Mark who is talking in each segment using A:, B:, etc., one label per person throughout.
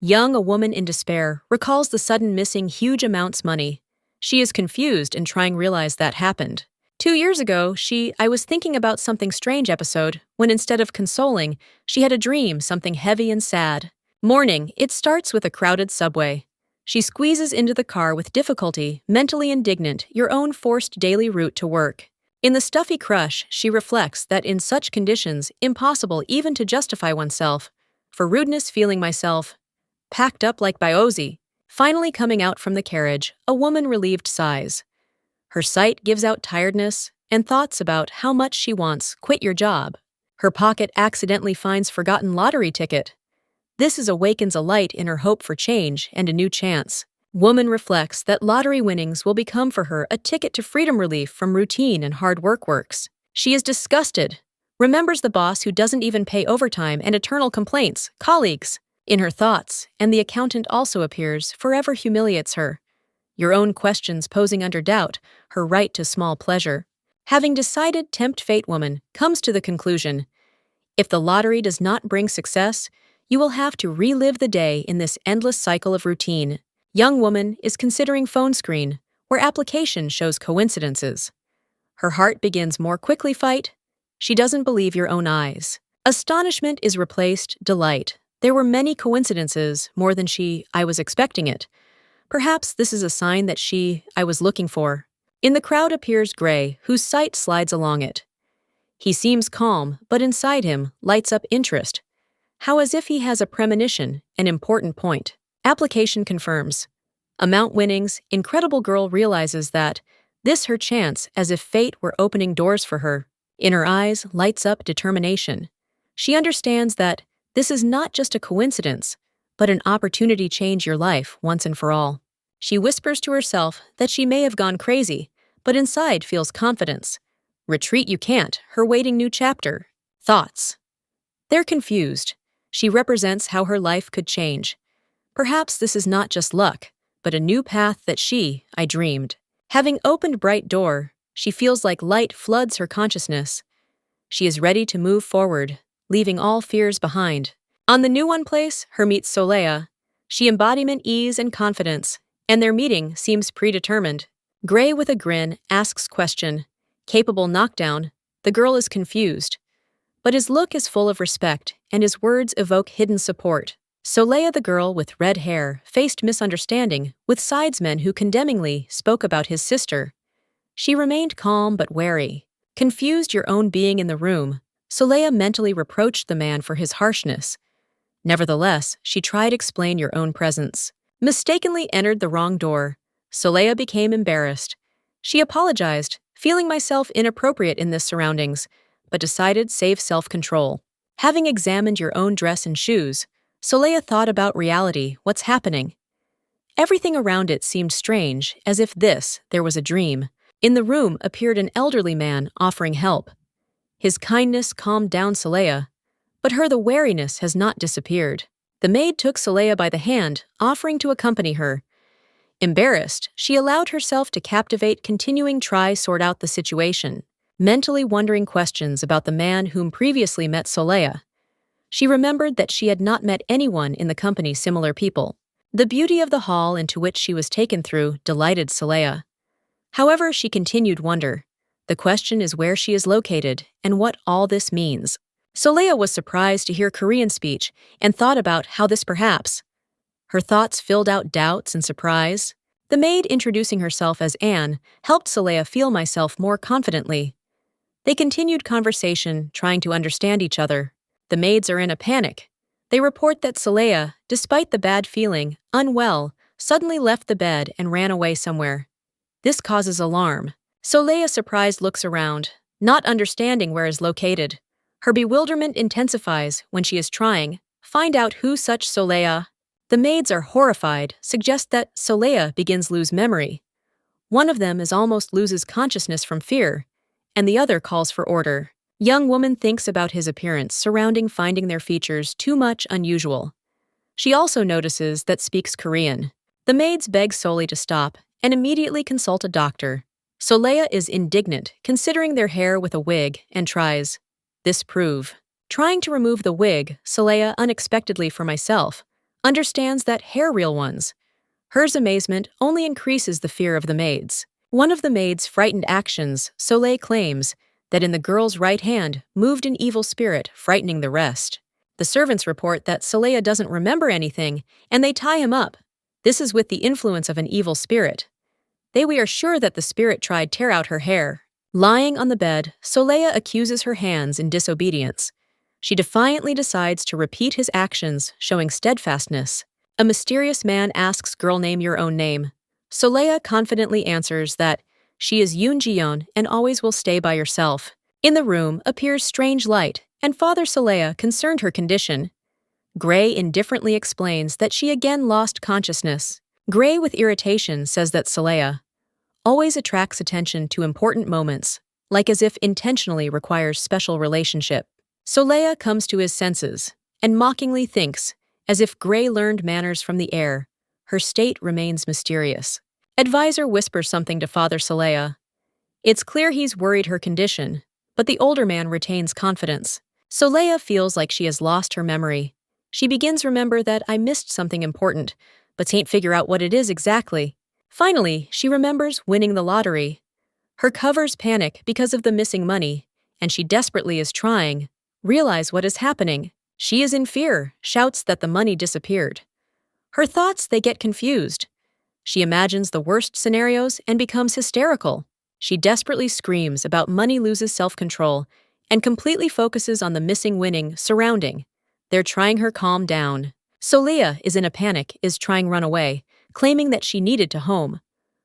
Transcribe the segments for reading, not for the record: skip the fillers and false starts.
A: Young, a woman in despair, recalls the sudden missing huge amounts money. She is confused and trying to realize that happened. 2 years ago, I was thinking about something strange episode, when instead of consoling, she had a dream, something heavy and sad. Morning, it starts with a crowded subway. She squeezes into the car with difficulty, mentally indignant, your own forced daily route to work. In the stuffy crush, she reflects that in such conditions, impossible even to justify oneself. For rudeness feeling myself, packed up like Biozi. Finally coming out from the carriage, a woman relieved sighs. Her sight gives out tiredness and thoughts about how much she wants quit your job. Her pocket accidentally finds forgotten lottery ticket. This awakens a light in her hope for change and a new chance. Woman reflects that lottery winnings will become for her a ticket to freedom, relief from routine and hard works. She is disgusted, remembers the boss who doesn't even pay overtime and eternal complaints, colleagues. In her thoughts, and the accountant also appears, forever humiliates her. Your own questions posing under doubt, her right to small pleasure. Having decided, tempt fate, woman comes to the conclusion: if the lottery does not bring success, you will have to relive the day in this endless cycle of routine. Young woman is considering phone screen, where application shows coincidences. Her heart begins more quickly fight. She doesn't believe your own eyes. Astonishment is replaced delight. There were many coincidences, more than I was expecting it. Perhaps this is a sign that I was looking for. In the crowd appears Gray, whose sight slides along it. He seems calm, but inside him lights up interest. How as if he has a premonition, an important point. Application confirms. Amount winnings, incredible girl realizes that this her chance, as if fate were opening doors for her. In her eyes lights up determination. She understands that this is not just a coincidence, but an opportunity to change your life once and for all. She whispers to herself that she may have gone crazy, but inside feels confidence. Retreat you can't, her waiting new chapter. Thoughts. They're confused. She represents how her life could change. Perhaps this is not just luck, but a new path that I dreamed. Having opened bright door, she feels like light floods her consciousness. She is ready to move forward, leaving all fears behind. On the new one place, her meets Solea. She embodiment ease and confidence, and their meeting seems predetermined. Gray with a grin asks question. Capable knockdown, the girl is confused. But his look is full of respect, and his words evoke hidden support. Solea, the girl with red hair, faced misunderstanding with sidesmen who condemningly spoke about his sister. She remained calm but wary. Confused your own being in the room, Solea mentally reproached the man for his harshness. Nevertheless, she tried to explain your own presence. Mistakenly entered the wrong door. Solea became embarrassed. She apologized, feeling myself inappropriate in this surroundings, but decided save self-control. Having examined your own dress and shoes, Solea thought about reality, what's happening. Everything around it seemed strange, as if there was a dream. In the room appeared an elderly man offering help. His kindness calmed down Solea, but the wariness has not disappeared. The maid took Solea by the hand, offering to accompany her. Embarrassed, she allowed herself to captivate, continuing try sort out the situation, mentally wondering questions about the man whom previously met Solea. She remembered that she had not met anyone in the company similar people. The beauty of the hall into which she was taken through delighted Solea. However, she continued wonder. The question is where she is located and what all this means. Solea was surprised to hear Korean speech and thought about how this perhaps. Her thoughts filled out doubts and surprise. The maid introducing herself as Anne helped Solea feel myself more confidently. They continued conversation, trying to understand each other. The maids are in a panic. They report that Solea, despite the bad feeling, unwell, suddenly left the bed and ran away somewhere. This causes alarm. Solea, surprised, looks around, not understanding where is located. Her bewilderment intensifies when she is trying find out who such Solea. The maids are horrified, suggest that Solea begins lose memory. One of them almost loses consciousness from fear, and the other calls for order. Young woman thinks about his appearance surrounding finding their features too much unusual. She also notices that speaks Korean. The maids beg Soli to stop and immediately consult a doctor. Solea is indignant, considering their hair with a wig, and tries. This prove. Trying to remove the wig, Solea unexpectedly for myself. understands that hair real ones. Her's amazement only increases the fear of the maids. One of the maids' frightened actions, Soleil claims, that in the girl's right hand moved an evil spirit, frightening the rest. The servants report that Soleil doesn't remember anything, and they tie him up. This is with the influence of an evil spirit. We are sure that the spirit tried tear out her hair. Lying on the bed, Soleil accuses her hands in disobedience. She defiantly decides to repeat his actions, showing steadfastness. A mysterious man asks girl, name your own name. Soleil confidently answers that she is Yoon Ji-yeon and always will stay by yourself. In the room appears strange light, and Father Soleil concerned her condition. Gray indifferently explains that she again lost consciousness. Gray with irritation says that Soleil always attracts attention to important moments, like as if intentionally requires special relationship. Soleil comes to his senses and mockingly thinks, as if Gray learned manners from the air, her state remains mysterious. Advisor whispers something to Father Soleil. It's clear he's worried her condition, but the older man retains confidence. Soleil feels like she has lost her memory. She begins remember that I missed something important, but can't figure out what it is exactly. Finally, she remembers winning the lottery. Her covers panic because of the missing money, and she desperately is trying realize what is happening. She is in fear, shouts that the money disappeared. Her thoughts, they get confused. She imagines the worst scenarios and becomes hysterical. She desperately screams about money, loses self-control, and completely focuses on the missing winning surrounding. They're trying her calm down. Soleil is in a panic, is trying run away, claiming that she needed to home.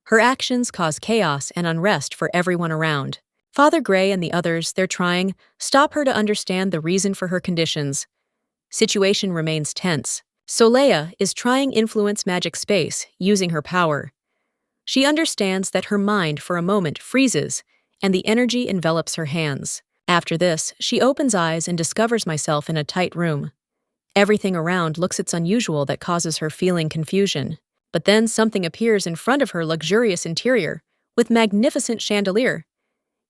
A: Her actions cause chaos and unrest for everyone around. Father Gray and the others, they're trying stop her to understand the reason for her conditions. Situation remains tense. Soleil is trying influence magic space, using her power. She understands that her mind for a moment freezes, and the energy envelops her hands. After this, she opens eyes and discovers myself in a tight room. Everything around looks it's unusual that causes her feeling confusion. But then something appears in front of her luxurious interior, with magnificent chandelier,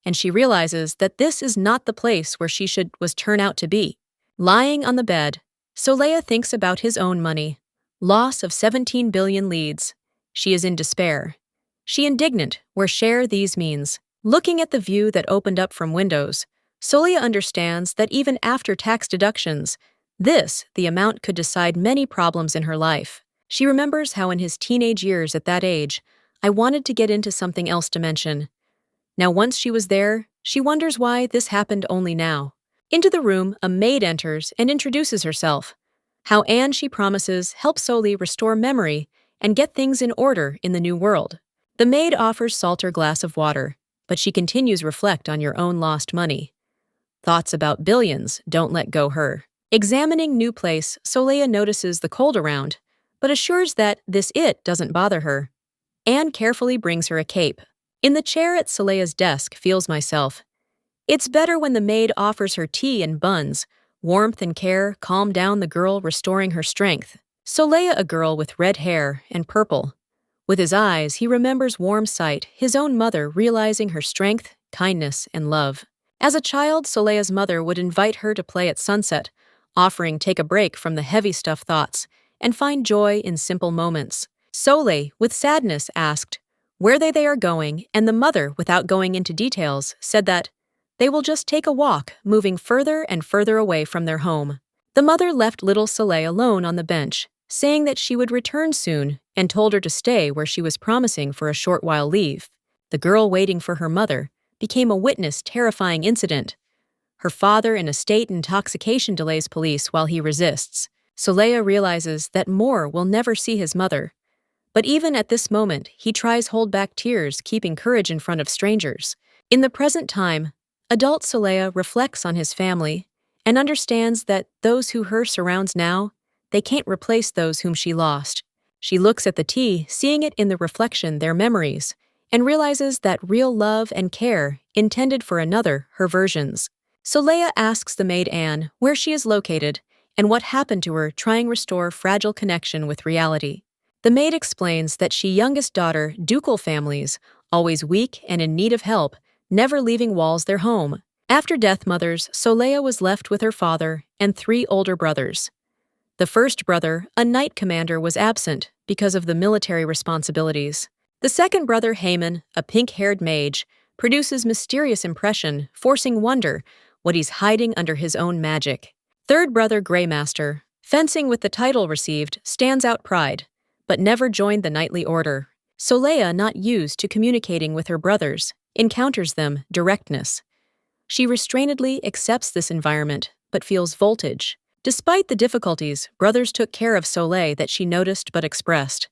A: and she realizes that this is not the place where she was turn out to be. Lying on the bed, Soleil thinks about his own money. Loss of 17 billion leads. She is in despair. She indignant, where share these means. Looking at the view that opened up from windows, Soleil understands that even after tax deductions, the amount could decide many problems in her life. She remembers how in his teenage years at that age, I wanted to get into something else dimension. Now once she was there, she wonders why this happened only now. Into the room, a maid enters and introduces herself. How Anne, she promises, helps Soleil restore memory and get things in order in the new world. The maid offers Salter glass of water, but she continues reflect on your own lost money. Thoughts about billions don't let go her. Examining new place, Soleil notices the cold around, but assures that it doesn't bother her. Anne carefully brings her a cape. In the chair at Soleil's desk, feels myself. It's better when the maid offers her tea and buns. Warmth and care calm down the girl, restoring her strength. Soleil, a girl with red hair and purple. With his eyes, he remembers warm sight, his own mother realizing her strength, kindness, and love. As a child, Soleil's mother would invite her to play at sunset, offering take a break from the heavy stuff thoughts and find joy in simple moments. Soleil, with sadness, asked where they are going, and the mother, without going into details, said that they will just take a walk, moving further and further away from their home. The mother left little Soleil alone on the bench, saying that she would return soon, and told her to stay where she was promising for a short while leave. The girl waiting for her mother became a witness terrifying incident. Her father in a state intoxication delays police while he resists. Soleil realizes that Moore will never see his mother. But even at this moment, he tries hold back tears, keeping courage in front of strangers. In the present time, adult Soleil reflects on his family and understands that those who her surrounds now, they can't replace those whom she lost. She looks at the tea, seeing it in the reflection their memories, and realizes that real love and care intended for another, her versions. Soleil asks the maid Anne where she is located and what happened to her, trying restore fragile connection with reality. The maid explains that she youngest daughter, ducal families, always weak and in need of help, never leaving walls their home. After death mothers, Soleil was left with her father and 3 older brothers. The first brother, a knight commander, was absent because of the military responsibilities. The second brother, Haman, a pink-haired mage, produces mysterious impression, forcing wonder what he's hiding under his own magic. Third brother, Greymaster, fencing with the title received, stands out pride, but never joined the knightly order. Soleya, not used to communicating with her brothers, encounters them directness. She restrainedly accepts this environment, but feels voltage. Despite the difficulties, brothers took care of Soleil that she noticed but expressed.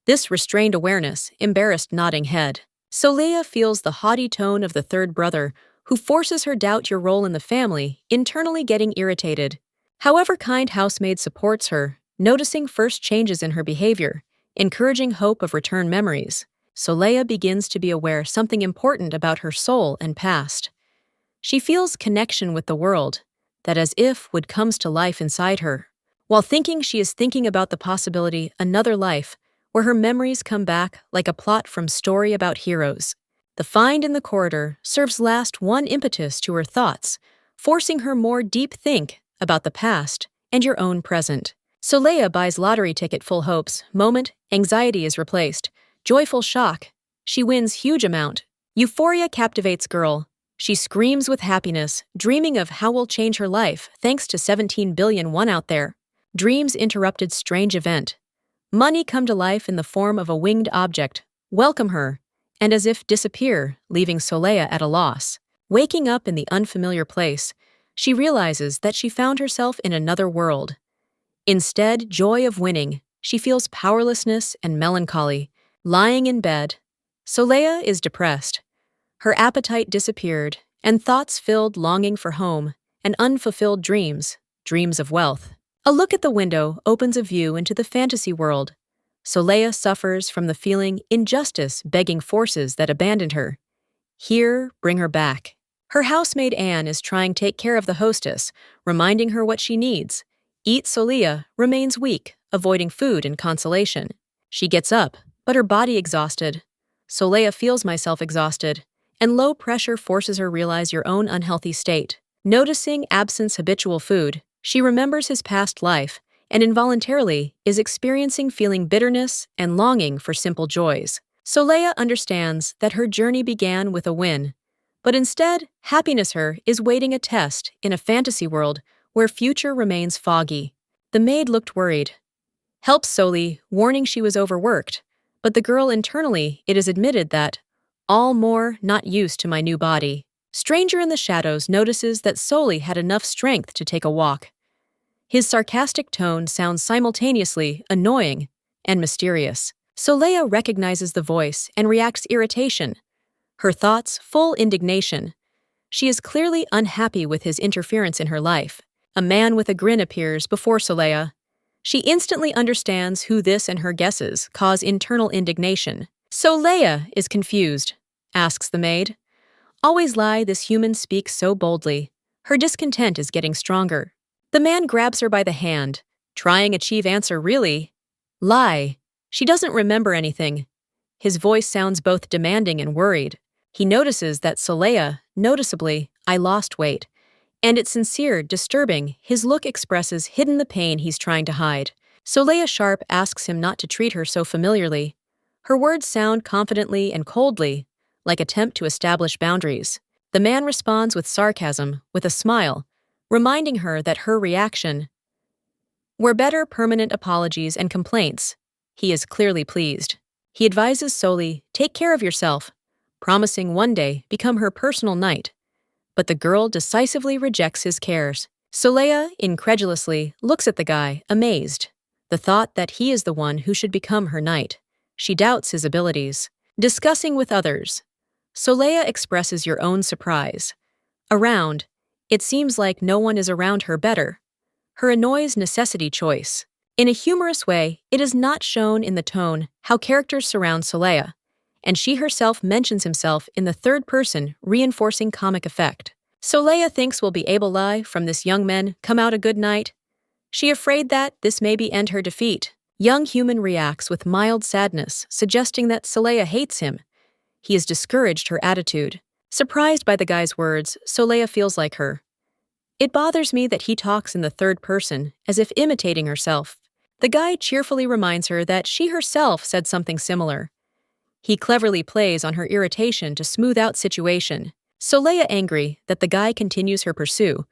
A: This restrained awareness embarrassed nodding head. Soleya feels the haughty tone of the third brother, who forces her doubt your role in the family, internally getting irritated. However, kind housemaid supports her, noticing first changes in her behavior, encouraging hope of return memories. Soleya begins to be aware something important about her soul and past. She feels connection with the world, that as if would comes to life inside her. While thinking, she is thinking about the possibility another life, where her memories come back like a plot from story about heroes. The find in the corridor serves last one impetus to her thoughts, forcing her more deep think about the past and your own present. Soleya buys lottery ticket, full hopes, moment, anxiety is replaced, joyful shock. She wins huge amount. Euphoria captivates girl. She screams with happiness, dreaming of how will change her life thanks to 17 billion won out there. Dreams interrupted strange event. Money come to life in the form of a winged object, welcome her, and as if disappear, leaving Soleya at a loss. Waking up in the unfamiliar place, she realizes that she found herself in another world. Instead, joy of winning, she feels powerlessness and melancholy. Lying in bed, Soleya is depressed. Her appetite disappeared, and thoughts filled longing for home and unfulfilled dreams, dreams of wealth. A look at the window opens a view into the fantasy world. Soleya suffers from the feeling injustice begging forces that abandoned her. Here, bring her back. Her housemaid Anne is trying to take care of the hostess, reminding her what she needs. Eat Soleya remains weak, avoiding food and consolation. She gets up, but her body exhausted. Soleya feels myself exhausted, and low pressure forces her realize your own unhealthy state. Noticing absence habitual food, she remembers his past life and involuntarily is experiencing feeling bitterness and longing for simple joys. Soleya understands that her journey began with a win, but instead, happiness her is waiting a test in a fantasy world where future remains foggy. The maid looked worried. Helps Soli, warning she was overworked, but the girl internally, it is admitted that all more not used to my new body. Stranger in the shadows notices that Soli had enough strength to take a walk. His sarcastic tone sounds simultaneously annoying and mysterious. Soleya recognizes the voice and reacts irritation. Her thoughts full indignation. She is clearly unhappy with his interference in her life. A man with a grin appears before Soleya. She instantly understands who this and her guesses cause internal indignation. Soleya is confused, asks the maid. Always lie, this human speaks so boldly. Her discontent is getting stronger. The man grabs her by the hand, trying achieve answer really. Lie. She doesn't remember anything. His voice sounds both demanding and worried. He notices that Soleya, noticeably, I lost weight. And it's sincere, disturbing, his look expresses hidden the pain he's trying to hide. Soleya Sharp asks him not to treat her so familiarly. Her words sound confidently and coldly, like attempt to establish boundaries. The man responds with sarcasm, with a smile, reminding her that her reaction were better permanent apologies and complaints. He is clearly pleased. He advises Soli, take care of yourself, promising one day become her personal knight. But the girl decisively rejects his cares. Soleya incredulously looks at the guy, amazed. The thought that he is the one who should become her knight. She doubts his abilities. Discussing with others. Soleya expresses your own surprise. Around, it seems like no one is around her better. Her annoys necessity choice. In a humorous way, it is not shown in the tone how characters surround Soleya, and she herself mentions himself in the third person, reinforcing comic effect. Soleya thinks will be able lie from this young man come out a good night. She afraid that this may be end her defeat. Young human reacts with mild sadness, suggesting that Soleya hates him. He has discouraged her attitude. Surprised by the guy's words, Soleya feels like her. It bothers me that he talks in the third person, as if imitating herself. The guy cheerfully reminds her that she herself said something similar. He cleverly plays on her irritation to smooth out situation. Soleil angry that the guy continues her pursuit,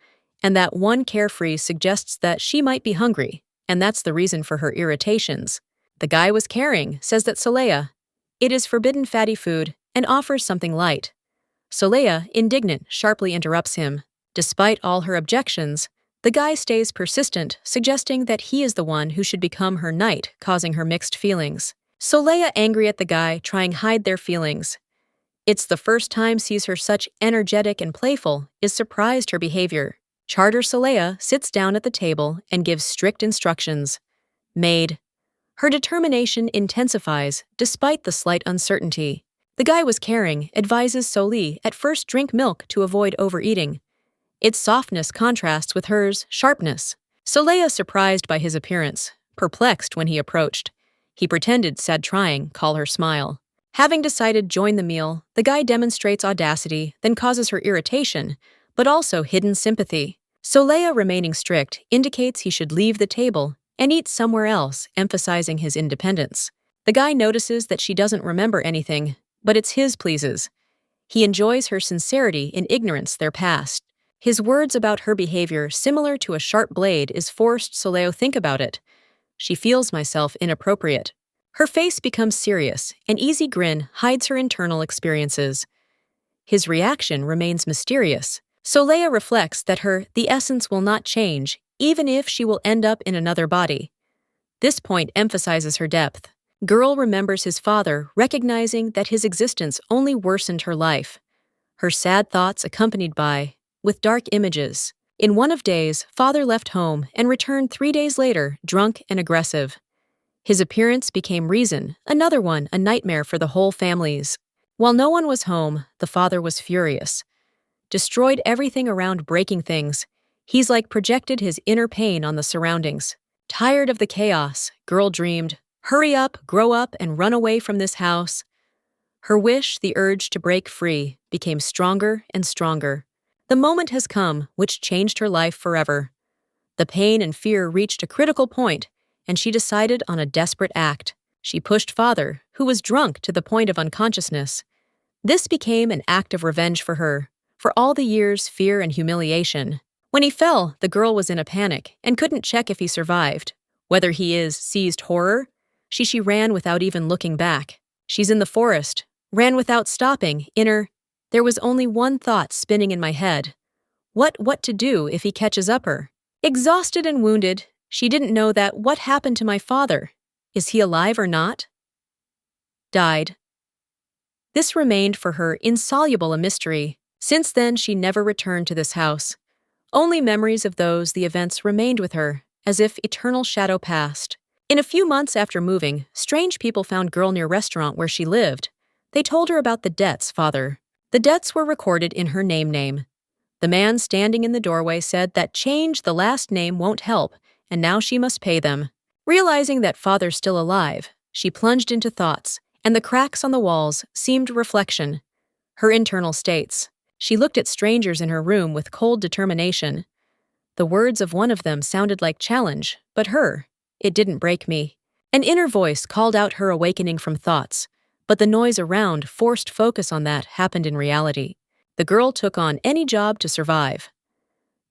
A: and that one carefree suggests that she might be hungry, and that's the reason for her irritations. The guy was caring, says that Soleil, it is forbidden fatty food, and offers something light. Soleil, indignant, sharply interrupts him. Despite all her objections, the guy stays persistent, suggesting that he is the one who should become her knight, causing her mixed feelings. Soleil, angry at the guy, trying to hide their feelings. It's the first time sees her such energetic and playful, is surprised her behavior. Charter Soleil sits down at the table and gives strict instructions. Maid. Her determination intensifies despite the slight uncertainty. The guy was caring, advises Soleil at first drink milk to avoid overeating. Its softness contrasts with hers sharpness. Soleil surprised by his appearance, perplexed when he approached. He pretended sad trying, call her smile. Having decided join the meal, the guy demonstrates audacity, then causes her irritation, but also hidden sympathy. Soleil, remaining strict, indicates he should leave the table and eat somewhere else, emphasizing his independence. The guy notices that she doesn't remember anything, but it's his pleases. He enjoys her sincerity in ignorance their past. His words about her behavior, similar to a sharp blade, is forced Soleil think about it. She feels myself inappropriate. Her face becomes serious, an easy grin hides her internal experiences. His reaction remains mysterious. Soleil reflects that the essence will not change, even if she will end up in another body. This point emphasizes her depth. Girl remembers his father, recognizing that his existence only worsened her life. Her sad thoughts accompanied by, with dark images. In one of days, father left home and returned 3 days later, drunk and aggressive. His appearance became reason, another one a nightmare for the whole families. While no one was home, the father was furious. Destroyed everything around breaking things. He's like projected his inner pain on the surroundings. Tired of the chaos, girl dreamed, hurry up, grow up, and run away from this house. Her wish, the urge to break free, became stronger and stronger. The moment has come, which changed her life forever. The pain and fear reached a critical point, and she decided on a desperate act. She pushed father, who was drunk to the point of unconsciousness. This became an act of revenge for her, for all the years' fear and humiliation. When he fell, the girl was in a panic and couldn't check if he survived. Whether he seized horror, she ran without even looking back. She's in the forest, ran without stopping, There was only one thought spinning in my head. What to do if he catches up her? Exhausted and wounded, she didn't know that what happened to my father. Is he alive or not? Died. This remained for her insoluble a mystery. Since then, she never returned to this house. Only memories of the events remained with her, as if eternal shadow passed. In a few months after moving, strange people found girl near restaurant where she lived. They told her about the debts, father. The debts were recorded in her name. The man standing in the doorway said that change the last name won't help, and now she must pay them. Realizing that father's still alive, she plunged into thoughts, and the cracks on the walls seemed reflection. Her internal states. She looked at strangers in her room with cold determination. The words of one of them sounded like challenge, but it didn't break me. An inner voice called out her awakening from thoughts, but the noise around forced focus on that happened in reality. The girl took on any job to survive.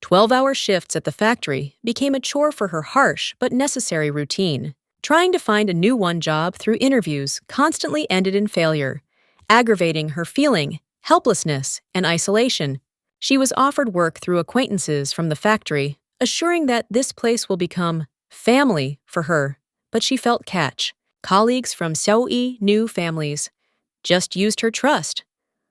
A: 12-hour shifts at the factory became a chore for her harsh but necessary routine. Trying to find a new job through interviews constantly ended in failure, aggravating her feeling helplessness and isolation. She was offered work through acquaintances from the factory, assuring that this place will become family for her, but she felt catch. Colleagues from Seoul knew families, just used her trust.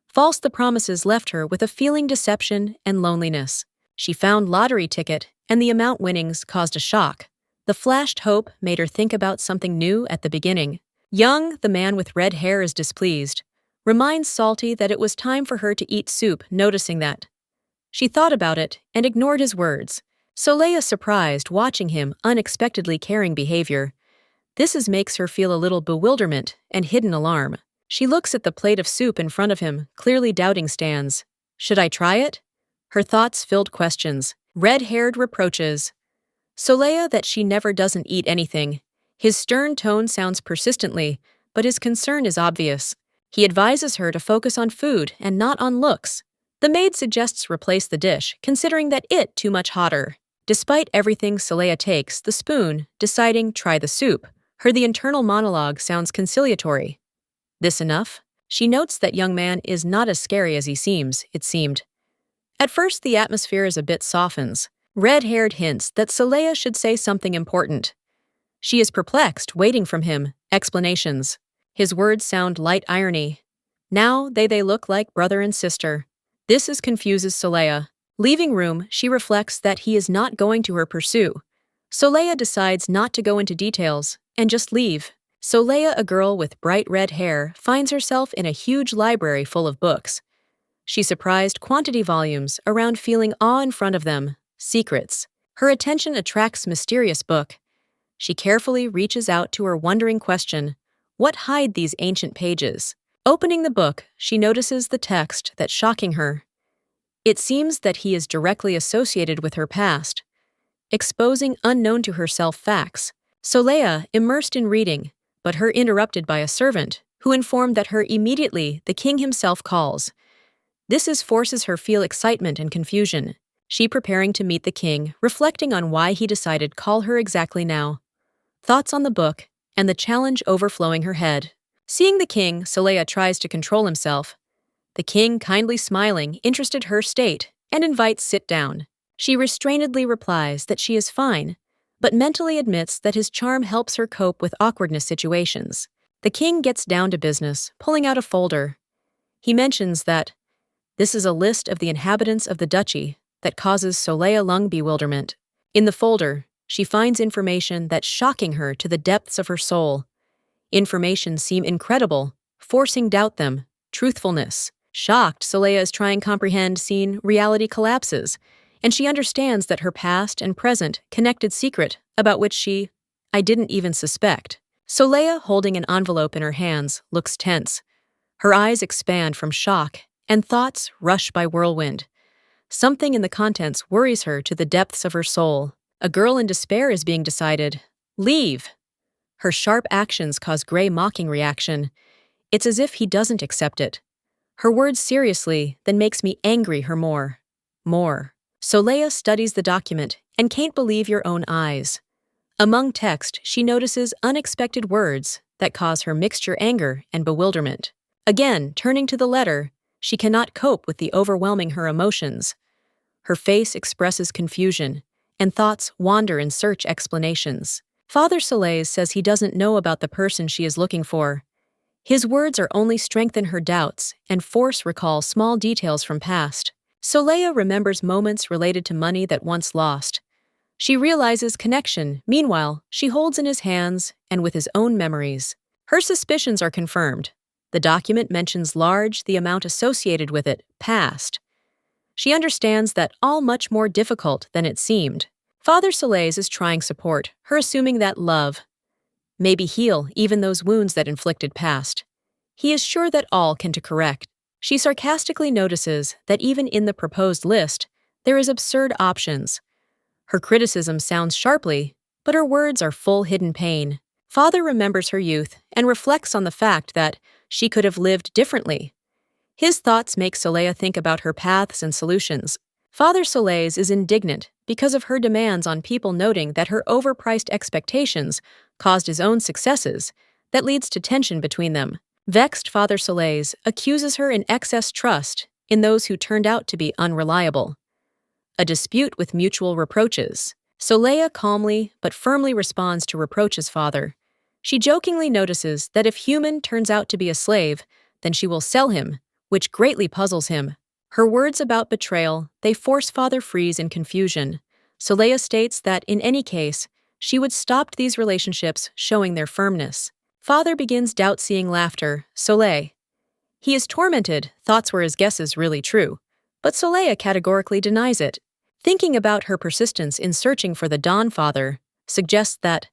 A: False the promises left her with a feeling deception and loneliness. She found lottery ticket, and the amount winnings caused a shock. The flashed hope made her think about something new at the beginning. Young, the man with red hair is displeased. Reminds Salty that it was time for her to eat soup, noticing that. She thought about it and ignored his words. Soleil surprised watching him unexpectedly caring behavior. This makes her feel a little bewilderment and hidden alarm. She looks at the plate of soup in front of him, clearly doubting stands. Should I try it? Her thoughts filled questions. Red-haired reproaches. Soleil that she never doesn't eat anything. His stern tone sounds persistently, but his concern is obvious. He advises her to focus on food and not on looks. The maid suggests replace the dish, considering that it too much hotter. Despite everything Soleil takes the spoon, deciding try the soup. The internal monologue sounds conciliatory. This enough? She notes that young man is not as scary as he seems, it seemed. At first the atmosphere is a bit softens. Red-haired hints that Soleil should say something important. She is perplexed, waiting from him, explanations. His words sound light irony. Now they look like brother and sister. This confuses Soleil. Leaving room, she reflects that he is not going to her pursue. Soleil decides not to go into details, and just leave. Soleil, a girl with bright red hair, finds herself in a huge library full of books. She surprised quantity volumes around feeling awe in front of them, secrets. Her attention attracts mysterious book. She carefully reaches out to her wondering question, what hide these ancient pages? Opening the book, she notices the text that's shocking her. It seems that he is directly associated with her past, exposing unknown to herself facts. Soleil, immersed in reading, but her interrupted by a servant, who informed that her immediately the king himself calls. This forces her feel excitement and confusion. She preparing to meet the king, reflecting on why he decided call her exactly now. Thoughts on the book, and the challenge overflowing her head. Seeing the king, Soleil tries to control himself. The king, kindly smiling, interested her state, and invites sit down. She restrainedly replies that she is fine, but mentally admits that his charm helps her cope with awkwardness situations. The king gets down to business, pulling out a folder. He mentions that this is a list of the inhabitants of the duchy that causes Soleil lung bewilderment. In the folder, she finds information that's shocking her to the depths of her soul. Information seem incredible, forcing doubt them. Truthfulness. Shocked, Soleil is trying to comprehend scene reality collapses, and she understands that her past and present connected secret about which I didn't even suspect. Soleil, holding an envelope in her hands, looks tense. Her eyes expand from shock, and thoughts rush by whirlwind. Something in the contents worries her to the depths of her soul. A girl in despair is being decided. Leave! Her sharp actions cause Gray mocking reaction. It's as if he doesn't accept it. Her words seriously, then makes me angry her more. Soleil studies the document and can't believe your own eyes. Among text, she notices unexpected words that cause her mixture anger and bewilderment. Again, turning to the letter, she cannot cope with the overwhelming her emotions. Her face expresses confusion, and thoughts wander in search explanations. Father Soleil says he doesn't know about the person she is looking for. His words are only strengthen her doubts and force recall small details from past. Soleil remembers moments related to money that once lost. She realizes connection. Meanwhile, she holds in his hands and with his own memories. Her suspicions are confirmed. The document mentions large, the amount associated with it, past. She understands that all much more difficult than it seemed. Father Soleil is trying support, her assuming that love maybe heal even those wounds that inflicted past. He is sure that all can to correct. She sarcastically notices that even in the proposed list, there is absurd options. Her criticism sounds sharply, but her words are full hidden pain. Father remembers her youth and reflects on the fact that she could have lived differently. His thoughts make Soleil think about her paths and solutions. Father Soleil is indignant because of her demands on people, noting that her overpriced expectations caused his own successes, that leads to tension between them. Vexed, Father Soleil accuses her in excess trust in those who turned out to be unreliable. A dispute with mutual reproaches. Soleil calmly but firmly responds to reproaches father. She jokingly notices that if human turns out to be a slave, then she will sell him, which greatly puzzles him. Her words about betrayal, they force Father freeze in confusion. Soleil states that in any case, she would stop these relationships, showing their firmness. Father begins doubt, seeing laughter. Soleil. He is tormented, thoughts were his guesses really true. But Soleil categorically denies it. Thinking about her persistence in searching for the Dawn Father suggests that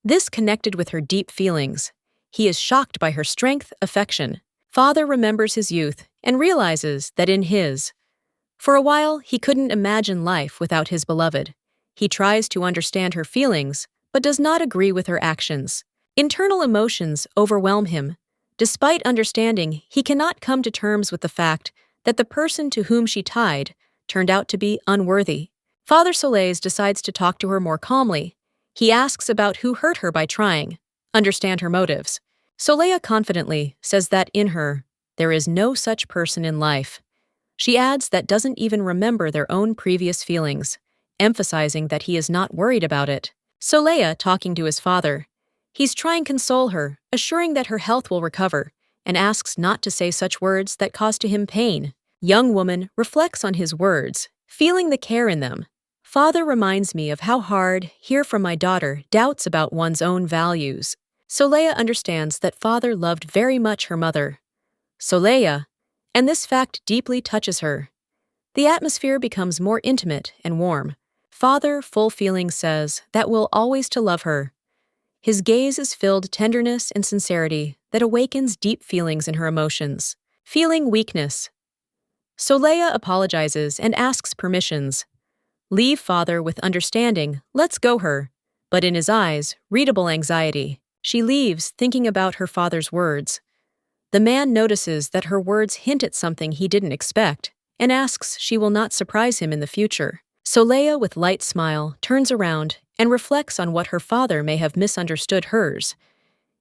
A: this connected with her deep feelings. He is shocked by her strength, affection. Father remembers his youth and realizes that in his For a while, he couldn't imagine life without his beloved. He tries to understand her feelings, but does not agree with her actions. Internal emotions overwhelm him. Despite understanding, he cannot come to terms with the fact that the person to whom she tied turned out to be unworthy. Father Soleil decides to talk to her more calmly. He asks about who hurt her by trying, understand her motives. Soleil confidently says that in her, there is no such person in life. She adds that doesn't even remember their own previous feelings, emphasizing that he is not worried about it. Soleil talking to his father. He's trying to console her, assuring that her health will recover, and asks not to say such words that cause to him pain. Young woman reflects on his words, feeling the care in them. Father reminds me of how hard, hear from my daughter, doubts about one's own values. Soleil understands that father loved very much her mother. Soleil, and this fact deeply touches her. The atmosphere becomes more intimate and warm. Father, full feeling, says that will always to love her. His gaze is filled tenderness and sincerity that awakens deep feelings in her emotions. Feeling weakness. Soleil apologizes and asks permissions. Leave father with understanding, let's go her. But in his eyes, readable anxiety. She leaves, thinking about her father's words. The man notices that her words hint at something he didn't expect, and asks she will not surprise him in the future. Soleil, with light smile, turns around and reflects on what her father may have misunderstood hers.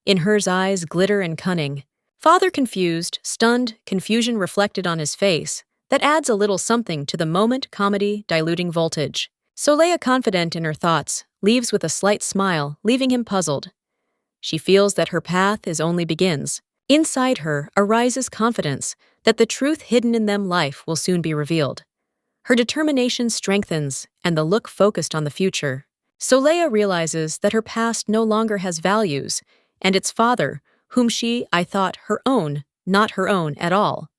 A: In hers eyes glitter and cunning. Father confused, stunned, confusion reflected on his face. That adds a little something to the moment comedy diluting voltage. Soleil, confident in her thoughts, leaves with a slight smile, leaving him puzzled. She feels that her path is only begins. Inside her arises confidence that the truth hidden in them life will soon be revealed. Her determination strengthens, and the look focused on the future. Soleil realizes that her past no longer has values, and its father, whom she, I thought, her own, not her own at all.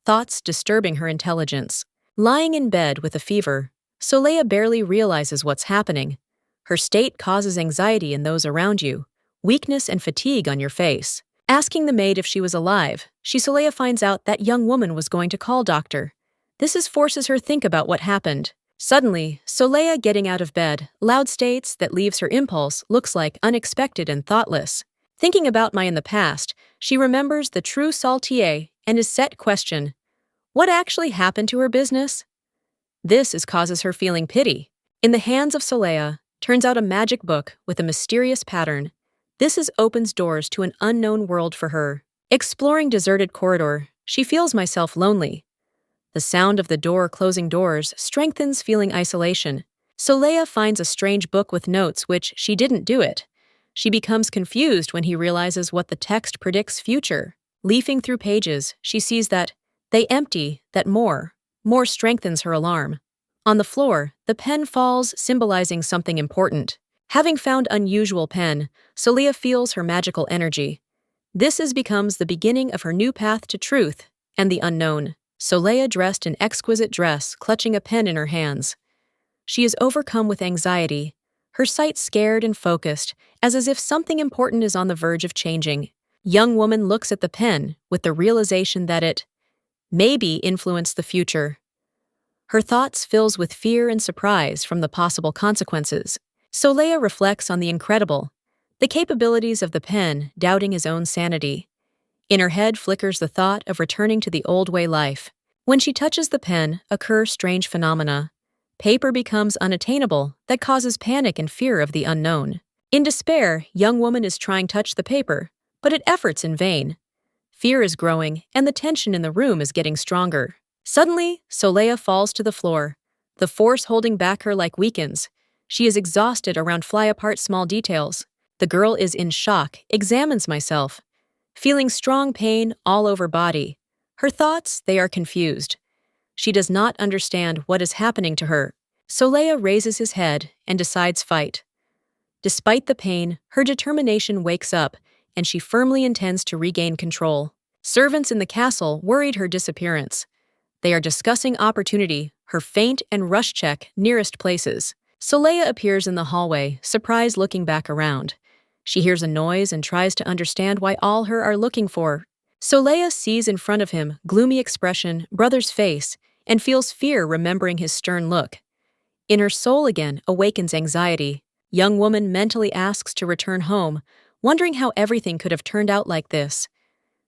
A: Thoughts disturbing her intelligence. Lying in bed with a fever, Soleil barely realizes what's happening. Her state causes anxiety in those around you, weakness and fatigue on your face. Asking the maid if she was alive, Soleil finds out that young woman was going to call doctor. This forces her think about what happened. Suddenly, Soleil, getting out of bed, loud states that leaves her impulse looks like unexpected and thoughtless. Thinking about in the past, she remembers the true Saltier and is set question. What actually happened to her business? This causes her feeling pity. In the hands of Soleil, turns out a magic book with a mysterious pattern. This opens doors to an unknown world for her. Exploring deserted corridor, she feels myself lonely. The sound of the door closing doors strengthens feeling isolation. Soleil finds a strange book with notes which she didn't do it. She becomes confused when he realizes what the text predicts future. Leafing through pages, she sees that they empty, that more strengthens her alarm. On the floor, the pen falls, symbolizing something important. Having found unusual pen, Soleil feels her magical energy. This becomes the beginning of her new path to truth and the unknown. Soleil, dressed in exquisite dress, clutching a pen in her hands. She is overcome with anxiety, her sight scared and focused, as if something important is on the verge of changing. Young woman looks at the pen with the realization that it maybe influence the future. Her thoughts fills with fear and surprise from the possible consequences. Soleil reflects on the incredible, the capabilities of the pen, doubting his own sanity. In her head flickers the thought of returning to the old way life. When she touches the pen, occur strange phenomena. Paper becomes unattainable, that causes panic and fear of the unknown. In despair, young woman is trying to touch the paper, but it efforts in vain. Fear is growing, and the tension in the room is getting stronger. Suddenly, Soleil falls to the floor. The force holding back her weakens. She is exhausted around fly-apart small details. The girl is in shock, examines myself. Feeling strong pain all over body. Her thoughts, they are confused. She does not understand what is happening to her. Soleil raises his head and decides fight. Despite the pain, her determination wakes up, and she firmly intends to regain control. Servants in the castle worried her disappearance. They are discussing opportunity, her faint and rush check nearest places. Soleil appears in the hallway, surprised looking back around. She hears a noise and tries to understand why all her are looking for. Soleil sees in front of him, gloomy expression, brother's face, and feels fear remembering his stern look. In her soul again awakens anxiety. Young woman mentally asks to return home, wondering how everything could have turned out like this.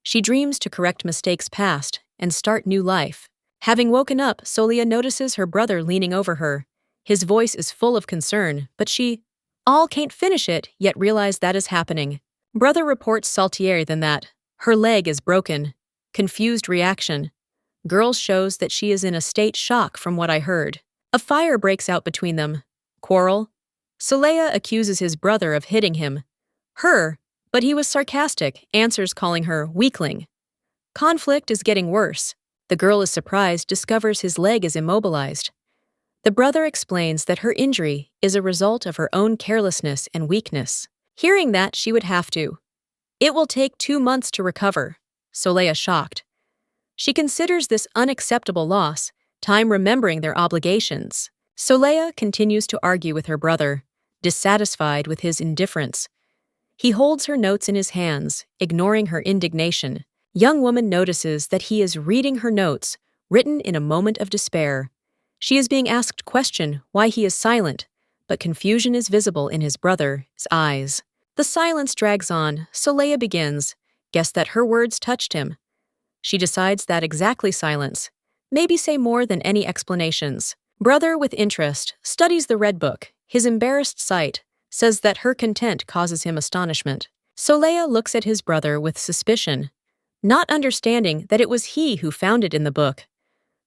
A: She dreams to correct mistakes past and start new life. Having woken up, Solia notices her brother leaning over her. His voice is full of concern, but she all can't finish it, yet realize that is happening. Brother reports saltier than that. Her leg is broken. Confused reaction. Girl shows that she is in a state shock from what I heard. A fire breaks out between them. Quarrel. Soleil accuses his brother of hitting him. Her, but he was sarcastic, answers calling her weakling. Conflict is getting worse. The girl is surprised, discovers his leg is immobilized. The brother explains that her injury is a result of her own carelessness and weakness. Hearing that, she would have to. It will take 2 months to recover. Soleil shocked. She considers this unacceptable loss, time remembering their obligations. Soleil continues to argue with her brother, dissatisfied with his indifference. He holds her notes in his hands, ignoring her indignation. Young woman notices that he is reading her notes, written in a moment of despair. She is being asked question why he is silent, but confusion is visible in his brother's eyes. The silence drags on. Soleil begins, guess that her words touched him. She decides that exactly silence. Maybe say more than any explanations. Brother with interest studies the red book. His embarrassed sight says that her content causes him astonishment. Soleil looks at his brother with suspicion, not understanding that it was he who found it in the book.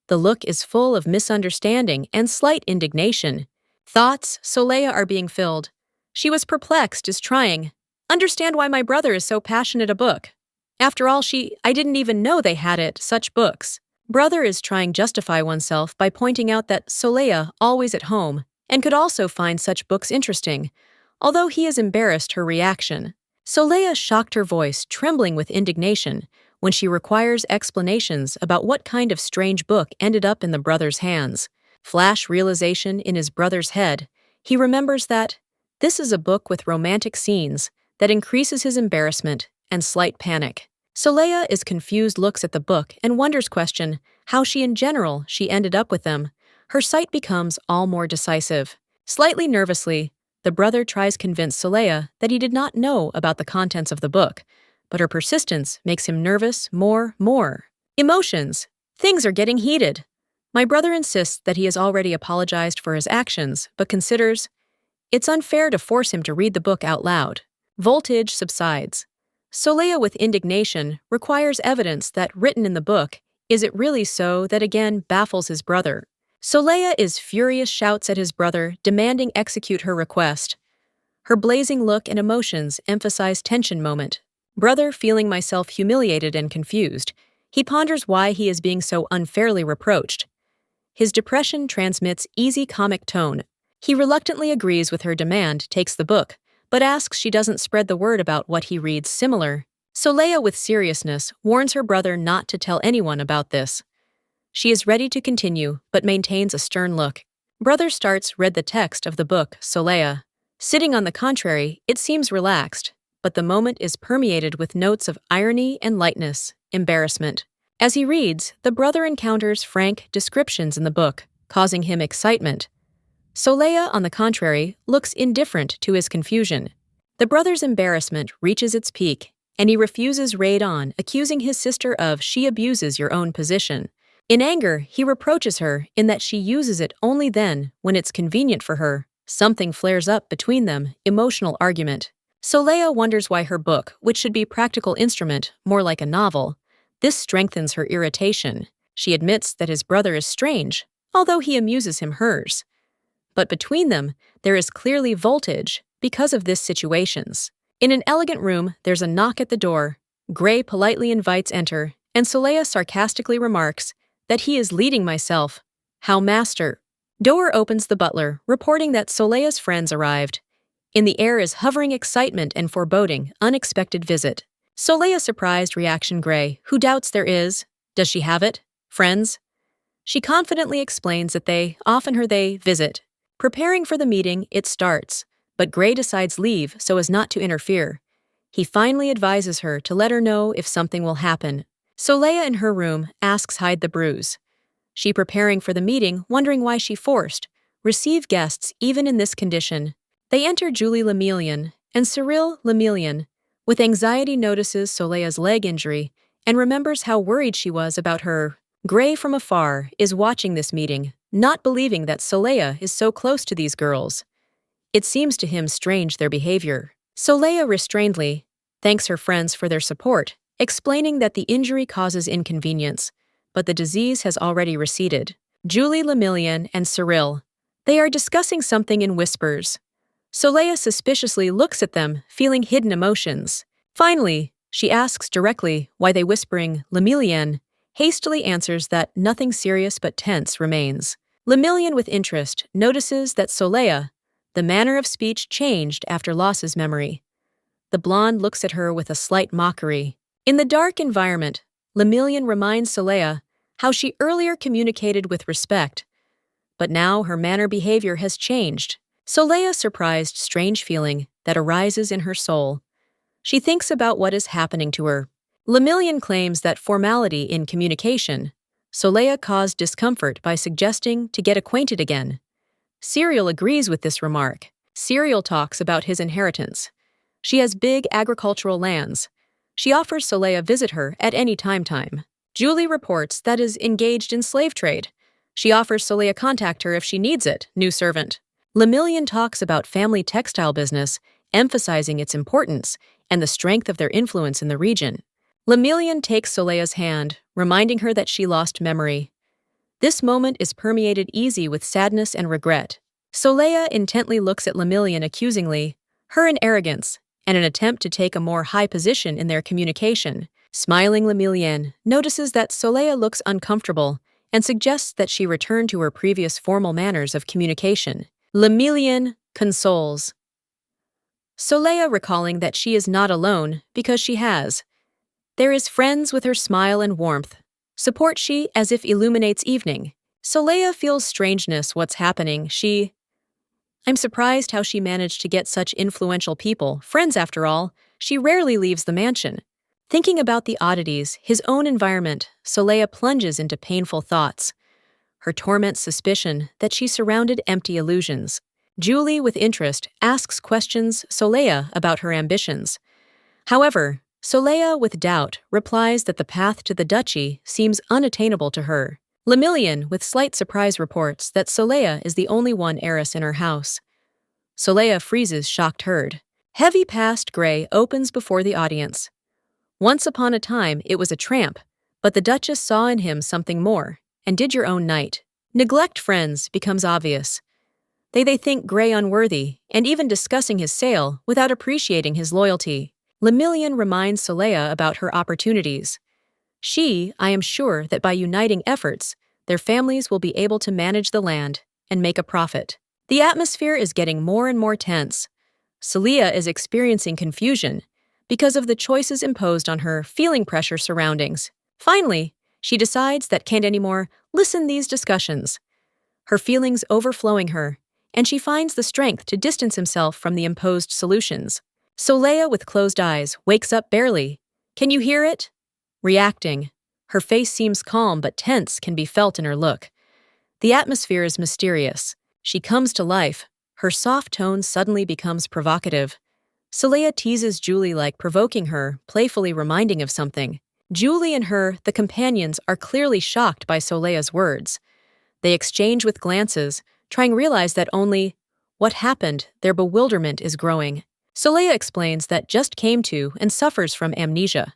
A: The look is full of misunderstanding and slight indignation. Thoughts, Soleil are being filled. She was perplexed as trying, understand why my brother is so passionate a book. After all, I didn't even know they had it, such books. Brother is trying justify oneself by pointing out that Soleil always at home and could also find such books interesting, although he is embarrassed her reaction. Soleil shocked her voice, trembling with indignation, when she requires explanations about what kind of strange book ended up in the brother's hands. Flash realization in his brother's head. He remembers that this is a book with romantic scenes that increases his embarrassment and slight panic. Soleil is confused, looks at the book and wonders question how she ended up with them. Her sight becomes all more decisive. Slightly nervously, the brother tries convince Soleil that he did not know about the contents of the book, but her persistence makes him nervous more. Emotions. Things are getting heated. My brother insists that he has already apologized for his actions, but considers it's unfair to force him to read the book out loud. Voltage subsides. Soleil with indignation requires evidence that written in the book, is it really so, that again baffles his brother. Soleil is furious, shouts at his brother, demanding execute her request. Her blazing look and emotions emphasize tension moment. Brother feeling myself humiliated and confused. He ponders why he is being so unfairly reproached. His depression transmits easy comic tone. He reluctantly agrees with her demand, takes the book, but asks she doesn't spread the word about what he reads similar. Soleil with seriousness warns her brother not to tell anyone about this. She is ready to continue, but maintains a stern look. Brother read the text of the book, Soleil. Sitting on the contrary, it seems relaxed, but the moment is permeated with notes of irony and lightness, embarrassment. As he reads, the brother encounters frank descriptions in the book, causing him excitement. Soleil, on the contrary, looks indifferent to his confusion. The brother's embarrassment reaches its peak, and he refuses raid on, accusing his sister of she abuses your own position. In anger, he reproaches her in that she uses it only then when it's convenient for her. Something flares up between them, emotional argument. Soleil wonders why her book, which should be practical instrument, more like a novel, this strengthens her irritation. She admits that his brother is strange, although he amuses him hers. But between them, there is clearly voltage because of this situations. In an elegant room, there's a knock at the door. Gray politely invites enter, and Soleil sarcastically remarks that he is leading myself. How master. Door opens the butler, reporting that Soleil's friends arrived. In the air is hovering excitement and foreboding, unexpected visit. Soleil surprised reaction Gray, who doubts there is. Does she have it? Friends? She confidently explains that they visit. Preparing for the meeting, it starts, but Gray decides leave so as not to interfere. He finally advises her to let her know if something will happen. Soleil in her room asks hide the bruise. She preparing for the meeting, wondering why she forced receive guests even in this condition. They enter Julie Lemillion and Cyril Lemillion. With anxiety notices Soleil's leg injury and remembers how worried she was about her. Gray from afar is watching this meeting, not believing that Soleil is so close to these girls. It seems to him strange their behavior. Soleil restrainedly thanks her friends for their support, explaining that the injury causes inconvenience, but the disease has already receded. Julie Lemillion and Cyril. They are discussing something in whispers. Soleil suspiciously looks at them, feeling hidden emotions. Finally, she asks directly why they whispering. Lemillion hastily answers that nothing serious but tense remains. Lemillion with interest notices that Soleil, the manner of speech changed after loss's memory. The blonde looks at her with a slight mockery. In the dark environment, Lemillion reminds Soleil how she earlier communicated with respect, but now her behavior has changed. Soleil surprised strange feeling that arises in her soul. She thinks about what is happening to her. Lemillion claims that formality in communication. Soleil caused discomfort by suggesting to get acquainted again. Cyril agrees with this remark. Cyril talks about his inheritance. She has big agricultural lands. She offers Soleil a visit her at any time. Julie reports that is engaged in slave trade. She offers Soleil contact her if she needs it, new servant. Lemillion talks about family textile business, emphasizing its importance and the strength of their influence in the region. Lemillion takes Soleil's hand, reminding her that she lost memory. This moment is permeated easy with sadness and regret. Soleil intently looks at Lemillion accusingly, her in arrogance, and an attempt to take a more high position in their communication. Smiling Lemillion notices that Soleil looks uncomfortable and suggests that she return to her previous formal manners of communication. Lemillion consoles Soleil, recalling that she is not alone because she has. There is friends with her smile and warmth. Support she as if illuminates evening. Soleil feels strangeness what's happening. I'm surprised how she managed to get such influential people, friends after all. She rarely leaves the mansion. Thinking about the oddities, his own environment, Soleil plunges into painful thoughts. Her torments suspicion that she surrounded empty illusions. Julie, with interest, asks questions Soleil about her ambitions. However, Soleil, with doubt, replies that the path to the duchy seems unattainable to her. Lemillion, with slight surprise, reports that Soleil is the only one heiress in her house. Soleil freezes, shocked heard. Heavy past Gray opens before the audience. Once upon a time, it was a tramp, but the Duchess saw in him something more, and did your own knight. Neglect friends becomes obvious. They think Gray unworthy, and even discussing his sale without appreciating his loyalty. Lemillion reminds Soleil about her opportunities. I am sure that by uniting efforts, their families will be able to manage the land and make a profit. The atmosphere is getting more and more tense. Soleil is experiencing confusion because of the choices imposed on her, feeling pressure surroundings. Finally, she decides that can't anymore listen these discussions. Her feelings overflowing her, and she finds the strength to distance himself from the imposed solutions. Soleil, with closed eyes, wakes up barely. Can you hear it? Reacting. Her face seems calm, but tense can be felt in her look. The atmosphere is mysterious. She comes to life. Her soft tone suddenly becomes provocative. Soleil teases Julie like provoking her, playfully reminding of something. Julie and her, the companions, are clearly shocked by Soleil's words. They exchange with glances, trying to realize that only what happened, their bewilderment is growing. Soleil explains that just came to and suffers from amnesia.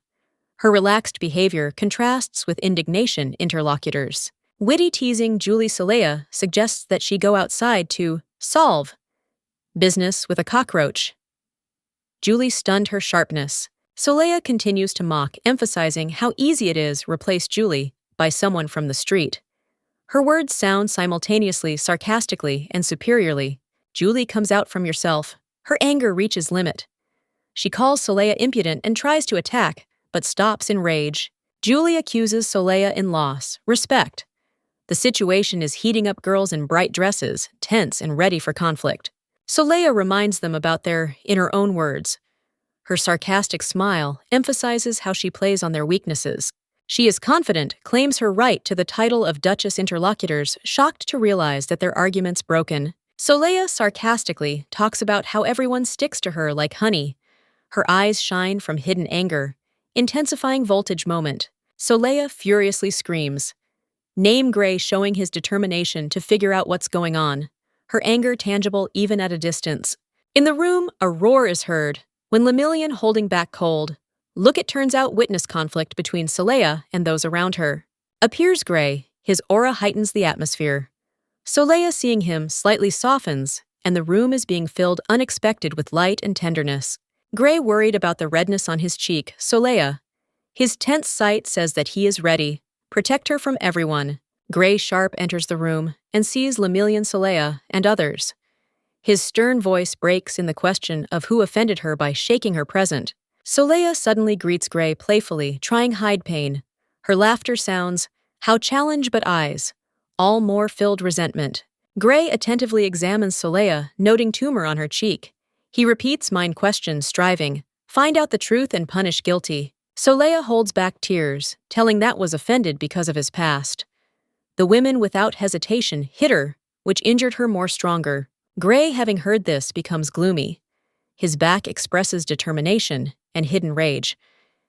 A: Her relaxed behavior contrasts with indignation interlocutors. Witty teasing Julie, Soleil suggests that she go outside to solve business with a cockroach. Julie stunned her sharpness. Soleil continues to mock, emphasizing how easy it is to replace Julie by someone from the street. Her words sound simultaneously sarcastically and superiorly. Julie comes out from yourself. Her anger reaches limit. She calls Soleil impudent and tries to attack, but stops in rage. Julie accuses Soleil in loss, respect. The situation is heating up, girls in bright dresses, tense and ready for conflict. Soleil reminds them about their, in her own words. Her sarcastic smile emphasizes how she plays on their weaknesses. She is confident, claims her right to the title of Duchess interlocutors, shocked to realize that their argument's broken. Soleil sarcastically talks about how everyone sticks to her like honey. Her eyes shine from hidden anger. Intensifying voltage moment. Soleil furiously screams. Name Gray showing his determination to figure out what's going on. Her anger tangible even at a distance. In the room, a roar is heard. When Lemillion holding back cold. Look, it turns out witness conflict between Soleil and those around her. Appears Gray, his aura heightens the atmosphere. Soleil seeing him slightly softens, and the room is being filled unexpected with light and tenderness. Gray worried about the redness on his cheek, Soleil. His tense sight says that he is ready. Protect her from everyone. Gray sharp enters the room and sees Lemillion Soleil and others. His stern voice breaks in the question of who offended her by shaking her present. Soleil suddenly greets Gray playfully, trying hide pain. Her laughter sounds, how challenge but eyes, all more filled resentment. Gray attentively examines Soleil, noting tumor on her cheek. He repeats mine question, striving, find out the truth and punish guilty. Soleil holds back tears, telling that was offended because of his past. The women without hesitation hit her, which injured her more stronger. Gray, having heard this, becomes gloomy. His back expresses determination and hidden rage.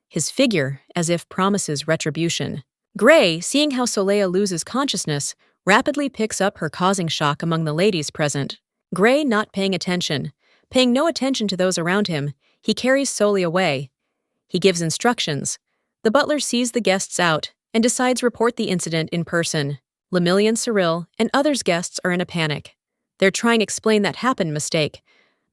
A: His figure, as if promises retribution. Gray, seeing how Soleil loses consciousness, rapidly picks up her, causing shock among the ladies present. Gray not paying no attention to those around him, he carries Soleil away. He gives instructions. The butler sees the guests out and decides report the incident in person. Lemillion, Cyril, and others guests are in a panic. They're trying to explain that happened mistake,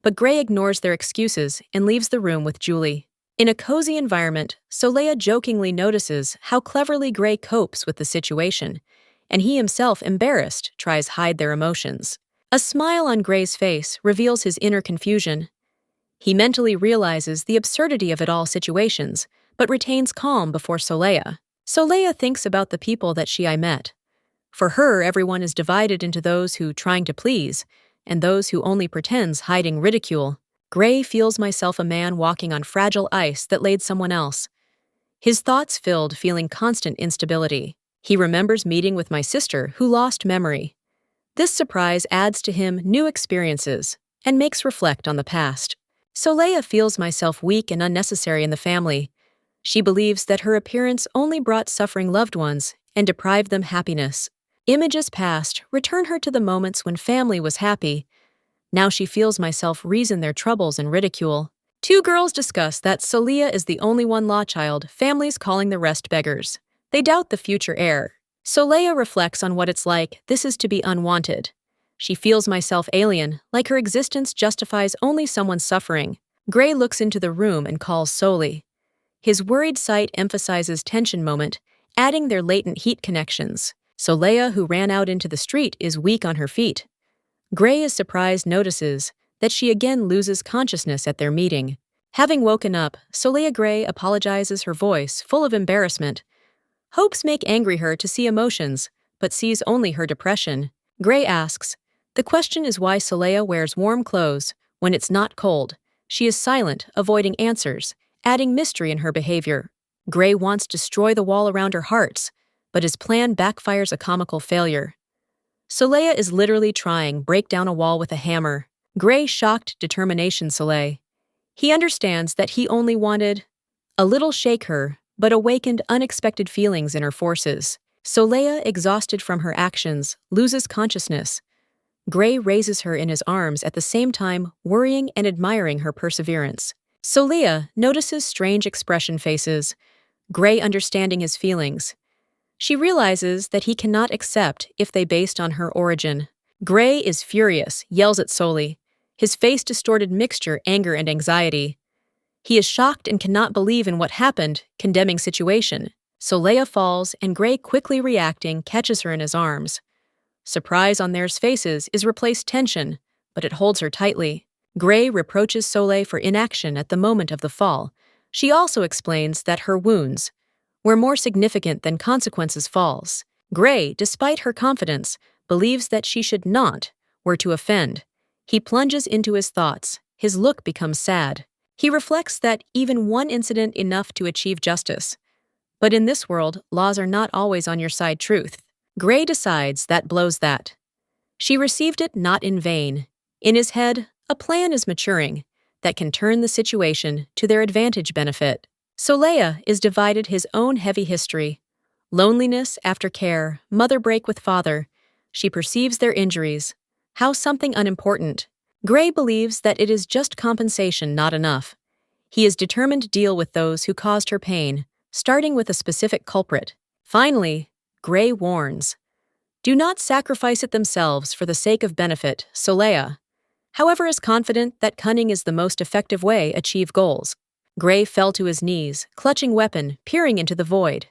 A: but Gray ignores their excuses and leaves the room with Julie. In a cozy environment, Soleil jokingly notices how cleverly Gray copes with the situation, and he himself, embarrassed, tries hide their emotions. A smile on Gray's face reveals his inner confusion. He mentally realizes the absurdity of it all situations, but retains calm before Soleil. Soleil thinks about the people that I met. For her, everyone is divided into those who trying to please, and those who only pretends, hiding ridicule. Gray feels myself a man walking on fragile ice that laid someone else. His thoughts filled, feeling constant instability. He remembers meeting with my sister, who lost memory. This surprise adds to him new experiences and makes reflect on the past. Soleil feels myself weak and unnecessary in the family. She believes that her appearance only brought suffering loved ones and deprived them happiness. Images past return her to the moments when family was happy. Now she feels myself reason their troubles and ridicule. Two girls discuss that Soleil is the only one law child, families calling the rest beggars. They doubt the future heir. Soleil reflects on what it's like this is to be unwanted. She feels myself alien, like her existence justifies only someone's suffering. Gray looks into the room and calls Soleil. His worried sight emphasizes tension moment, adding their latent heat connections. Soleil, who ran out into the street, is weak on her feet. Gray is surprised, notices that she again loses consciousness at their meeting. Having woken up, Soleil Gray apologizes, her voice full of embarrassment. Hopes make angry her to see emotions, but sees only her depression. Gray asks, the question is why Soleil wears warm clothes when it's not cold. She is silent, avoiding answers, adding mystery in her behavior. Gray wants to destroy the wall around her hearts, but his plan backfires, a comical failure. Soleil is literally trying break down a wall with a hammer. Gray shocked determination Soleil. He understands that he only wanted a little shake her, but awakened unexpected feelings in her forces. Soleil, exhausted from her actions, loses consciousness. Gray raises her in his arms at the same time, worrying and admiring her perseverance. Soleil notices strange expression faces, Gray understanding his feelings. She realizes that he cannot accept if they based on her origin. Gray is furious, yells at Soleil, his face distorted mixture, anger and anxiety. He is shocked and cannot believe in what happened, condemning situation. Soleil falls and Gray, quickly reacting, catches her in his arms. Surprise on theirs faces is replaced tension, but it holds her tightly. Gray reproaches Soleil for inaction at the moment of the fall. She also explains that her wounds were more significant than consequences falls. Gray, despite her confidence, believes that she should not were to offend. He plunges into his thoughts. His look becomes sad. He reflects that even one incident enough to achieve justice. But in this world, laws are not always on your side. Truth. Gray decides that blows that. She received it not in vain. In his head, a plan is maturing that can turn the situation to their advantage benefit. Soleil is divided his own heavy history. Loneliness after care, mother break with father. She perceives their injuries. How something unimportant. Gray believes that it is just compensation not enough. He is determined to deal with those who caused her pain, starting with a specific culprit. Finally, Gray warns. Do not sacrifice it themselves for the sake of benefit, Soleil. However, is confident that cunning is the most effective way to achieve goals. Gray fell to his knees, clutching weapon, peering into the void.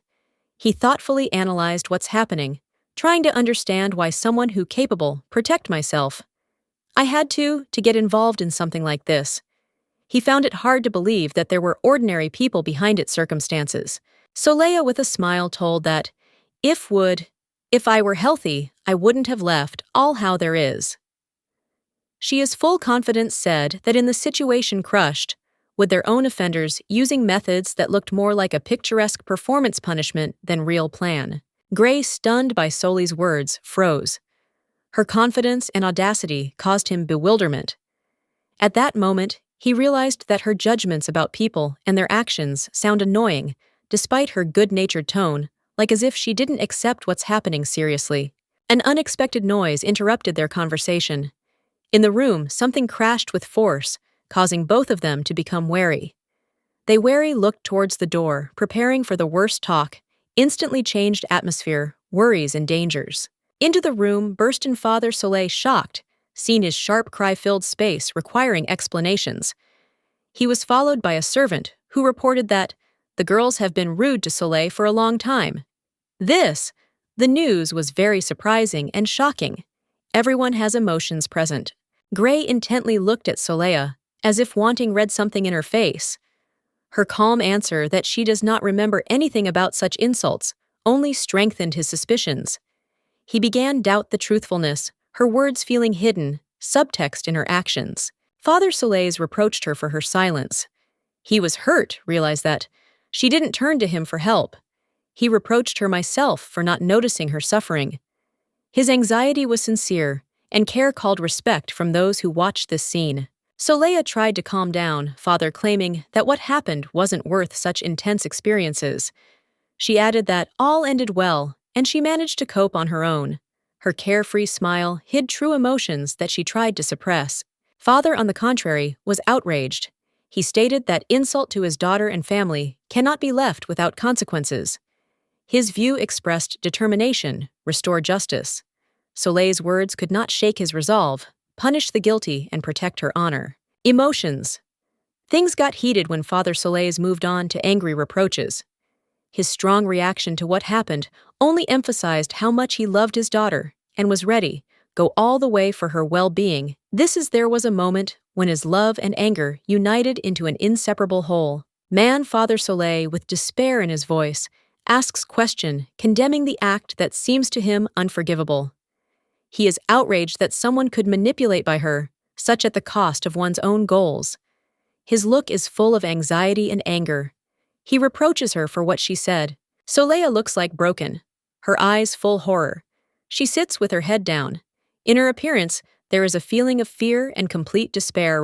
A: He thoughtfully analyzed what's happening, trying to understand why someone who capable protect myself. I had to get involved in something like this. He found it hard to believe that there were ordinary people behind its circumstances. Soleil with a smile told that, if I were healthy, I wouldn't have left all how there is. She is full confidence said that in the situation crushed, with their own offenders using methods that looked more like a picturesque performance punishment than real plan. Gray, stunned by Solei's words, froze. Her confidence and audacity caused him bewilderment. At that moment, he realized that her judgments about people and their actions sound annoying, despite her good-natured tone, like as if she didn't accept what's happening seriously. An unexpected noise interrupted their conversation. In the room, something crashed with force, causing both of them to become wary. They wary looked towards the door, preparing for the worst talk, instantly changed atmosphere, worries and dangers. Into the room burst in Father Soleil, shocked, seeing his sharp cry-filled space requiring explanations. He was followed by a servant who reported that the girls have been rude to Soleil for a long time. The news was very surprising and shocking. Everyone has emotions present. Gray intently looked at Soleil, as if wanting read something in her face. Her calm answer that she does not remember anything about such insults only strengthened his suspicions. He began doubt the truthfulness, her words feeling hidden, subtext in her actions. Father Soleil's reproached her for her silence. He was hurt, realized that she didn't turn to him for help. He reproached her myself for not noticing her suffering. His anxiety was sincere, and care called respect from those who watched this scene. Soleil tried to calm down, Father claiming that what happened wasn't worth such intense experiences. She added that all ended well, and she managed to cope on her own. Her carefree smile hid true emotions that she tried to suppress. Father, on the contrary, was outraged. He stated that insult to his daughter and family cannot be left without consequences. His view expressed determination, restore justice. Soleil's words could not shake his resolve, punish the guilty and protect her honor. Emotions. Things got heated when Father Soleil's moved on to angry reproaches. His strong reaction to what happened only emphasized how much he loved his daughter and was ready, go all the way for her well-being. There was a moment when his love and anger united into an inseparable whole. Father Soleil, with despair in his voice, asks question, condemning the act that seems to him unforgivable. He is outraged that someone could manipulate by her, such at the cost of one's own goals. His look is full of anxiety and anger. He reproaches her for what she said. Soleil looks like broken, her eyes full horror. She sits with her head down. In her appearance, there is a feeling of fear and complete despair.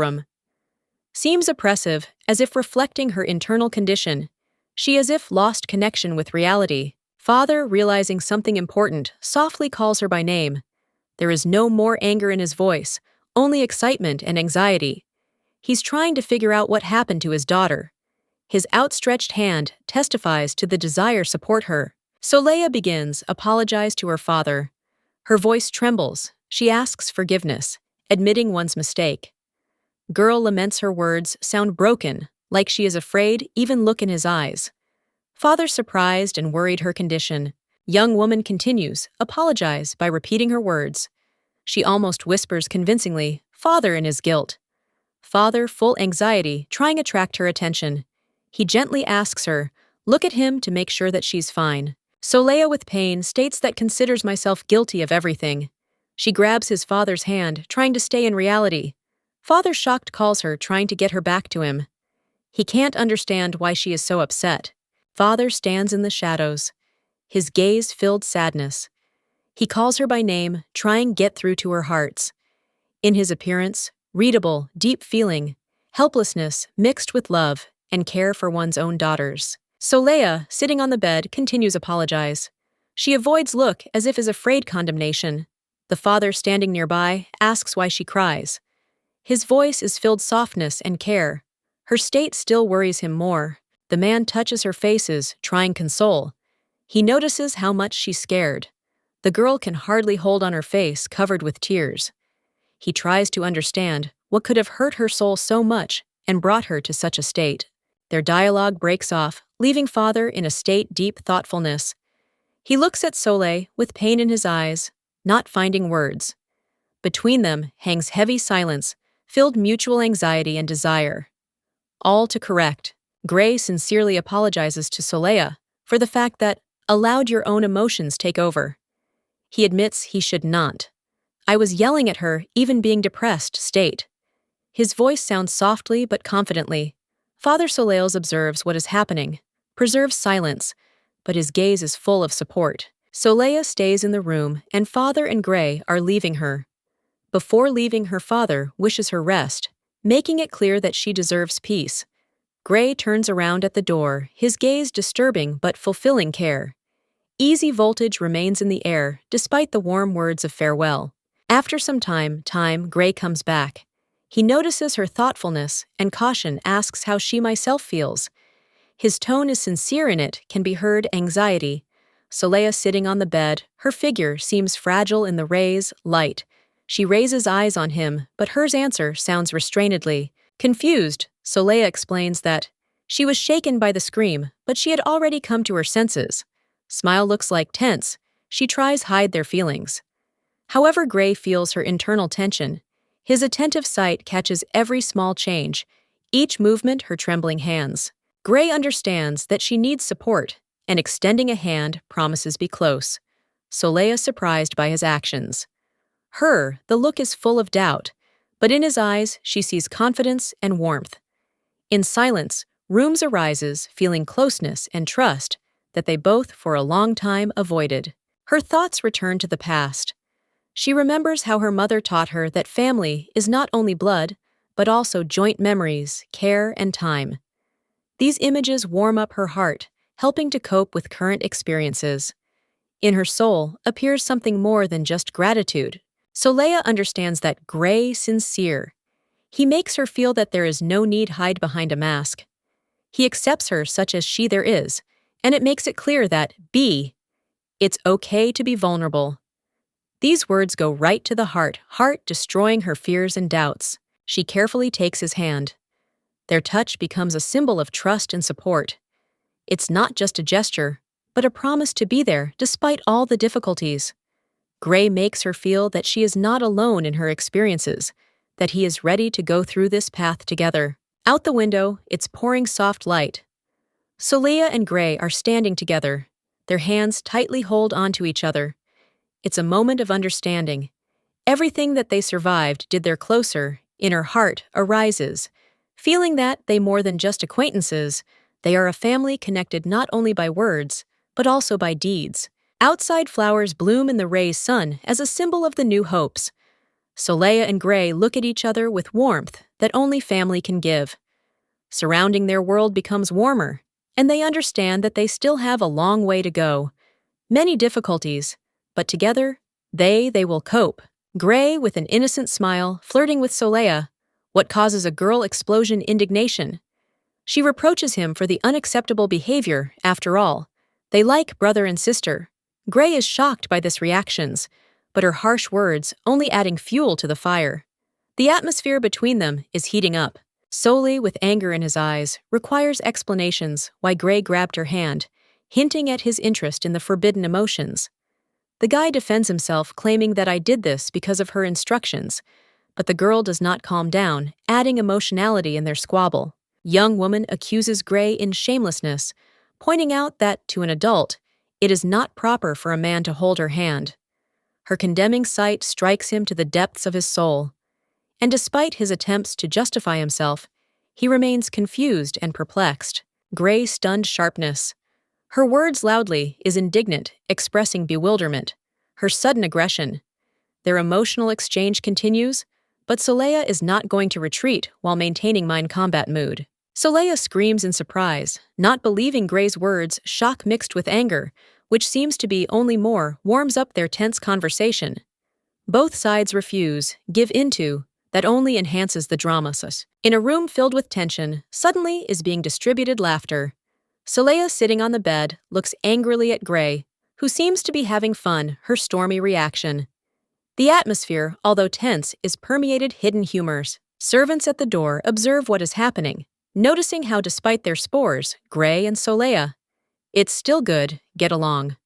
A: Seems oppressive, as if reflecting her internal condition. She as if lost connection with reality. Father, realizing something important, softly calls her by name. There is no more anger in his voice, only excitement and anxiety. He's trying to figure out what happened to his daughter. His outstretched hand testifies to the desire to support her. Soleil begins, apologize to her father. Her voice trembles. She asks forgiveness, admitting one's mistake. Girl laments her words sound broken, like she is afraid even look in his eyes. Father surprised and worried her condition. Young woman continues, apologize by repeating her words. She almost whispers convincingly, Father in his guilt. Father, full anxiety, trying to attract her attention. He gently asks her, look at him to make sure that she's fine. Soleil with pain states that considers myself guilty of everything. She grabs his father's hand, trying to stay in reality. Father shocked calls her, trying to get her back to him. He can't understand why she is so upset. Father stands in the shadows, his gaze filled sadness. He calls her by name, trying get through to her hearts. In his appearance, readable, deep feeling, helplessness mixed with love and care for one's own daughters. Soleil, sitting on the bed, continues apologize. She avoids look as if is afraid condemnation. The father standing nearby asks why she cries. His voice is filled softness and care. Her state still worries him more. The man touches her faces, trying console. He notices how much she's scared. The girl can hardly hold on her face, covered with tears. He tries to understand what could have hurt her soul so much and brought her to such a state. Their dialogue breaks off, leaving father in a state deep thoughtfulness. He looks at Soleil with pain in his eyes, not finding words. Between them hangs heavy silence, filled mutual anxiety and desire. All to correct. Gray sincerely apologizes to Soleil for the fact that allowed your own emotions take over. He admits he should not. I was yelling at her, even being depressed, state. His voice sounds softly but confidently. Father Soleil observes what is happening, preserves silence, but his gaze is full of support. Soleil stays in the room, and Father and Gray are leaving her. Before leaving, her father wishes her rest, making it clear that she deserves peace. Gray turns around at the door, his gaze disturbing but fulfilling care. Easy voltage remains in the air, despite the warm words of farewell. After some time, Gray comes back. He notices her thoughtfulness and caution, asks how she myself feels. His tone is sincere, in it can be heard anxiety. Soleil sitting on the bed, her figure seems fragile in the rays, light. She raises eyes on him, but her answer sounds restrainedly. Confused, Soleil explains that she was shaken by the scream, but she had already come to her senses. Smile looks like tense. She tries hide their feelings. However, Gray feels her internal tension. His attentive sight catches every small change, each movement her trembling hands. Gray understands that she needs support, and extending a hand promises be close. Soleil is surprised by his actions. The look is full of doubt, but in his eyes she sees confidence and warmth. In silence, Rooms arises, feeling closeness and trust that they both for a long time avoided. Her thoughts return to the past. She remembers how her mother taught her that family is not only blood, but also joint memories, care, and time. These images warm up her heart, helping to cope with current experiences. In her soul appears something more than just gratitude. Soleil understands that Gray sincere. He makes her feel that there is no need hide behind a mask. He accepts her such as she there is, and it makes it clear that it's okay to be vulnerable. These words go right to the heart destroying her fears and doubts. She carefully takes his hand. Their touch becomes a symbol of trust and support. It's not just a gesture, but a promise to be there despite all the difficulties. Gray makes her feel that she is not alone in her experiences, that he is ready to go through this path together. Out the window, it's pouring soft light. Soleil and Gray are standing together. Their hands tightly hold onto each other. It's a moment of understanding. Everything that they survived did their closer, inner heart arises, feeling that they more than just acquaintances, they are a family connected not only by words, but also by deeds. Outside flowers bloom in the raised sun as a symbol of the new hopes. Soleil and Gray look at each other with warmth that only family can give. Surrounding their world becomes warmer, and they understand that they still have a long way to go. Many difficulties, but together, they will cope. Gray, with an innocent smile, flirting with Soleil, what causes a girl explosion indignation. She reproaches him for the unacceptable behavior, after all. They like brother and sister. Gray is shocked by this reactions, but her harsh words only adding fuel to the fire. The atmosphere between them is heating up. Soleil, with anger in his eyes, requires explanations why Gray grabbed her hand, hinting at his interest in the forbidden emotions. The guy defends himself, claiming that I did this because of her instructions, but the girl does not calm down, adding emotionality in their squabble. Young woman accuses Gray in shamelessness, pointing out that, to an adult, it is not proper for a man to hold her hand. Her condemning sight strikes him to the depths of his soul. And despite his attempts to justify himself, he remains confused and perplexed. Gray's stunned sharpness. Her words loudly is indignant, expressing bewilderment. Her sudden aggression. Their emotional exchange continues, but Soleya is not going to retreat while maintaining mind combat mood. Soleya screams in surprise, not believing Gray's words, shock mixed with anger, which seems to be only more, warms up their tense conversation. Both sides refuse, give into, that only enhances the drama. In a room filled with tension, suddenly is being distributed laughter. Soleya, sitting on the bed, looks angrily at Gray, who seems to be having fun, her stormy reaction. The atmosphere, although tense, is permeated hidden humors. Servants at the door observe what is happening, noticing how despite their spores, Gray and Soleya, it's still good, get along.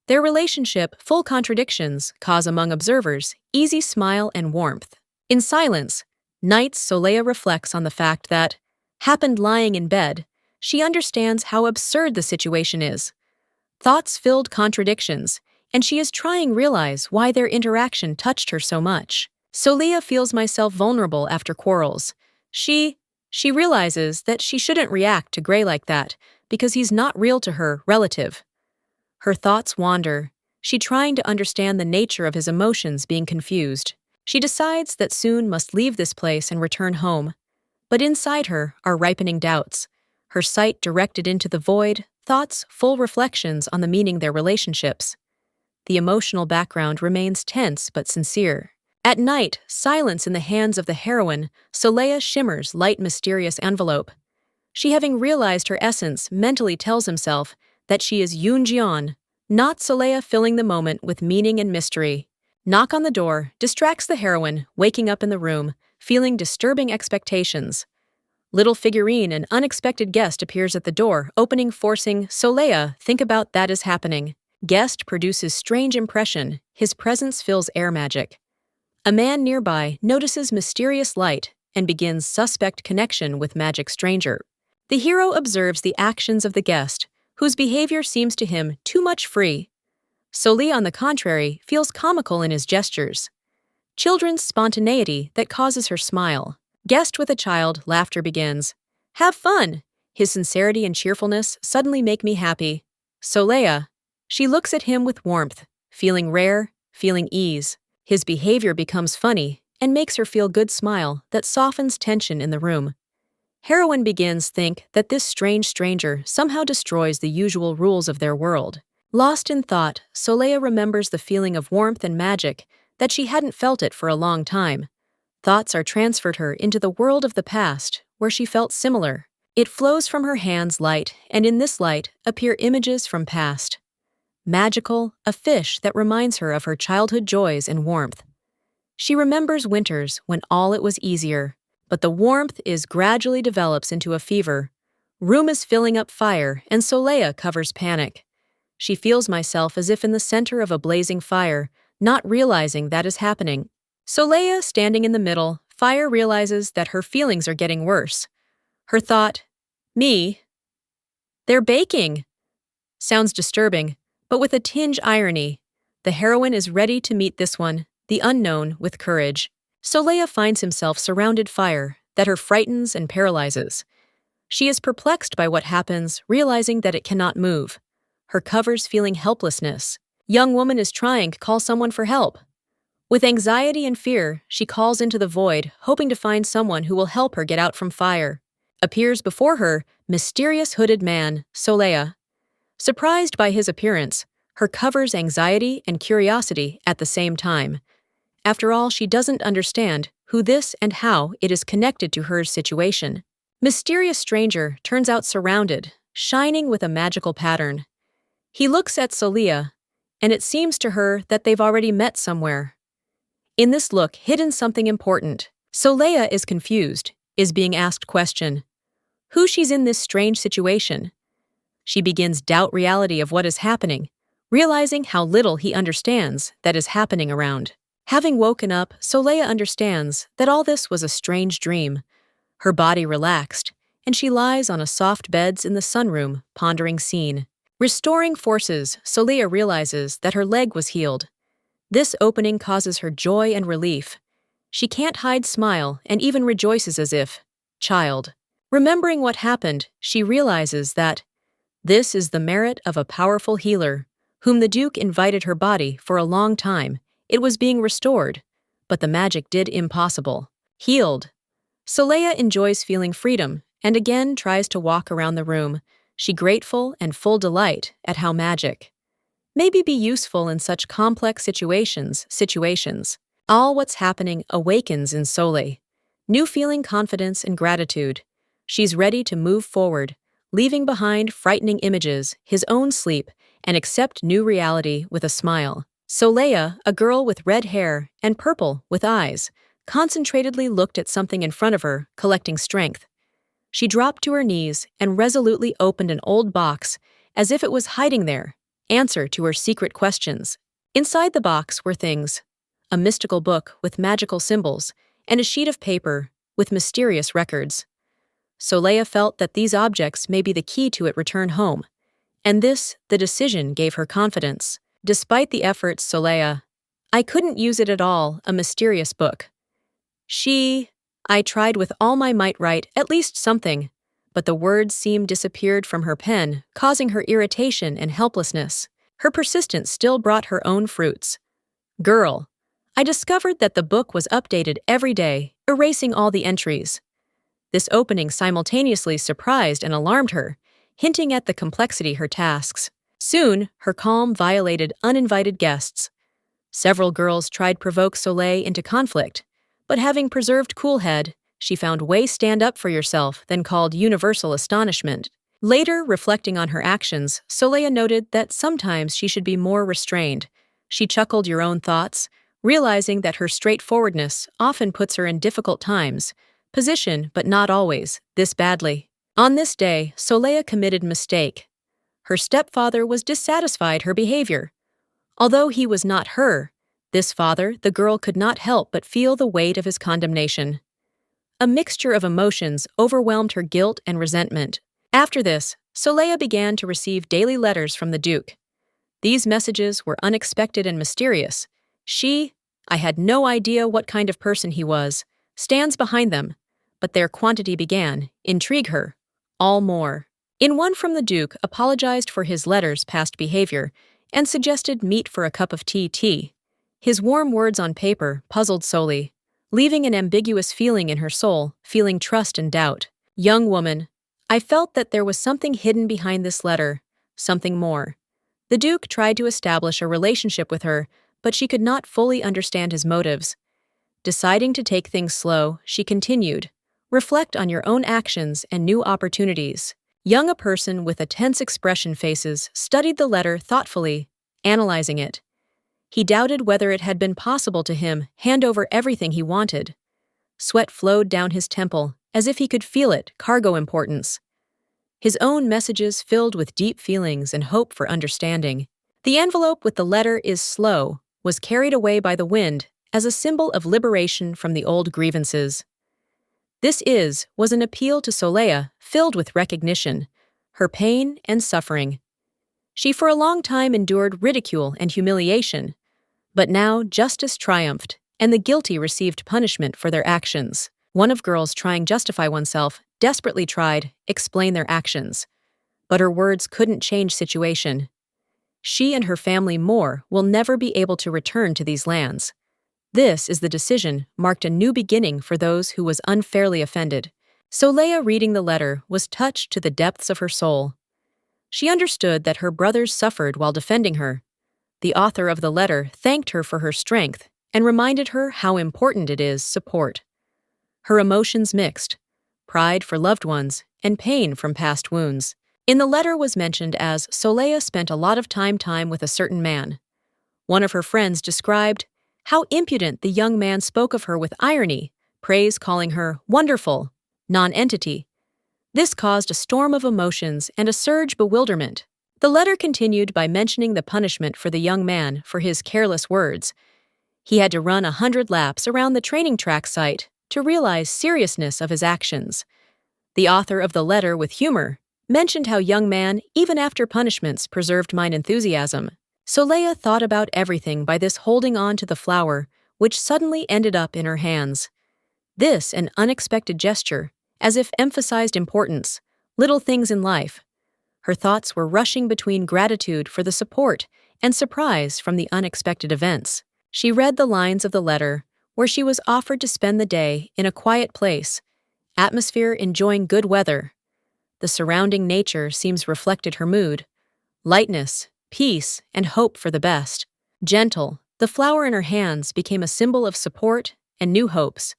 A: Their relationship, full contradictions, cause among observers easy smile and warmth. In silence, nights Soleya reflects on the fact that, happened lying in bed, she understands how absurd the situation is. Thoughts-filled contradictions, and she is trying realize why their interaction touched her so much. Soleya feels myself vulnerable after quarrels. She realizes that she shouldn't react to Gray like that, because he's not real to her, relative. Her thoughts wander, she trying to understand the nature of his emotions being confused. She decides that soon must leave this place and return home. But inside her are ripening doubts, her sight directed into the void, thoughts full reflections on the meaning their relationships. The emotional background remains tense but sincere. At night, silence in the hands of the heroine, Soleya shimmers light mysterious envelope. She, having realized her essence, mentally tells himself that she is Yoon-jion, not Soleya, filling the moment with meaning and mystery. Knock on the door distracts the heroine, waking up in the room, feeling disturbing expectations. Little figurine, an unexpected guest, appears at the door, opening, forcing Soleya think about that is happening. Guest produces strange impression, his presence fills air magic. A man nearby notices mysterious light and begins suspect connection with magic stranger. The hero observes the actions of the guest, whose behavior seems to him too much free. Soleya, on the contrary, feels comical in his gestures. Children's spontaneity that causes her smile. Guest with a child, laughter begins. Have fun! His sincerity and cheerfulness suddenly make me happy. Soleya. She looks at him with warmth, feeling rare, feeling ease. His behavior becomes funny and makes her feel good smile that softens tension in the room. Heroine begins think that this strange stranger somehow destroys the usual rules of their world. Lost in thought, Soleya remembers the feeling of warmth and magic that she hadn't felt it for a long time. Thoughts are transferred her into the world of the past, where she felt similar. It flows from her hands light, and in this light appear images from past. Magical, a fish that reminds her of her childhood joys and warmth. She remembers winters when all it was easier, but the warmth gradually develops into a fever. Room is filling up fire, and Soleya covers panic. She feels myself as if in the center of a blazing fire, not realizing that is happening. Soleya, standing in the middle, fire, realizes that her feelings are getting worse. Her thought, me? They're baking! Sounds disturbing, but with a tinge irony. The heroine is ready to meet this one, the unknown, with courage. Soleya finds himself surrounded fire that her frightens and paralyzes. She is perplexed by what happens, realizing that it cannot move. Her covers feeling helplessness. Young woman is trying to call someone for help. With anxiety and fear, she calls into the void, hoping to find someone who will help her get out from fire. Appears before her, mysterious hooded man, Soleya. Surprised by his appearance, her covers anxiety and curiosity at the same time. After all, she doesn't understand who this and how it is connected to her situation. Mysterious stranger turns out surrounded, shining with a magical pattern. He looks at Soleya, and it seems to her that they've already met somewhere. In this look, hidden something important. Soleya is confused, is being asked question. Who she's in this strange situation. She begins doubt reality of what is happening, realizing how little he understands that is happening around. Having woken up, Soleya understands that all this was a strange dream. Her body relaxed, and she lies on a soft beds in the sunroom, pondering scene. Restoring forces, Soleya realizes that her leg was healed. This opening causes her joy and relief. She can't hide smile and even rejoices as if, child. Remembering what happened, she realizes that This is the merit of a powerful healer, whom the Duke invited her body for a long time. It was being restored, but the magic did impossible. Healed. Soleil enjoys feeling freedom and again tries to walk around the room, she grateful and full delight at how magic maybe be useful in such complex situations. All what's happening awakens in Soleil. New feeling confidence and gratitude. She's ready to move forward, leaving behind frightening images, his own sleep, and accept new reality with a smile. Soleil, a girl with red hair and purple with eyes, concentratedly looked at something in front of her, collecting strength. She dropped to her knees and resolutely opened an old box, as if it was hiding there, answer to her secret questions. Inside the box were things: a mystical book with magical symbols, and a sheet of paper with mysterious records. Soleil felt that these objects may be the key to it return home, and the decision gave her confidence. Despite the efforts, Soleil, I couldn't use it at all, a mysterious book. I tried with all my might write at least something, but the words seemed disappeared from her pen, causing her irritation and helplessness. Her persistence still brought her own fruits. Girl, I discovered that the book was updated every day, erasing all the entries. This opening simultaneously surprised and alarmed her, hinting at the complexity her tasks. Soon, her calm violated uninvited guests. Several girls tried provoke Soleil into conflict, but having preserved cool head, she found way stand up for yourself, then called universal astonishment. Later, reflecting on her actions, Soleil noted that sometimes she should be more restrained. She chuckled your own thoughts, realizing that her straightforwardness often puts her in difficult times, position but not always, this badly. On this day, Soleil committed mistake. Her stepfather was dissatisfied her behavior. Although he was not this father, the girl could not help but feel the weight of his condemnation. A mixture of emotions overwhelmed her guilt and resentment. After this, Soleil began to receive daily letters from the Duke. These messages were unexpected and mysterious. I had no idea what kind of person he was, stands behind them, but their quantity began intrigue her, all more. In one from the Duke apologized for his letters' past behavior and suggested meet for a cup of tea. His warm words on paper puzzled Soleil, leaving an ambiguous feeling in her soul, feeling trust and doubt. Young woman, I felt that there was something hidden behind this letter, something more. The Duke tried to establish a relationship with her, but she could not fully understand his motives. Deciding to take things slow, she continued, reflect on your own actions and new opportunities. A person with a tense expression faces studied the letter thoughtfully, analyzing it. He doubted whether it had been possible to him hand over everything he wanted. Sweat flowed down his temple, as if he could feel it, cargo importance. His own messages filled with deep feelings and hope for understanding. The envelope with the letter was carried away by the wind as a symbol of liberation from the old grievances. Was an appeal to Soleil filled with recognition, her pain and suffering. She for a long time endured ridicule and humiliation, but now justice triumphed, and the guilty received punishment for their actions. One of girls trying justify oneself desperately tried explain their actions, but her words couldn't change situation. She and her family will never be able to return to these lands. This is the decision marked a new beginning for those who was unfairly offended. Soleil, reading the letter, was touched to the depths of her soul. She understood that her brothers suffered while defending her. The author of the letter thanked her for her strength and reminded her how important it is support. Her emotions mixed, pride for loved ones and pain from past wounds. In the letter was mentioned as Soleil spent a lot of time with a certain man. One of her friends described how impudent the young man spoke of her with irony, praise calling her wonderful, non-entity. This caused a storm of emotions and a surge bewilderment. The letter continued by mentioning the punishment for the young man for his careless words. He had to run 100 laps around the training track site to realize seriousness of his actions. The author of the letter, with humor, mentioned how young man, even after punishments, preserved mind enthusiasm. Soleil thought about everything by this holding on to the flower, which suddenly ended up in her hands. This an unexpected gesture, as if emphasized importance, little things in life. Her thoughts were rushing between gratitude for the support and surprise from the unexpected events. She read the lines of the letter, where she was offered to spend the day in a quiet place, atmosphere enjoying good weather. The surrounding nature seems reflected her mood, lightness, peace, and hope for the best. Gentle, the flower in her hands became a symbol of support and new hopes.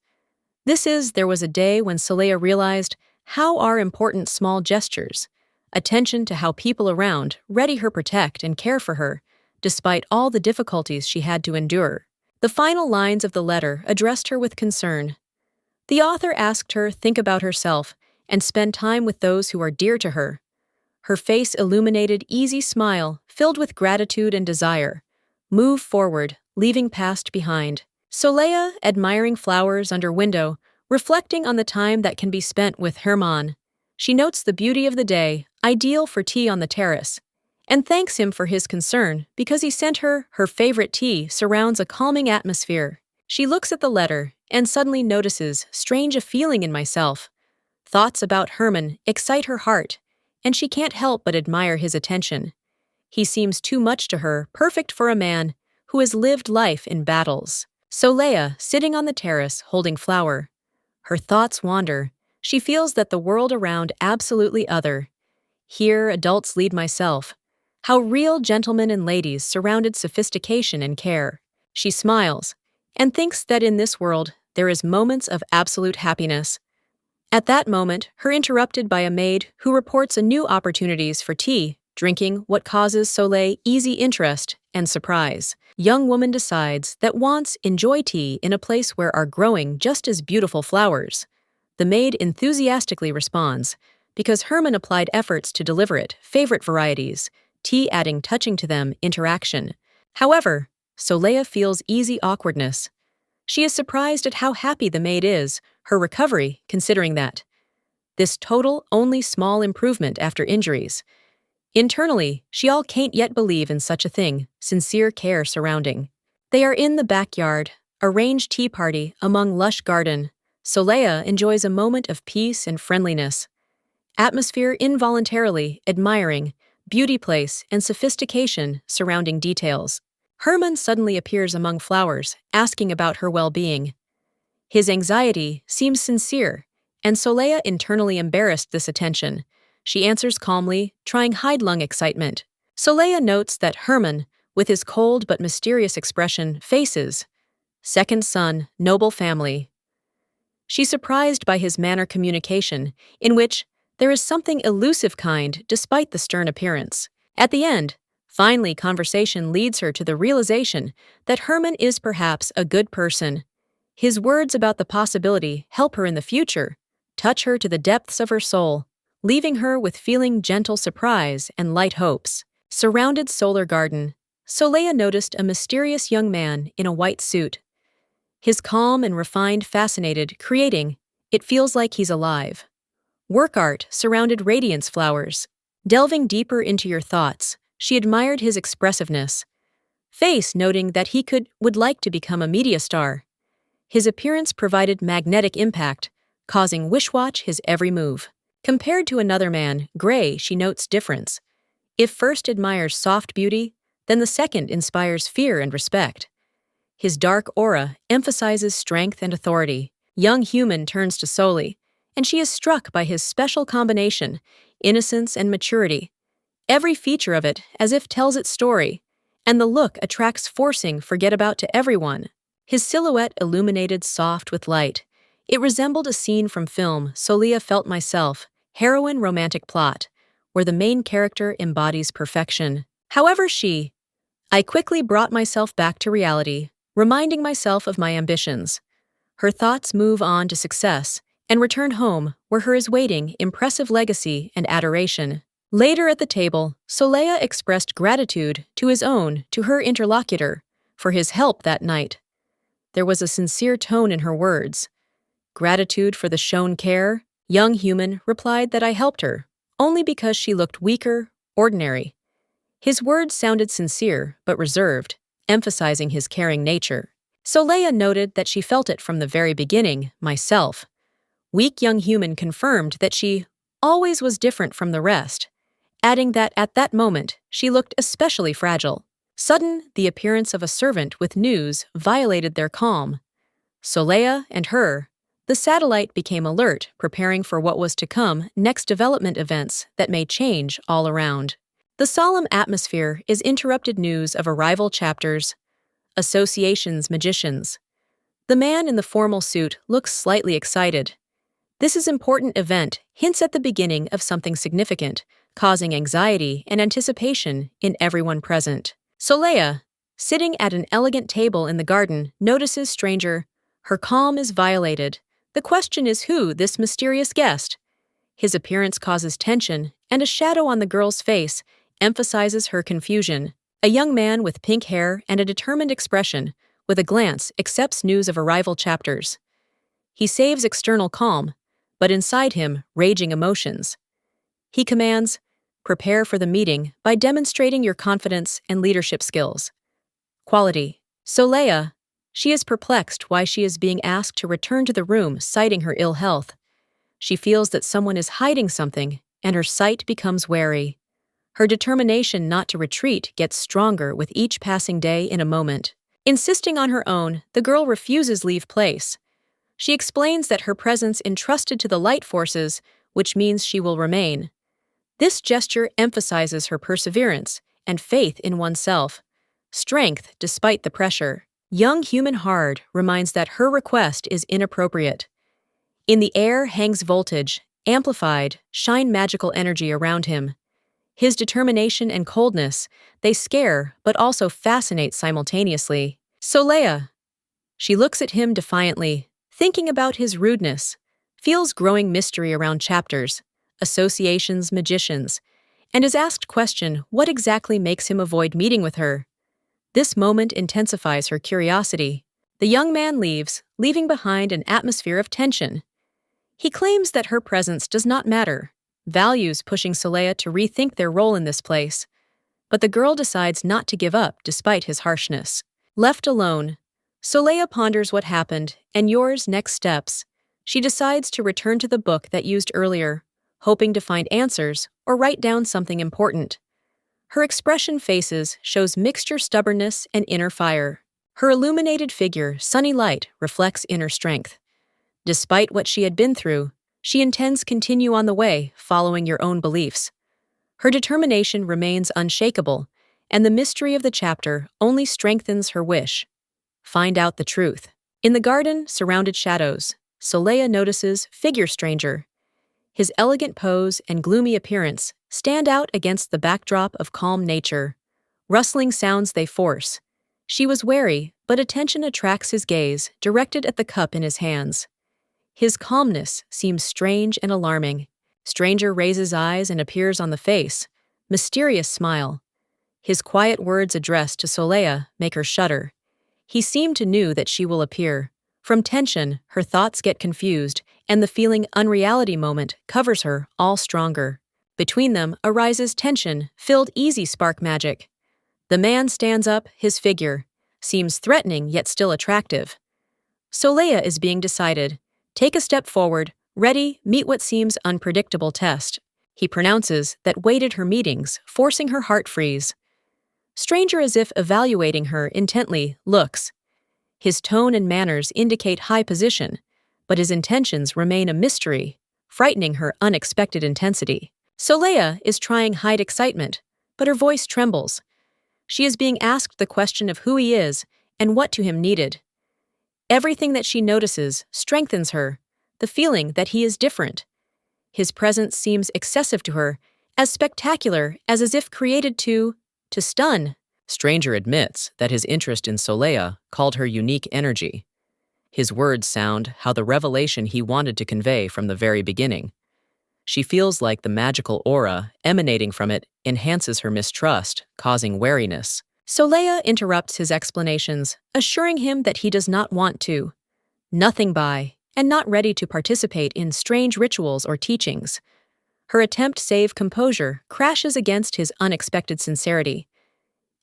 A: There was a day when Soleil realized how are important small gestures, attention to how people around ready her protect and care for her, despite all the difficulties she had to endure. The final lines of the letter addressed her with concern. The author asked her think about herself and spend time with those who are dear to her. Her face illuminated easy smile filled with gratitude and desire. Move forward, leaving past behind. Soleil, admiring flowers under window, reflecting on the time that can be spent with Herman. She notes the beauty of the day, ideal for tea on the terrace, and thanks him for his concern because he sent her her favorite tea surrounds a calming atmosphere. She looks at the letter and suddenly notices strange a feeling in myself. Thoughts about Herman excite her heart, and she can't help but admire his attention. He seems too much to her, perfect for a man who has lived life in battles. Soleil, sitting on the terrace, holding flower. Her thoughts wander. She feels that the world around absolutely other. Here, adults lead myself. How real gentlemen and ladies surrounded sophistication and care. She smiles, and thinks that in this world there is moments of absolute happiness. At that moment, her interrupted by a maid who reports a new opportunities for tea, drinking what causes Soleil easy interest and surprise. Young woman decides that wants enjoy tea in a place where are growing just as beautiful flowers. The maid enthusiastically responds, because Herman applied efforts to deliver it, favorite varieties, tea adding touching to them, interaction. However, Soleil feels easy awkwardness. She is surprised at how happy the maid is, her recovery, considering that. This total only small improvement after injuries. Internally, she all can't yet believe in such a thing, sincere care surrounding. They are in the backyard, arranged tea party among lush garden. Soleil enjoys a moment of peace and friendliness. Atmosphere involuntarily admiring, beauty place and sophistication surrounding details. Herman suddenly appears among flowers, asking about her well-being. His anxiety seems sincere, and Soleil internally embarrassed this attention. She answers calmly, trying hide-lung excitement. Soleil notes that Herman, with his cold but mysterious expression, faces. Second son, noble family. She's surprised by his manner communication, in which there is something elusive kind despite the stern appearance. At the end, finally conversation leads her to the realization that Herman is perhaps a good person. His words about the possibility help her in the future, touch her to the depths of her soul, leaving her with feeling gentle surprise and light hopes. Surrounded solar garden, Soleil noticed a mysterious young man in a white suit. His calm and refined fascinated, creating, it feels like he's alive. Work art surrounded radiance flowers. Delving deeper into your thoughts, she admired his expressiveness. Face noting that he would like to become a media star. His appearance provided magnetic impact, causing wish-watch his every move. Compared to another man, Gray, she notes difference. If first admires soft beauty, then the second inspires fear and respect. His dark aura emphasizes strength and authority. Young human turns to Soleil, and she is struck by his special combination, innocence and maturity. Every feature of it as if tells its story, and the look attracts forcing forget about to everyone. His silhouette illuminated soft with light. It resembled a scene from film Soleil felt myself, heroine romantic plot, where the main character embodies perfection. However, I quickly brought myself back to reality, reminding myself of my ambitions. Her thoughts move on to success and return home, where her is waiting impressive legacy and adoration. Later at the table, Soleil expressed gratitude to her interlocutor, for his help that night. There was a sincere tone in her words. Gratitude for the shown care, young human replied that I helped her, only because she looked weaker, ordinary. His words sounded sincere but reserved, emphasizing his caring nature. Soleil noted that she felt it from the very beginning, myself. Weak young human confirmed that she always was different from the rest, adding that at that moment she looked especially fragile. Sudden, the appearance of a servant with news violated their calm. Solea and her. The satellite became alert, preparing for what was to come, next development events that may change all around. The solemn atmosphere is interrupted news of arrival chapters, associations, magicians. The man in the formal suit looks slightly excited. This is important event hints at the beginning of something significant, causing anxiety and anticipation in everyone present. Solea, sitting at an elegant table in the garden, notices stranger. Her calm is violated. The question is who this mysterious guest? His appearance causes tension, and a shadow on the girl's face emphasizes her confusion. A young man with pink hair and a determined expression, with a glance, accepts news of arrival chapters. He saves external calm, but inside him, raging emotions. He commands, prepare for the meeting by demonstrating your confidence and leadership skills. Quality. Solea. She is perplexed why she is being asked to return to the room, citing her ill health. She feels that someone is hiding something, and her sight becomes wary. Her determination not to retreat gets stronger with each passing day in a moment. Insisting on her own, the girl refuses leave place. She explains that her presence entrusted to the light forces, which means she will remain. This gesture emphasizes her perseverance and faith in oneself. Strength despite the pressure. Young human heart reminds that her request is inappropriate. In the air hangs voltage, amplified, shine magical energy around him. His determination and coldness, they scare but also fascinate simultaneously. Solea. She looks at him defiantly, thinking about his rudeness, feels growing mystery around chapters, associations, magicians, and is asked question what exactly makes him avoid meeting with her. This moment intensifies her curiosity. The young man leaves, leaving behind an atmosphere of tension. He claims that her presence does not matter, values pushing Solea to rethink their role in this place. But the girl decides not to give up despite his harshness. Left alone, Solea ponders what happened and Yor's next steps. She decides to return to the book that used earlier, hoping to find answers or write down something important. Her expression faces shows mixture stubbornness and inner fire. Her illuminated figure, sunny light, reflects inner strength. Despite what she had been through, she intends continue on the way, following your own beliefs. Her determination remains unshakable, and the mystery of the chapter only strengthens her wish. Find out the truth. In the garden, surrounded shadows, Solea notices figure stranger. His elegant pose and gloomy appearance stand out against the backdrop of calm nature. Rustling sounds they force. She was wary, but attention attracts his gaze, directed at the cup in his hands. His calmness seems strange and alarming. Stranger raises eyes and appears on the face. Mysterious smile. His quiet words addressed to Solea make her shudder. He seemed to know that she will appear. From tension, her thoughts get confused, and the feeling unreality moment covers her all stronger. Between them arises tension-filled easy spark magic. The man stands up, his figure seems threatening yet still attractive. Solea is being decided. Take a step forward, ready, meet what seems unpredictable test. He pronounces that waited her meetings, forcing her heart freeze. Stranger as if evaluating her intently, looks. His tone and manners indicate high position, but his intentions remain a mystery, frightening her unexpected intensity. Solea is trying hide excitement, but her voice trembles. She is being asked the question of who he is and what to him needed. Everything that she notices strengthens her, the feeling that he is different. His presence seems excessive to her, as spectacular as if created to stun.
B: Stranger admits that his interest in Solea called her unique energy. His words sound how the revelation he wanted to convey from the very beginning. She feels like the magical aura emanating from it enhances her mistrust, causing wariness.
A: Solea interrupts his explanations, assuring him that he does not want to. Nothing by, and not ready to participate in strange rituals or teachings. Her attempt to save composure crashes against his unexpected sincerity.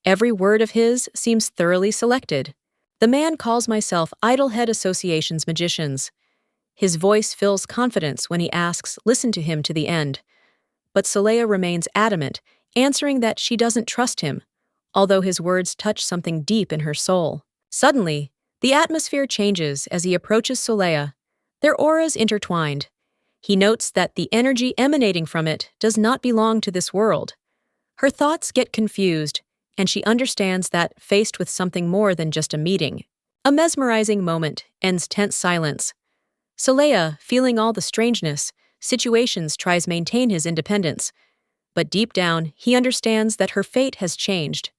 A: Every word of his seems thoroughly selected. The man calls myself Idlehead Association's magicians. His voice fills confidence when he asks, listen to him to the end. but Soleya remains adamant, answering that she doesn't trust him, although his words touch something deep in her soul. Suddenly, the atmosphere changes as he approaches Soleya, their auras intertwined. He notes that the energy emanating from it does not belong to this world. Her thoughts get confused, and she understands that, faced with something more than just a meeting, a mesmerizing moment ends tense silence. Soleya, feeling all the strangeness, situations tries maintain his independence, but deep down he understands that her fate has changed.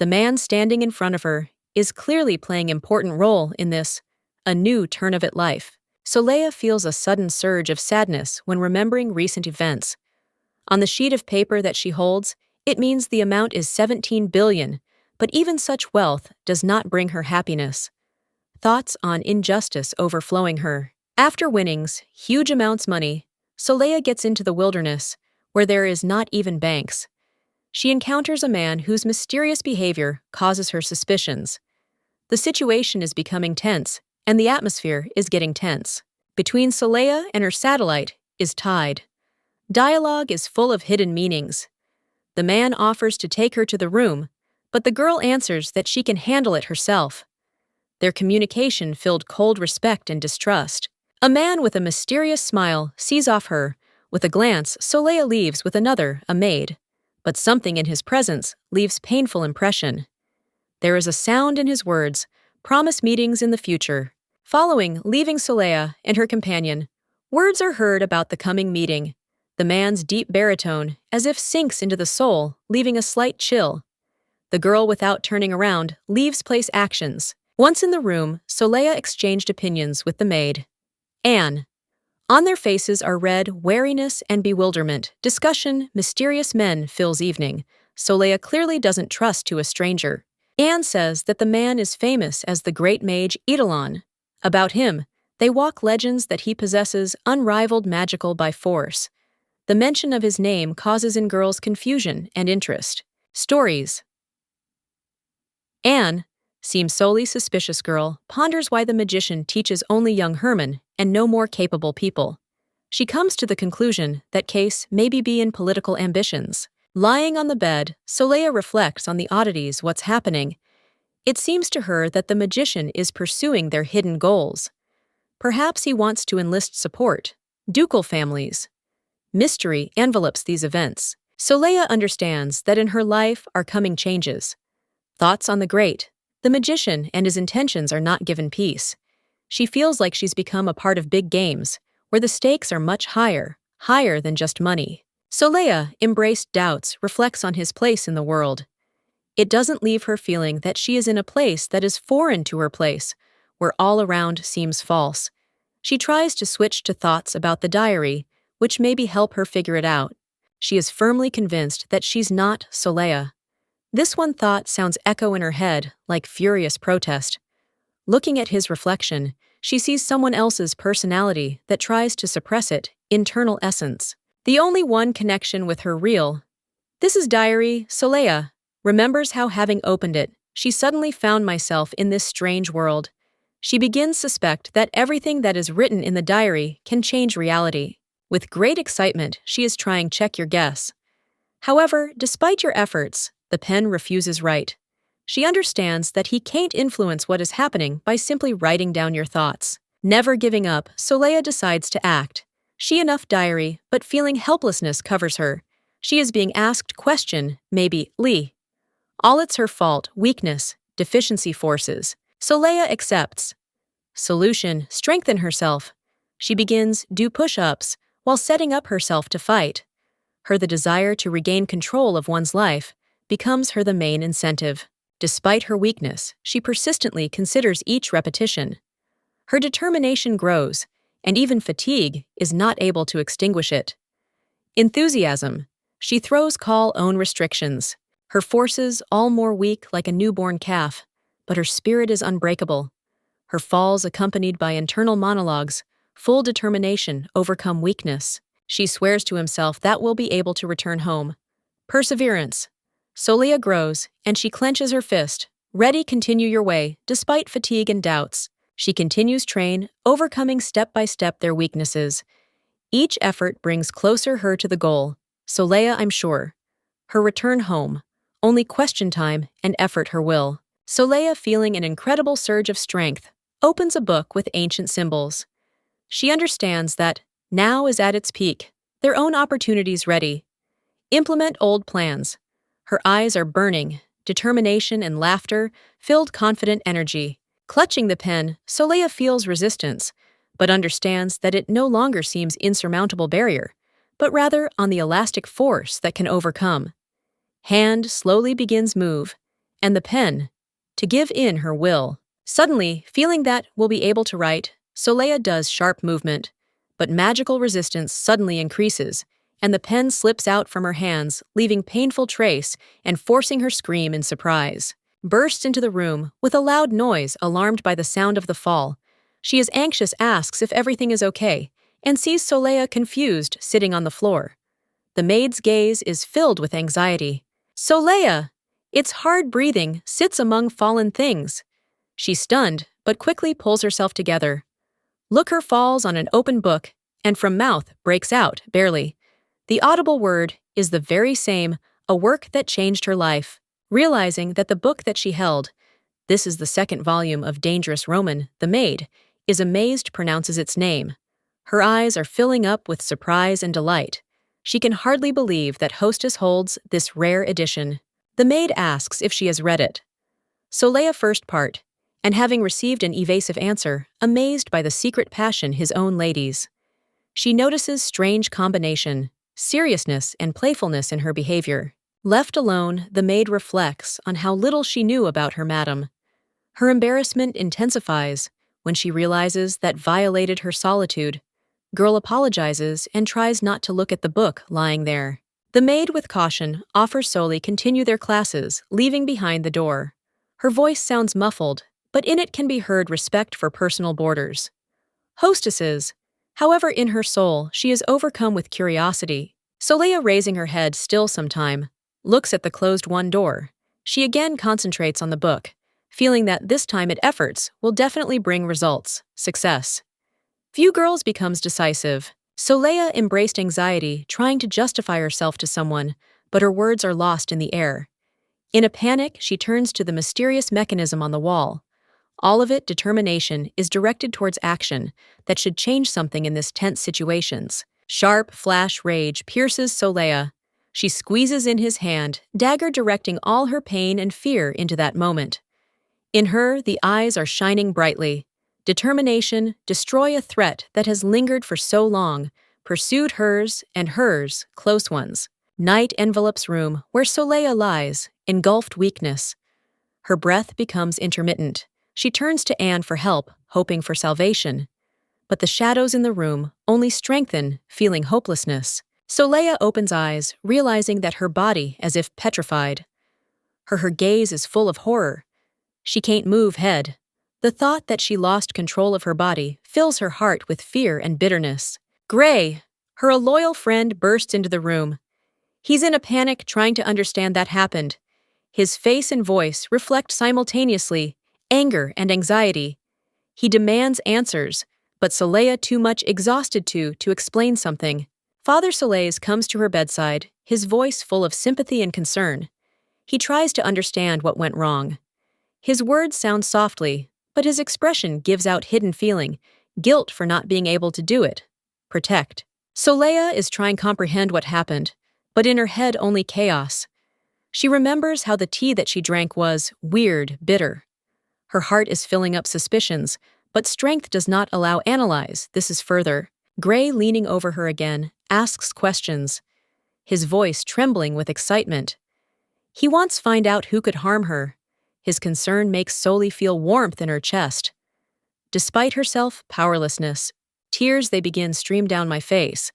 A: The man standing in front of her is clearly playing an important role in this, a new turn of it life. Soleya feels a sudden surge of sadness when remembering recent events. On the sheet of paper that she holds, it means the amount is 17 billion, but even such wealth does not bring her happiness. Thoughts on injustice overflowing her. After winnings, huge amounts money, Soleya gets into the wilderness, where there is not even banks. She encounters a man whose mysterious behavior causes her suspicions. The situation is becoming tense, and the atmosphere is getting tense. Between Soleya and her satellite is tied. Dialogue is full of hidden meanings. The man offers to take her to the room, but the girl answers that she can handle it herself. Their communication filled cold respect and distrust. A man with a mysterious smile sees off her. With a glance, Soleya leaves with another, a maid. But something in his presence leaves painful impression. There is a sound in his words, promise meetings in the future. Following, leaving Soleya and her companion, words are heard about the coming meeting. The man's deep baritone, as if sinks into the soul, leaving a slight chill. The girl, without turning around, leaves place actions. Once in the room, Soleya exchanged opinions with the maid. Anne. On their faces are read wariness and bewilderment. Discussion, mysterious men fills evening. Soleya clearly doesn't trust to a stranger. Anne says that the man is famous as the great mage Eidolon. About him, they walk legends that he possesses unrivaled magical by force. The mention of his name causes in girls confusion and interest. Stories. Anne, seems solely suspicious girl, ponders why the magician teaches only young Herman and no more capable people. She comes to the conclusion that case maybe be in political ambitions. Lying on the bed, Soleya reflects on the oddities what's happening. It seems to her that the magician is pursuing their hidden goals. Perhaps he wants to enlist support. Ducal families. Mystery envelops these events. Soleya understands that in her life are coming changes. Thoughts on the great. The magician and his intentions are not given peace. She feels like she's become a part of big games, where the stakes are much higher than just money. Soleya, embraced doubts, reflects on his place in the world. It doesn't leave her feeling that she is in a place that is foreign to her place, where all around seems false. She tries to switch to thoughts about the diary, which maybe help her figure it out. She is firmly convinced that she's not Soleya. This one thought sounds echo in her head, like furious protest. Looking at his reflection, she sees someone else's personality that tries to suppress it, internal essence. The only one connection with her real. This is diary, Soleya. Remembers how having opened it, she suddenly found myself in this strange world. She begins suspect that everything that is written in the diary can change reality. With great excitement, she is trying check your guess. However, despite your efforts, the pen refuses write. She understands that he can't influence what is happening by simply writing down your thoughts. Never giving up, Soleya decides to act. She enough diary, but feeling helplessness covers her. She is being asked question, maybe, Lee. All it's her fault, weakness, deficiency forces. Soleya accepts. Solution, strengthen herself. She begins, do push-ups, while setting up herself to fight. Her the desire to regain control of one's life becomes her the main incentive. Despite her weakness, she persistently considers each repetition. Her determination grows, and even fatigue is not able to extinguish it. Enthusiasm. She throws call own restrictions. Her forces all more weak like a newborn calf, but her spirit is unbreakable. Her falls accompanied by internal monologues, full determination overcome weakness. She swears to himself that will be able to return home. Perseverance. Soleya grows, and she clenches her fist. Ready, continue your way, despite fatigue and doubts. She continues train, overcoming step by step their weaknesses. Each effort brings closer her to the goal. Soleya, I'm sure. Her return home. Only question time and effort her will. Soleya, feeling an incredible surge of strength, opens a book with ancient symbols. She understands that now is at its peak, their own opportunities ready. Implement old plans. Her eyes are burning, determination and laughter filled confident energy. Clutching the pen, Soleya feels resistance, but understands that it no longer seems insurmountable barrier, but rather on the elastic force that can overcome. Hand slowly begins move, and the pen, to give in her will. Suddenly, feeling that will be able to write, Soleya does sharp movement, but magical resistance suddenly increases, and the pen slips out from her hands, leaving painful trace and forcing her scream in surprise. Bursts into the room with a loud noise, alarmed by the sound of the fall. She is anxious, asks if everything is okay, and sees Soleya confused, sitting on the floor. The maid's gaze is filled with anxiety. Soleya! It's hard breathing, sits among fallen things. She's stunned, but quickly pulls herself together. Look, her falls on an open book, and from mouth breaks out, barely. The audible word is the very same, a work that changed her life. Realizing that the book that she held, this is the second volume of Dangerous Roman, the maid, is amazed, pronounces its name. Her eyes are filling up with surprise and delight. She can hardly believe that Hostess holds this rare edition. The maid asks if she has read it. Soleya, first part, and having received an evasive answer, amazed by the secret passion his own ladies. She notices strange combination, seriousness and playfulness in her behavior. Left alone, the maid reflects on how little she knew about her madam. Her embarrassment intensifies when she realizes that violated her solitude. Girl apologizes and tries not to look at the book lying there. The maid, with caution, offers Soli continue their classes, leaving behind the door. Her voice sounds muffled, but in it can be heard respect for personal borders. Hostesses. However, in her soul, she is overcome with curiosity. Soleya, raising her head still some time, looks at the closed one door. She again concentrates on the book, feeling that this time it efforts will definitely bring results, success. View girls becomes decisive. Soleya embraced anxiety, trying to justify herself to someone, but her words are lost in the air. In a panic, she turns to the mysterious mechanism on the wall. All of it, determination, is directed towards action that should change something in this tense situations. Sharp, flash rage pierces Soleya. She squeezes in his hand, dagger directing all her pain and fear into that moment. In her, the eyes are shining brightly. Determination, destroy a threat that has lingered for so long, pursued hers and hers, close ones. Night envelops room where Soleya lies, engulfed weakness. Her breath becomes intermittent. She turns to Anne for help, hoping for salvation. But the shadows in the room only strengthen, feeling hopelessness. Soleya opens eyes, realizing that her body as if petrified. Her gaze is full of horror. She can't move head. The thought that she lost control of her body fills her heart with fear and bitterness. Gray, her loyal friend, bursts into the room. He's in a panic, trying to understand that happened. His face and voice reflect simultaneously anger and anxiety. He demands answers, but Soleya too much exhausted to explain something. Father Soleil comes to her bedside, his voice full of sympathy and concern. He tries to understand what went wrong. His words sound softly, but his expression gives out hidden feeling, guilt for not being able to do it. Protect. Soleya is trying to comprehend what happened, but in her head only chaos. She remembers how the tea that she drank was weird, bitter. Her heart is filling up suspicions, but strength does not allow analyze. This is further. Gray, leaning over her again, asks questions, his voice trembling with excitement. He wants to find out who could harm her. His concern makes Soli feel warmth in her chest. Despite herself, powerlessness, tears they begin stream down my face.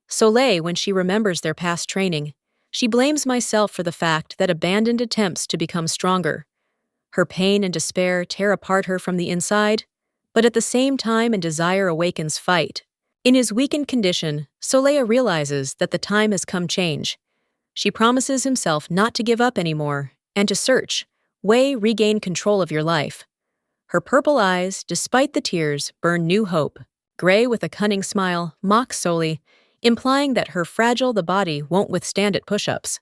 A: Soleil, when she remembers their past training, she blames myself for the fact that abandoned attempts to become stronger. Her pain and despair tear apart her from the inside, but at the same time and desire awakens fight. In his weakened condition, Soleil realizes that the time has come change. She promises himself not to give up anymore, and to search, regain control of your life. Her purple eyes, despite the tears, burn new hope. Gray, with a cunning smile, mocks Soli. implying that her fragile the body won't withstand it push-ups.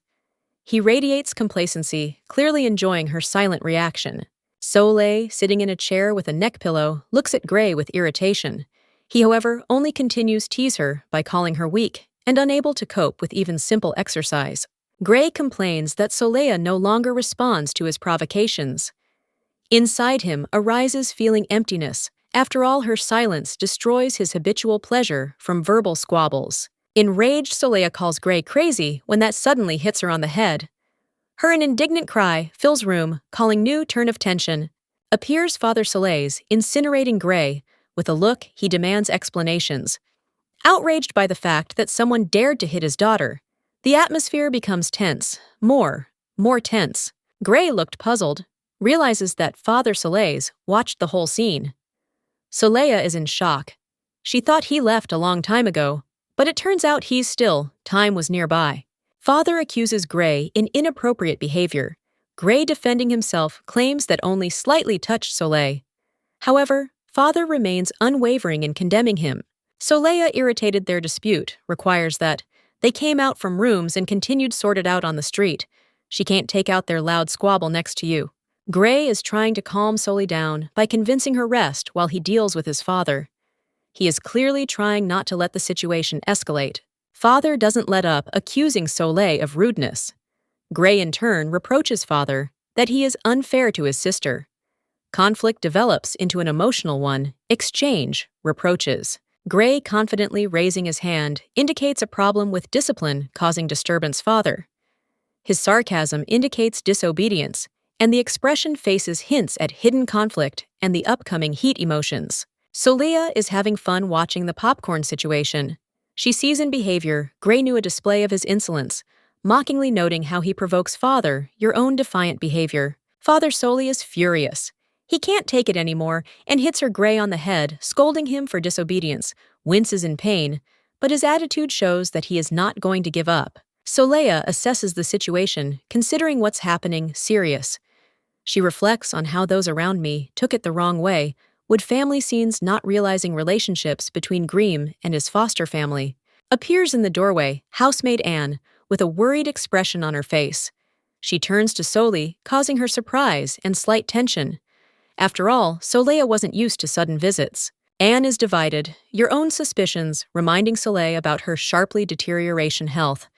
A: He radiates complacency, clearly enjoying her silent reaction. Soleil, sitting in a chair with a neck pillow, looks at Gray with irritation. He, however, only continues to tease her by calling her weak and unable to cope with even simple exercise. Gray complains that Soleil no longer responds to his provocations. Inside him arises feeling emptiness. After all, her silence destroys his habitual pleasure from verbal squabbles. Enraged, Soleil calls Gray crazy when that suddenly hits her on the head. An indignant cry fills room, calling new turn of tension. Appears Father Soleil's, incinerating Gray. With a look, he demands explanations. Outraged by the fact that someone dared to hit his daughter, the atmosphere becomes tense, more tense. Gray looked puzzled, realizes that Father Soleil's watched the whole scene. Soleil is in shock. She thought he left a long time ago, but it turns out he's still, time was nearby. Father accuses Gray in inappropriate behavior. Gray, defending himself, claims that only slightly touched Soleil. However, Father remains unwavering in condemning him. Soleil, irritated their dispute, requires that they came out from rooms and continued sorted out on the street. She can't take out their loud squabble next to you. Gray is trying to calm Soleil down by convincing her rest while he deals with his father. He is clearly trying not to let the situation escalate. Father doesn't let up, accusing Soleil of rudeness. Gray, in turn, reproaches Father that he is unfair to his sister. Conflict develops into an emotional one. Exchange, reproaches. Gray, confidently raising his hand, indicates a problem with discipline causing disturbance. Father. His sarcasm indicates disobedience, and the expression faces hints at hidden conflict and the upcoming heat emotions. Soleil is having fun watching the popcorn situation. She sees in behavior Gray knew a display of his insolence, mockingly noting how he provokes Father, your own defiant behavior. Father Soleil is furious. He can't take it anymore and hits her Gray on the head, scolding him for disobedience, winces in pain, but his attitude shows that he is not going to give up. Soleil assesses the situation, considering what's happening serious. She reflects on how those around me took it the wrong way, with family scenes not realizing relationships between Grimm and his foster family. Appears in the doorway, housemaid Anne, with a worried expression on her face. She turns to Soleil, causing her surprise and slight tension. After all, Soleil wasn't used to sudden visits. Anne is divided, your own suspicions, reminding Soleil about her sharply deterioration health.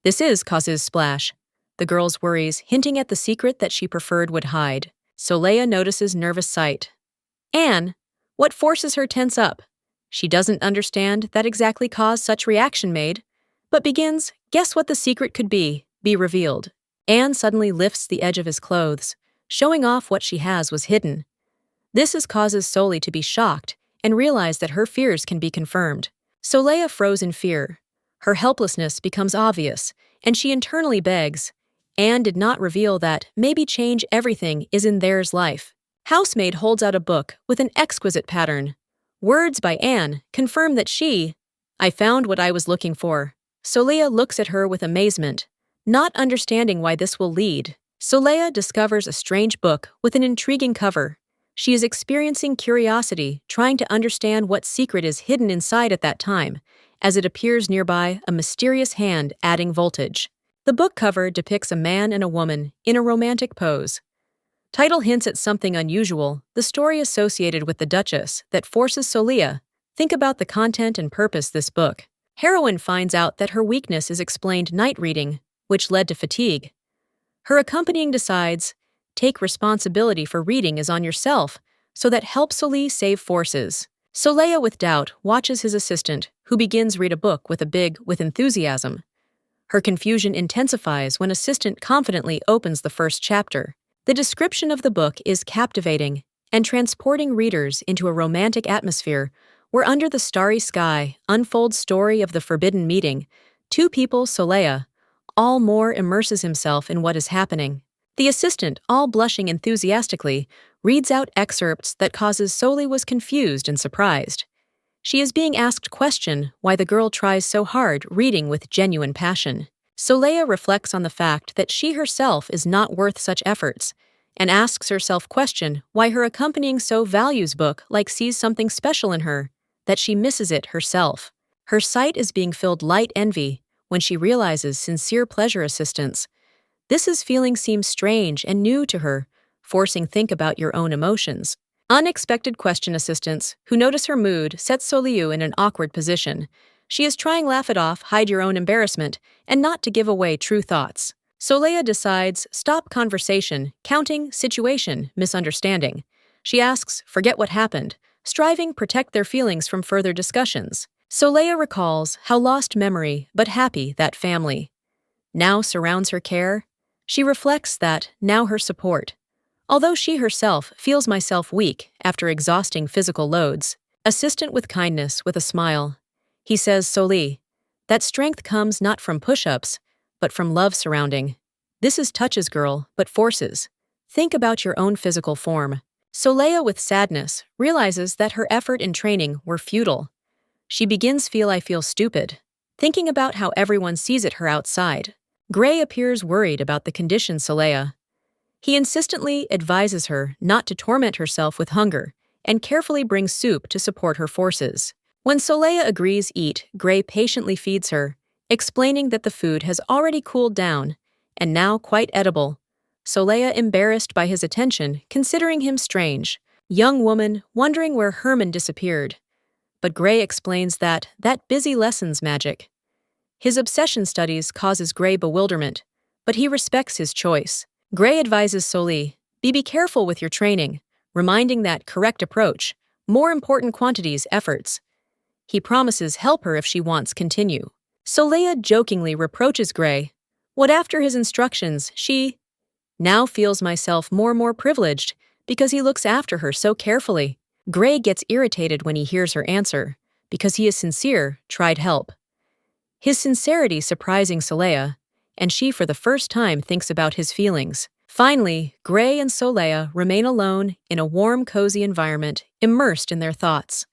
A: This causes splash. The girl's worries hinting at the secret that she preferred would hide. Soleil notices nervous sight. Anne, what forces her tense up? She doesn't understand that exactly caused such reaction made, but begins, guess what the secret could be revealed. Anne suddenly lifts the edge of his clothes, showing off what she has was hidden. Causes Soleil to be shocked and realize that her fears can be confirmed. Soleil froze in fear. Her helplessness becomes obvious, and she internally begs. Anne did not reveal that maybe change everything is in theirs life. Housemaid holds out a book with an exquisite pattern. Words by Anne confirm that I found what I was looking for. Soleil looks at her with amazement, not understanding why this will lead. Soleil discovers a strange book with an intriguing cover. She is experiencing curiosity, trying to understand what secret is hidden inside at that time, as it appears nearby a mysterious hand adding voltage. The book cover depicts a man and a woman in a romantic pose. Title hints at something unusual, the story associated with the Duchess that forces Soleil think about the content and purpose this book. Heroine finds out that her weakness is explained night reading, which led to fatigue. Her accompanying decides, take responsibility for reading is on yourself, so that helps Soleil save forces. Soleil, with doubt, watches his assistant, who begins read a book with enthusiasm. Her confusion intensifies when assistant confidently opens the first chapter. The description of the book is captivating and transporting readers into a romantic atmosphere where under the starry sky unfolds story of the forbidden meeting. Two people, Soleil, all more immerses himself in what is happening. The assistant, all blushing enthusiastically, reads out excerpts that causes Soleil was confused and surprised. She is being asked question why the girl tries so hard reading with genuine passion. Soleil reflects on the fact that she herself is not worth such efforts, and asks herself question why her accompanying so values book sees something special in her, that she misses it herself. Her sight is being filled light envy when she realizes sincere pleasure assistance. This feeling seems strange and new to her, forcing think about your own emotions. Unexpected question assistance, who notice her mood, sets Soliu in an awkward position. She is trying laugh it off, hide your own embarrassment, and not to give away true thoughts. Soleil decides, stop conversation, counting, situation, misunderstanding. She asks, forget what happened, striving protect their feelings from further discussions. Soleil recalls how lost memory, but happy that family now surrounds her care. She reflects that, now her support. Although she herself feels myself weak after exhausting physical loads, assistant with kindness with a smile. He says, Soli, that strength comes not from push-ups, but from love surrounding. This is touches, girl, but forces. Think about your own physical form. Soleil, with sadness, realizes that her effort in training were futile. She begins I feel stupid, thinking about how everyone sees her outside. Gray appears worried about the condition Soleil. He insistently advises her not to torment herself with hunger and carefully brings soup to support her forces. When Soleil agrees eat, Gray patiently feeds her, explaining that the food has already cooled down and now quite edible. Soleil, embarrassed by his attention, considering him strange. Young woman, wondering where Herman disappeared. But Gray explains that busy lessons magic. His obsession studies causes Gray bewilderment, but he respects his choice. Gray advises Soli, be careful with your training, reminding that correct approach, more important quantities efforts. He promises help her if she wants continue. Soleil jokingly reproaches Gray. What after his instructions, she now feels myself more privileged because he looks after her so carefully. Gray gets irritated when he hears her answer, because he is sincere, tried help. His sincerity surprising Soleil, and she for the first time thinks about his feelings. Finally, Gray and Soleil remain alone in a warm, cozy environment, immersed in their thoughts.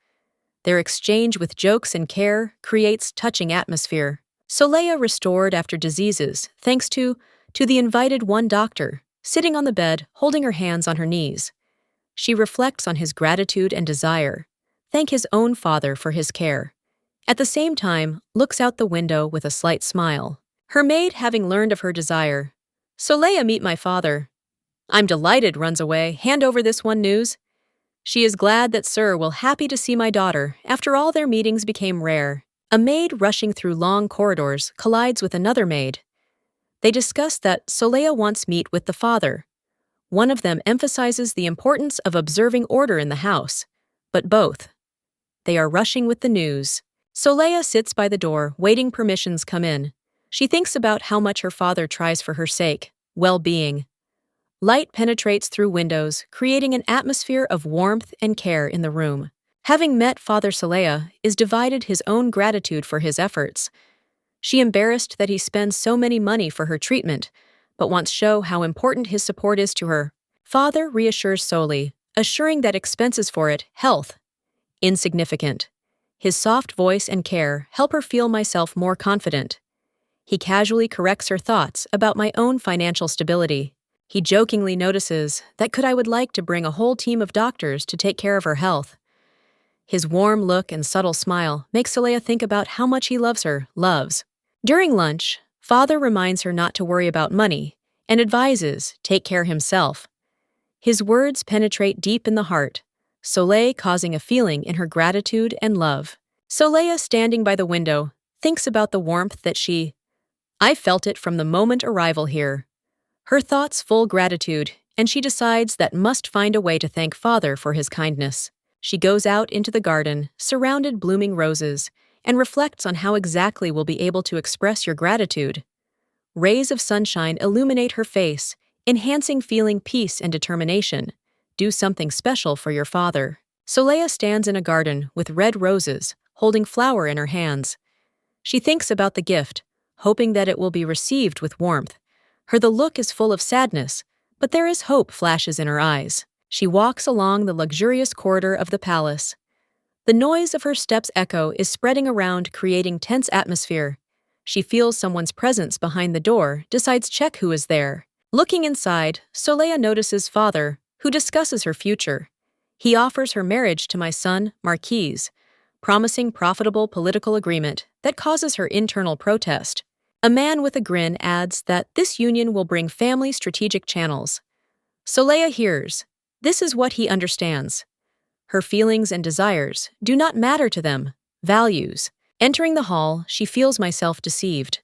A: Their exchange with jokes and care creates touching atmosphere. Soleil restored after diseases, thanks to the invited one doctor, sitting on the bed, holding her hands on her knees. She reflects on his gratitude and desire, thank his own father for his care. At the same time, looks out the window with a slight smile. Her maid, having learned of her desire, Soleil, meet my father. I'm delighted, runs away, hand over this one news. She is glad that Sir will happy to see my daughter. After all, their meetings became rare. A maid rushing through long corridors collides with another maid. They discuss that Soleil wants meet with the father. One of them emphasizes the importance of observing order in the house, but both. They are rushing with the news. Soleil sits by the door, waiting permissions come in. She thinks about how much her father tries for her sake, well-being. Light penetrates through windows, creating an atmosphere of warmth and care in the room. Having met Father Soleil, is divided his own gratitude for his efforts. She embarrassed that he spends so many money for her treatment, but wants show how important his support is to her. Father reassures Soli, assuring that expenses for it, health, insignificant. His soft voice and care help her feel myself more confident. He casually corrects her thoughts about my own financial stability. He jokingly notices that I would like to bring a whole team of doctors to take care of her health. His warm look and subtle smile make Soleil think about how much he loves her, During lunch, Father reminds her not to worry about money and advises take care himself. His words penetrate deep in the heart, Soleil causing a feeling in her gratitude and love. Soleil, standing by the window, thinks about the warmth that I felt it from the moment arrival here. Her thoughts full gratitude, and she decides that must find a way to thank Father for his kindness. She goes out into the garden, surrounded blooming roses, and reflects on how exactly will be able to express your gratitude. Rays of sunshine illuminate her face, enhancing feeling peace and determination. Do something special for your father. Soleil stands in a garden with red roses, holding flower in her hands. She thinks about the gift, hoping that it will be received with warmth. The look is full of sadness, but there is hope flashes in her eyes. She walks along the luxurious corridor of the palace. The noise of her steps echo is spreading around, creating tense atmosphere. She feels someone's presence behind the door, decides check who is there. Looking inside, Soleil notices Father, who discusses her future. He offers her marriage to my son, Marquise, promising profitable political agreement that causes her internal protest. A man with a grin adds that this union will bring family strategic channels. Soleil hears. This is what he understands. Her feelings and desires do not matter to them. Values. Entering the hall, she feels myself deceived.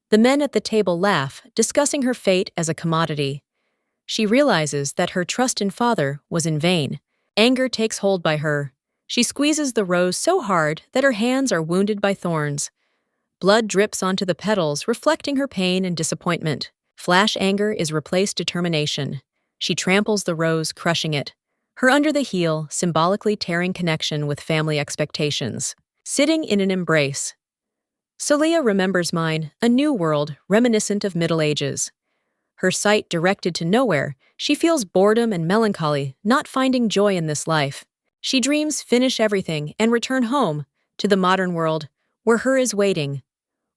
A: The men at the table laugh, discussing her fate as a commodity. She realizes that her trust in father was in vain. Anger takes hold by her. She squeezes the rose so hard that her hands are wounded by thorns. Blood drips onto the petals, reflecting her pain and disappointment. Flash anger is replaced determination. She tramples the rose, crushing it. Her under the heel, symbolically tearing connection with family expectations. Sitting in an embrace. Soleil remembers mine, a new world, reminiscent of Middle Ages. Her sight directed to nowhere, she feels boredom and melancholy, not finding joy in this life. She dreams finish everything and return home, to the modern world, where her is waiting.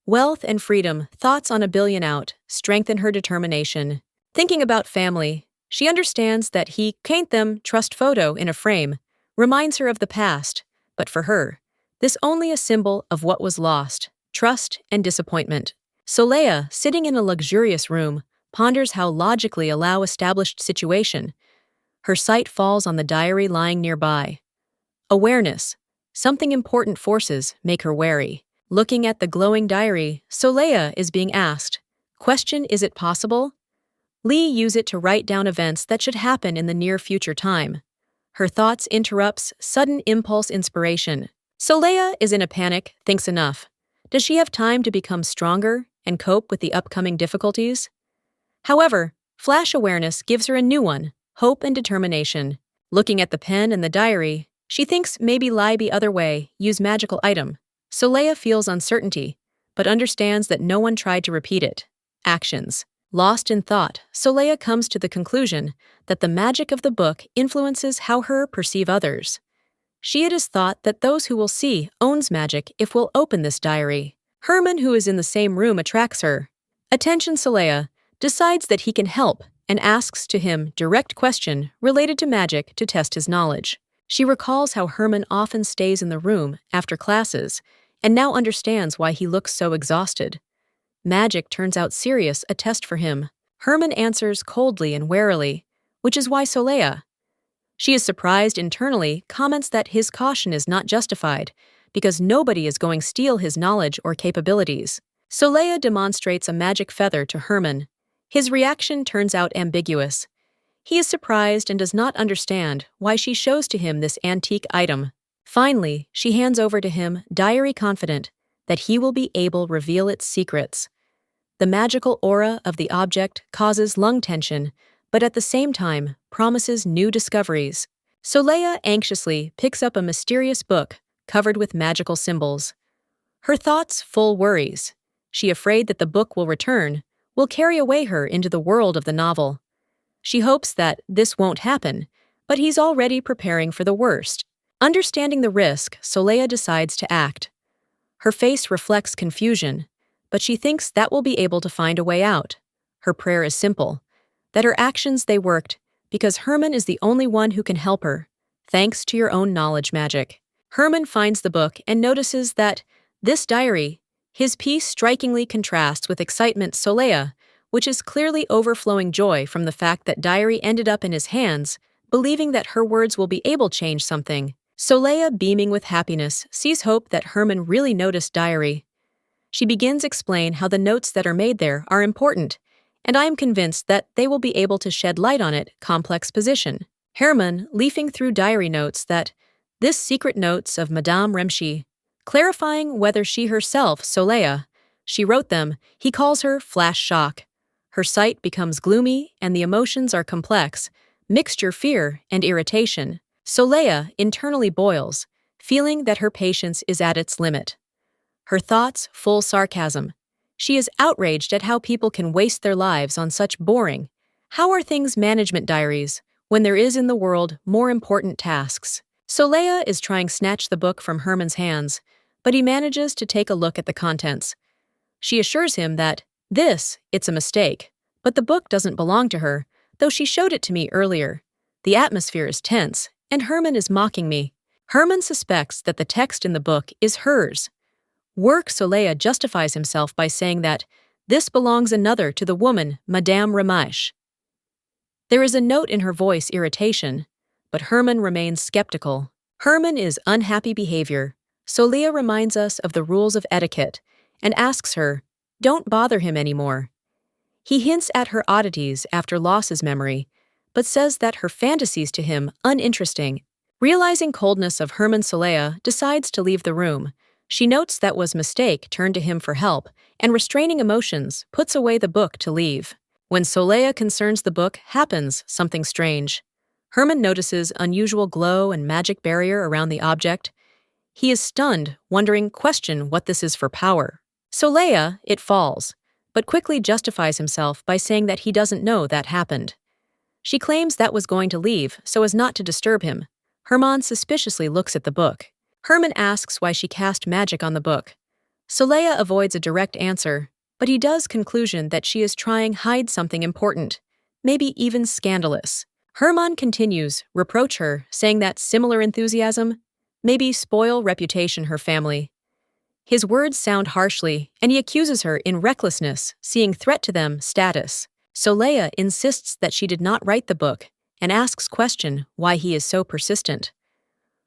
A: Wealth and freedom, thoughts on a billion out, strengthen her determination. Thinking about family, she understands that he can't them trust photo in a frame, reminds her of the past, but for her, this only a symbol of what was lost, trust and disappointment. Soleil, sitting in a luxurious room, ponders how logically allow established situation. Her sight falls on the diary lying nearby. Awareness. Something important forces make her wary. Looking at the glowing diary, Soleil is being asked, question, is it possible? Lee use it to write down events that should happen in the near future time. Her thoughts interrupts sudden impulse inspiration. Soleil is in a panic, thinks enough. Does she have time to become stronger and cope with the upcoming difficulties? However, flash awareness gives her a new one, hope and determination. Looking at the pen and the diary, she thinks maybe lie be other way, use magical item. Soleil feels uncertainty, but understands that no one tried to repeat it. Actions. Lost in thought, Soleil comes to the conclusion that the magic of the book influences how her perceive others. It is thought that those who will see owns magic if will open this diary. Herman, who is in the same room, attracts her. Attention Soleil decides that he can help and asks to him direct question related to magic to test his knowledge. She recalls how Herman often stays in the room after classes and now understands why he looks so exhausted. Magic turns out serious, a test for him. Herman answers coldly and warily, which is why Soleil. She is surprised internally, comments that his caution is not justified, because nobody is going to steal his knowledge or capabilities. Soleil demonstrates a magic feather to Herman. His reaction turns out ambiguous. He is surprised and does not understand why she shows to him this antique item. Finally, she hands over to him, diary confident that he will be able to reveal its secrets. The magical aura of the object causes lung tension, but at the same time promises new discoveries. Soleil anxiously picks up a mysterious book covered with magical symbols. Her thoughts full worries. She afraid that the book will return, will carry away her into the world of the novel. She hopes that this won't happen, but he's already preparing for the worst. Understanding the risk, Soleil decides to act. Her face reflects confusion, but she thinks that will be able to find a way out. Her prayer is simple, that her actions they worked, because Herman is the only one who can help her, thanks to your own knowledge magic. Herman finds the book and notices that this diary, his piece strikingly contrasts with excitement Soleil, which is clearly overflowing joy from the fact that diary ended up in his hands, believing that her words will be able to change something. Soleil, beaming with happiness, sees hope that Herman really noticed diary. She begins explain how the notes that are made there are important, and I am convinced that they will be able to shed light on it complex position. Herman, leafing through diary notes that this secret notes of Madame Remchi, clarifying whether she herself, Soleil, she wrote them, he calls her flash shock. Her sight becomes gloomy and the emotions are complex, mixture fear and irritation. Soleil internally boils, feeling that her patience is at its limit. Her thoughts full sarcasm. She is outraged at how people can waste their lives on such boring, how are things management diaries, when there is in the world more important tasks. Soleil is trying to snatch the book from Herman's hands, but he manages to take a look at the contents. She assures him that it's a mistake, but the book doesn't belong to her, though she showed it to me earlier. The atmosphere is tense, and Herman is mocking me. Herman suspects that the text in the book is hers. Work Soleil justifies himself by saying that this belongs another to the woman, Madame Ramaish. There is a note in her voice irritation, but Herman remains skeptical. Herman is unhappy behavior. Soleil reminds us of the rules of etiquette and asks her, don't bother him anymore. He hints at her oddities after Loss's memory, but says that her fantasies to him uninteresting. Realizing coldness of Herman, Soleil decides to leave the room. She notes that was mistake turned to him for help, and restraining emotions, puts away the book to leave. When Soleil concerns the book, happens something strange. Herman notices unusual glow and magic barrier around the object. He is stunned, wondering, question what this is for power. Soleil, it falls, but quickly justifies himself by saying that he doesn't know that happened. She claims that was going to leave so as not to disturb him. Herman suspiciously looks at the book. Herman asks why she cast magic on the book. Soleil avoids a direct answer, but he does conclusion that she is trying hide something important, maybe even scandalous. Herman continues, reproach her, saying that similar enthusiasm maybe spoil reputation her family. His words sound harshly, and he accuses her in recklessness, seeing threat to them status. Soleil insists that she did not write the book and asks question why he is so persistent.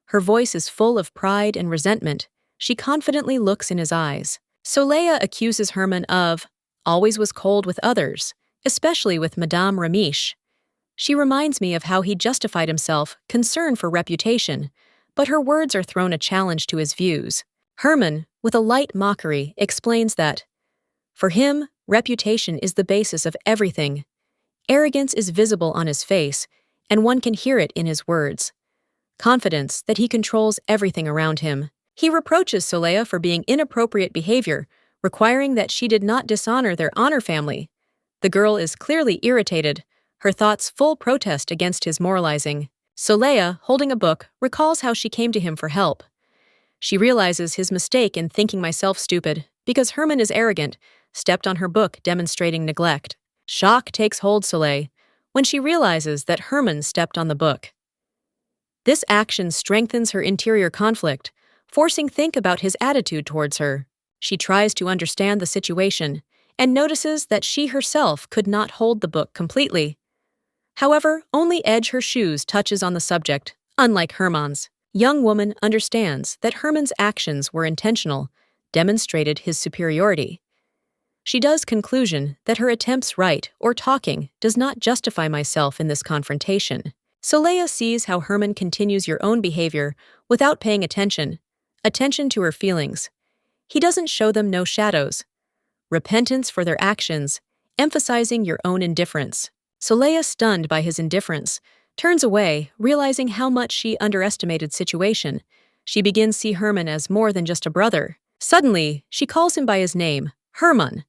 A: Her voice is full of pride and resentment. She confidently looks in his eyes. Soleil accuses Herman of always was cold with others, especially with Madame Ramiche. She reminds me of how he justified himself, concern for reputation, but her words are thrown a challenge to his views. Herman, with a light mockery, explains that, for him, reputation is the basis of everything. Arrogance is visible on his face, and one can hear it in his words. Confidence that he controls everything around him. He reproaches Soleil for being inappropriate behavior, requiring that she did not dishonor their honor family. The girl is clearly irritated, her thoughts full protest against his moralizing. Soleil, holding a book, recalls how she came to him for help. She realizes his mistake in thinking myself stupid, because Herman is arrogant, stepped on her book demonstrating neglect. Shock takes hold Soleil when she realizes that Herman stepped on the book. This action strengthens her interior conflict, forcing think about his attitude towards her. She tries to understand the situation and notices that she herself could not hold the book completely. However, only edge her shoes touches on the subject, unlike Herman's. Young woman understands that Herman's actions were intentional, demonstrated his superiority. She does conclusion that her attempts write or talking does not justify myself in this confrontation. Soleil sees how Herman continues your own behavior without paying attention to her feelings. He doesn't show them no shadows. Repentance for their actions, emphasizing your own indifference. Soleil, stunned by his indifference, turns away, realizing how much she underestimated situation. She begins see Herman as more than just a brother. Suddenly, she calls him by his name, Herman.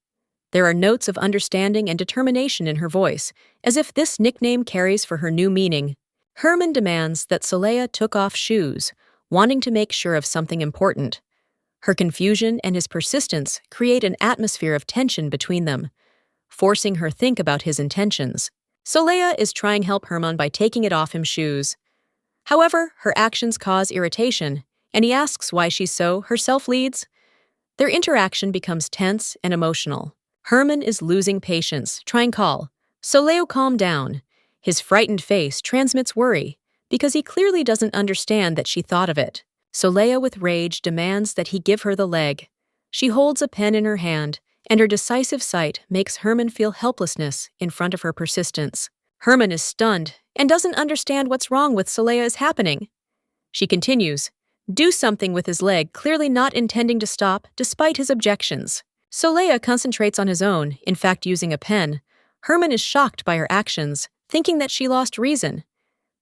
A: There are notes of understanding and determination in her voice, as if this nickname carries for her new meaning. Herman demands that Soleil took off shoes, wanting to make sure of something important. Her confusion and his persistence create an atmosphere of tension between them, forcing her think about his intentions. Soleil is trying help Herman by taking it off him shoes. However, her actions cause irritation, and he asks why she so herself leads. Their interaction becomes tense and emotional. Herman is losing patience, trying call. Soleil calm down. His frightened face transmits worry, because he clearly doesn't understand that she thought of it. Soleil with rage demands that he give her the leg. She holds a pen in her hand, and her decisive sight makes Herman feel helplessness in front of her persistence. Herman is stunned and doesn't understand what's wrong with Soleil is happening. She continues, do something with his leg, clearly not intending to stop despite his objections. Soleil concentrates on his own, in fact using a pen. Herman is shocked by her actions, thinking that she lost reason.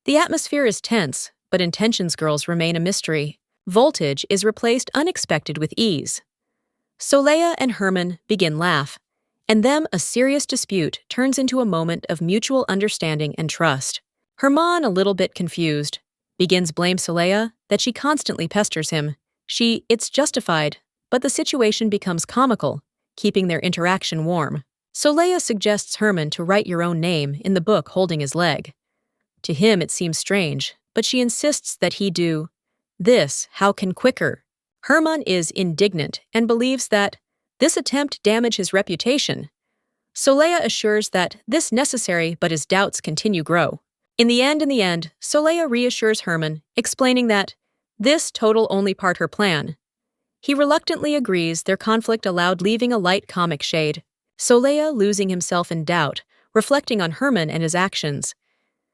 A: The atmosphere is tense, but intentions girls remain a mystery. Voltage is replaced unexpected with ease. Soleil and Herman begin laugh, and them a serious dispute turns into a moment of mutual understanding and trust. Herman, a little bit confused, begins blame Soleil that she constantly pesters him. It's justified, but the situation becomes comical, keeping their interaction warm. Soleil suggests Herman to write your own name in the book holding his leg. To him it seems strange, but she insists that he do. How can quicker? Herman is indignant and believes that this attempt damaged his reputation. Soleil assures that this necessary, but his doubts continue grow. In the end, Soleil reassures Herman, explaining that this total only part her plan. He reluctantly agrees their conflict allowed leaving a light comic shade. Soleil losing himself in doubt, reflecting on Herman and his actions.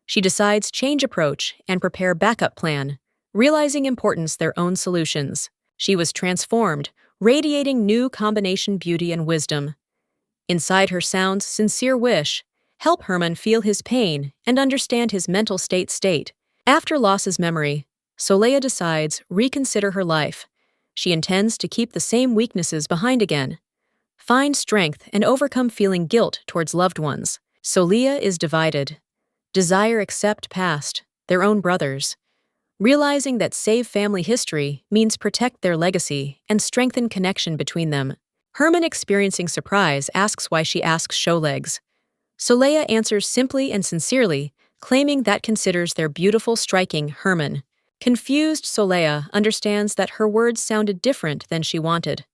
A: She decides change approach and prepare backup plan, realizing importance their own solutions. She was transformed, radiating new combination beauty and wisdom. Inside her sounds sincere wish, help Herman feel his pain and understand his mental state. After Loss's memory, Soleil decides reconsider her life. She intends to keep the same weaknesses behind again. Find strength and overcome feeling guilt towards loved ones. Soleil is divided. Desire accept past, their own brothers. Realizing that save family history means protect their legacy and strengthen connection between them. Herman experiencing surprise asks why she asks showlegs. Soleil answers simply and sincerely, claiming that considers their beautiful striking Herman. Confused Soleil understands that her words sounded different than she wanted.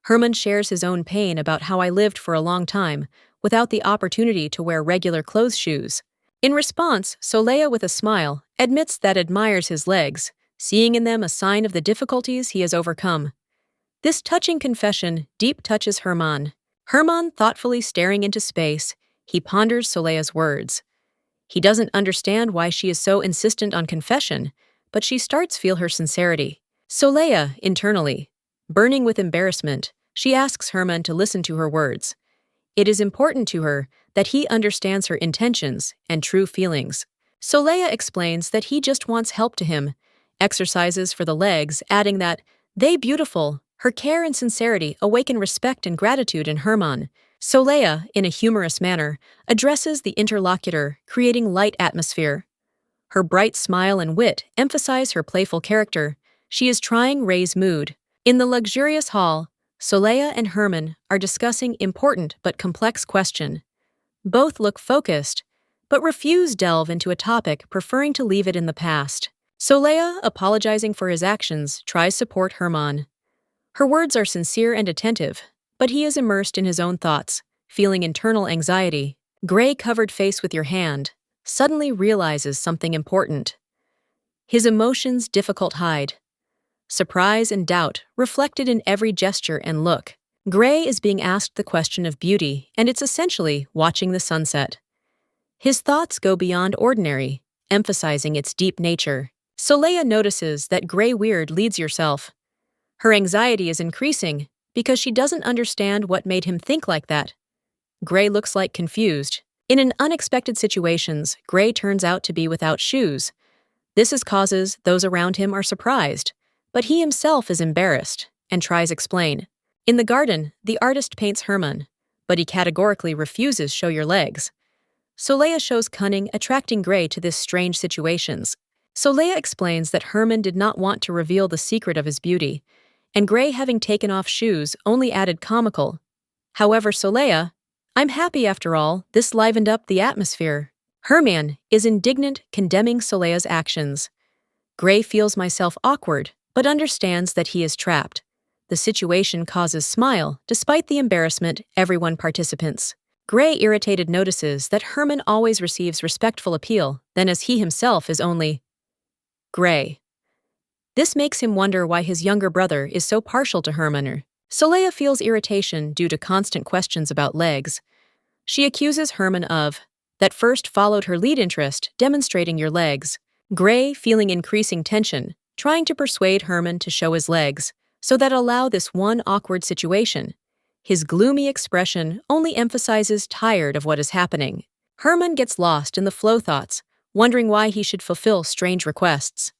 A: Herman shares his own pain about how I lived for a long time, without the opportunity to wear regular clothes shoes. In response, Soleil with a smile admits that admires his legs, seeing in them a sign of the difficulties he has overcome. This touching confession deep touches Herman. Herman thoughtfully staring into space, he ponders Soleil's words. He doesn't understand why she is so insistent on confession, but she starts feel her sincerity. Soleil, internally, burning with embarrassment, she asks Herman to listen to her words. It is important to her that he understands her intentions and true feelings. Soleil explains that he just wants help to him, exercises for the legs, adding that they beautiful, her care and sincerity awaken respect and gratitude in Herman. Soleil, in a humorous manner, addresses the interlocutor, creating light atmosphere. Her bright smile and wit emphasize her playful character. She is trying raise mood. In the luxurious hall, Soleil and Herman are discussing important but complex question. Both look focused, but refuse delve into a topic, preferring to leave it in the past. Soleil, apologizing for his actions, tries support Herman. Her words are sincere and attentive, but he is immersed in his own thoughts, feeling internal anxiety. Gray covered face with your hand, suddenly realizes something important. His emotions difficult hide. Surprise and doubt reflected in every gesture and look. Gray is being asked the question of beauty, and it's essentially watching the sunset. His thoughts go beyond ordinary, emphasizing its deep nature. Soleil notices that Gray weird leads yourself. Her anxiety is increasing because she doesn't understand what made him think like that. Gray looks like confused. In an unexpected situations, Gray turns out to be without shoes. This causes those around him are surprised, but he himself is embarrassed and tries explain. In the garden, the artist paints Herman, but he categorically refuses show your legs. Soleil shows cunning, attracting Gray to this strange situations. Soleil explains that Herman did not want to reveal the secret of his beauty, and Gray having taken off shoes only added comical. However, Soleil, I'm happy after all, this livened up the atmosphere. Herman is indignant, condemning Soleil's actions. Gray feels myself awkward, but understands that he is trapped. The situation causes smile, despite the embarrassment, everyone participants. Gray irritated notices that Herman always receives respectful appeal, then as he himself is only Gray. This makes him wonder why his younger brother is so partial to Herman. Soleil feels irritation due to constant questions about legs. She accuses Herman of that first followed her lead interest, demonstrating your legs. Gray feeling increasing tension, trying to persuade Herman to show his legs, so that allow this one awkward situation. His gloomy expression only emphasizes tired of what is happening. Herman gets lost in the flow thoughts, wondering why he should fulfill strange requests.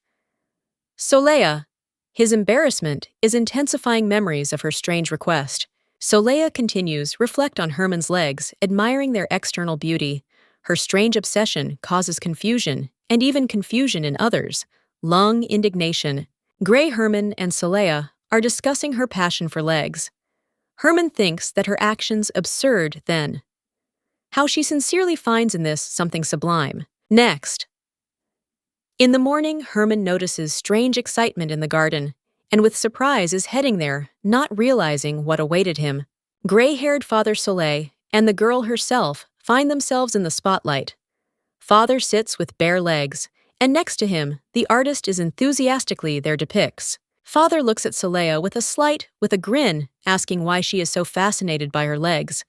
A: Soleil, his embarrassment is intensifying memories of her strange request. Soleil continues, reflect on Herman's legs, admiring their external beauty. Her strange obsession causes confusion, and even confusion in others. Lung indignation. Gray Herman and Soleil are discussing her passion for legs. Herman thinks that her actions absurd then. How she sincerely finds in this something sublime. Next. In the morning, Herman notices strange excitement in the garden, and with surprise is heading there, not realizing what awaited him. Gray-haired Father Soleil and the girl herself find themselves in the spotlight. Father sits with bare legs, and next to him, the artist is enthusiastically there depicts. Father looks at Soleil with a grin, asking why she is so fascinated by her legs.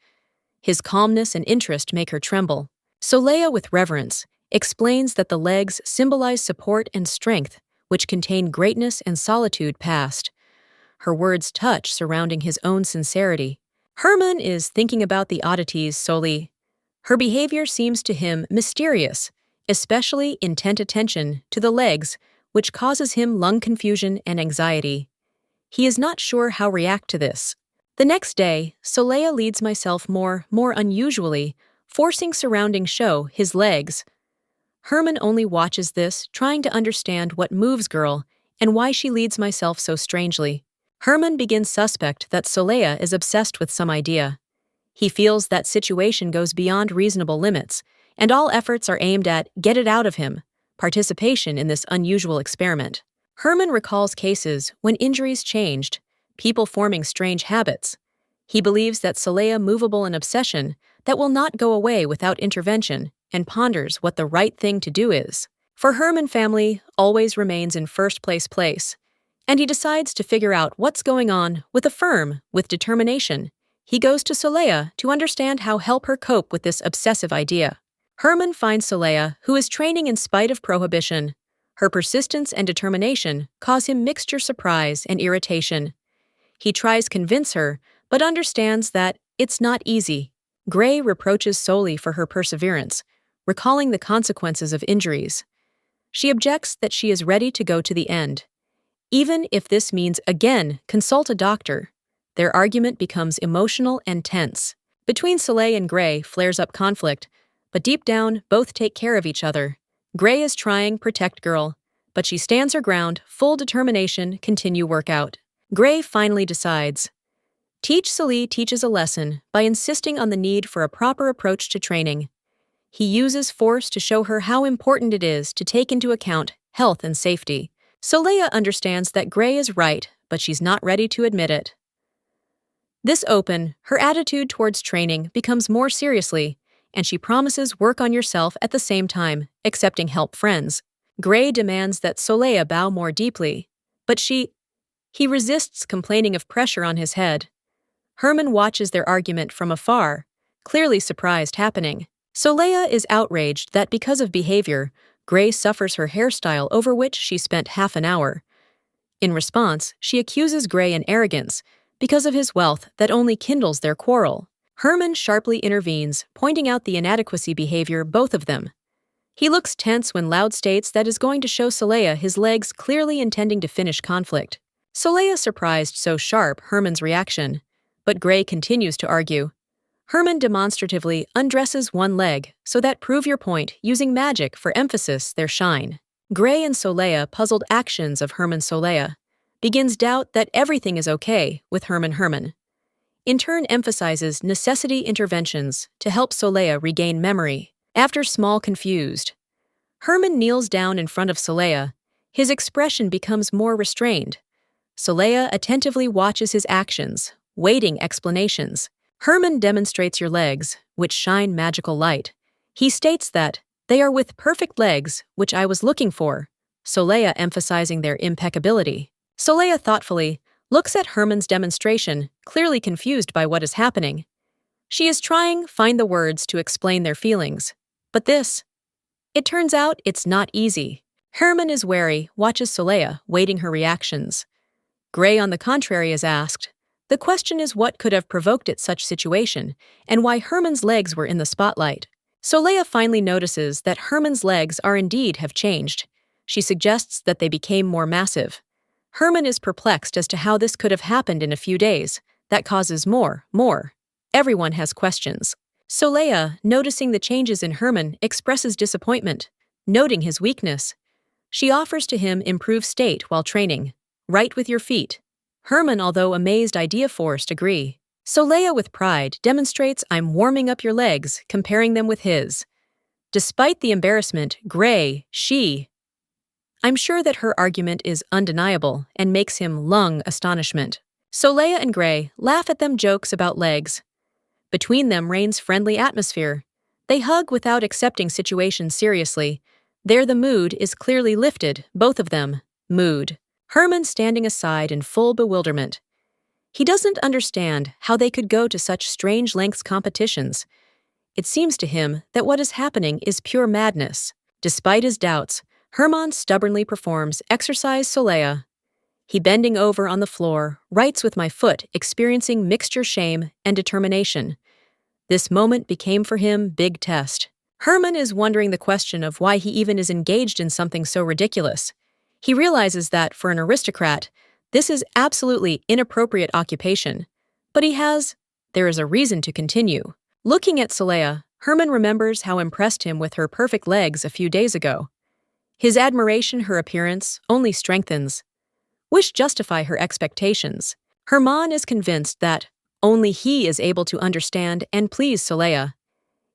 A: His calmness and interest make her tremble. Soleil, with reverence, explains that the legs symbolize support and strength, which contain greatness and solitude past. Her words touch surrounding his own sincerity. Herman is thinking about the oddities solely. Her behavior seems to him mysterious, especially intent attention to the legs, which causes him lung confusion and anxiety. He is not sure how to react to this. The next day, Soleil leads myself more unusually, forcing surrounding show his legs. Herman only watches this, trying to understand what moves girl and why she leads myself so strangely. Herman begins suspect that Soleil is obsessed with some idea. He feels that situation goes beyond reasonable limits, and all efforts are aimed at get it out of him, participation in this unusual experiment. Herman recalls cases when injuries changed, people forming strange habits. He believes that Soleil movable an obsession that will not go away without intervention, and ponders what the right thing to do is. For Herman, family always remains in first place, and he decides to figure out what's going on with determination. He goes to Soleil to understand how help her cope with this obsessive idea. Herman finds Soleil, who is training in spite of prohibition. Her persistence and determination cause him mixture surprise and irritation. He tries to convince her, but understands that it's not easy. Gray reproaches Soleil for her perseverance, recalling the consequences of injuries. She objects that she is ready to go to the end. Even if this means again consult a doctor, their argument becomes emotional and tense. Between Soleil and Gray flares up conflict, but deep down both take care of each other. Gray is trying to protect girl, but she stands her ground, full determination, continue workout. Gray finally decides. Soleil teaches a lesson by insisting on the need for a proper approach to training. He uses force to show her how important it is to take into account health and safety. Soleil understands that Gray is right, but she's not ready to admit it. Her attitude towards training becomes more seriously, and she promises work on yourself at the same time, accepting help friends. Gray demands that Soleil bow more deeply, but he resists, complaining of pressure on his head. Herman watches their argument from afar, clearly surprised happening. Soleil is outraged that because of behavior, Gray suffers her hairstyle over which she spent half an hour. In response, she accuses Gray in arrogance because of his wealth that only kindles their quarrel. Herman sharply intervenes, pointing out the inadequacy behavior both of them. He looks tense when Loud states that is going to show Soleil his legs, clearly intending to finish conflict. Soleil surprised so sharp Herman's reaction, but Gray continues to argue. Herman demonstratively undresses one leg so that prove your point using magic for emphasis their shine. Gray and Soleil puzzled actions of Soleil begins doubt that everything is okay with Herman. In turn emphasizes necessity interventions to help Soleil regain memory. After small confused, Herman kneels down in front of Soleil. His expression becomes more restrained. Soleil attentively watches his actions, waiting explanations. Herman demonstrates your legs, which shine magical light. He states that they are with perfect legs, which I was looking for, Soleil emphasizing their impeccability. Soleil thoughtfully looks at Herman's demonstration, clearly confused by what is happening. She is trying to find the words to explain their feelings. But it turns out it's not easy. Herman is wary, watches Soleil, waiting her reactions. Gray, on the contrary, is asked. The question is what could have provoked such situation, and why Herman's legs were in the spotlight. Soleil finally notices that Herman's legs have changed. She suggests that they became more massive. Herman is perplexed as to how this could have happened in a few days. That causes more. Everyone has questions. Soleil, noticing the changes in Herman, expresses disappointment, noting his weakness. She offers to him improved state while training. Right with your feet. Herman, although amazed idea forced, agree. Soleil, with pride, demonstrates I'm warming up your legs, comparing them with his. Despite the embarrassment, Gray, I'm sure that her argument is undeniable and makes him lung astonishment. Soleil and Gray laugh at them jokes about legs. Between them reigns friendly atmosphere. They hug without accepting situations seriously. There the mood is clearly lifted, both of them. Mood. Herman standing aside in full bewilderment. He doesn't understand how they could go to such strange lengths competitions. It seems to him that what is happening is pure madness. Despite his doubts, Herman stubbornly performs exercise Soleil. He bending over on the floor, writes with my foot, experiencing mixture shame and determination. This moment became for him big test. Herman is wondering the question of why he even is engaged in something so ridiculous. He realizes that, for an aristocrat, this is absolutely inappropriate occupation. But there is a reason to continue. Looking at Soleil, Herman remembers how impressed him with her perfect legs a few days ago. His admiration her appearance only strengthens. Wish justify her expectations. Herman is convinced that only he is able to understand and please Soleil.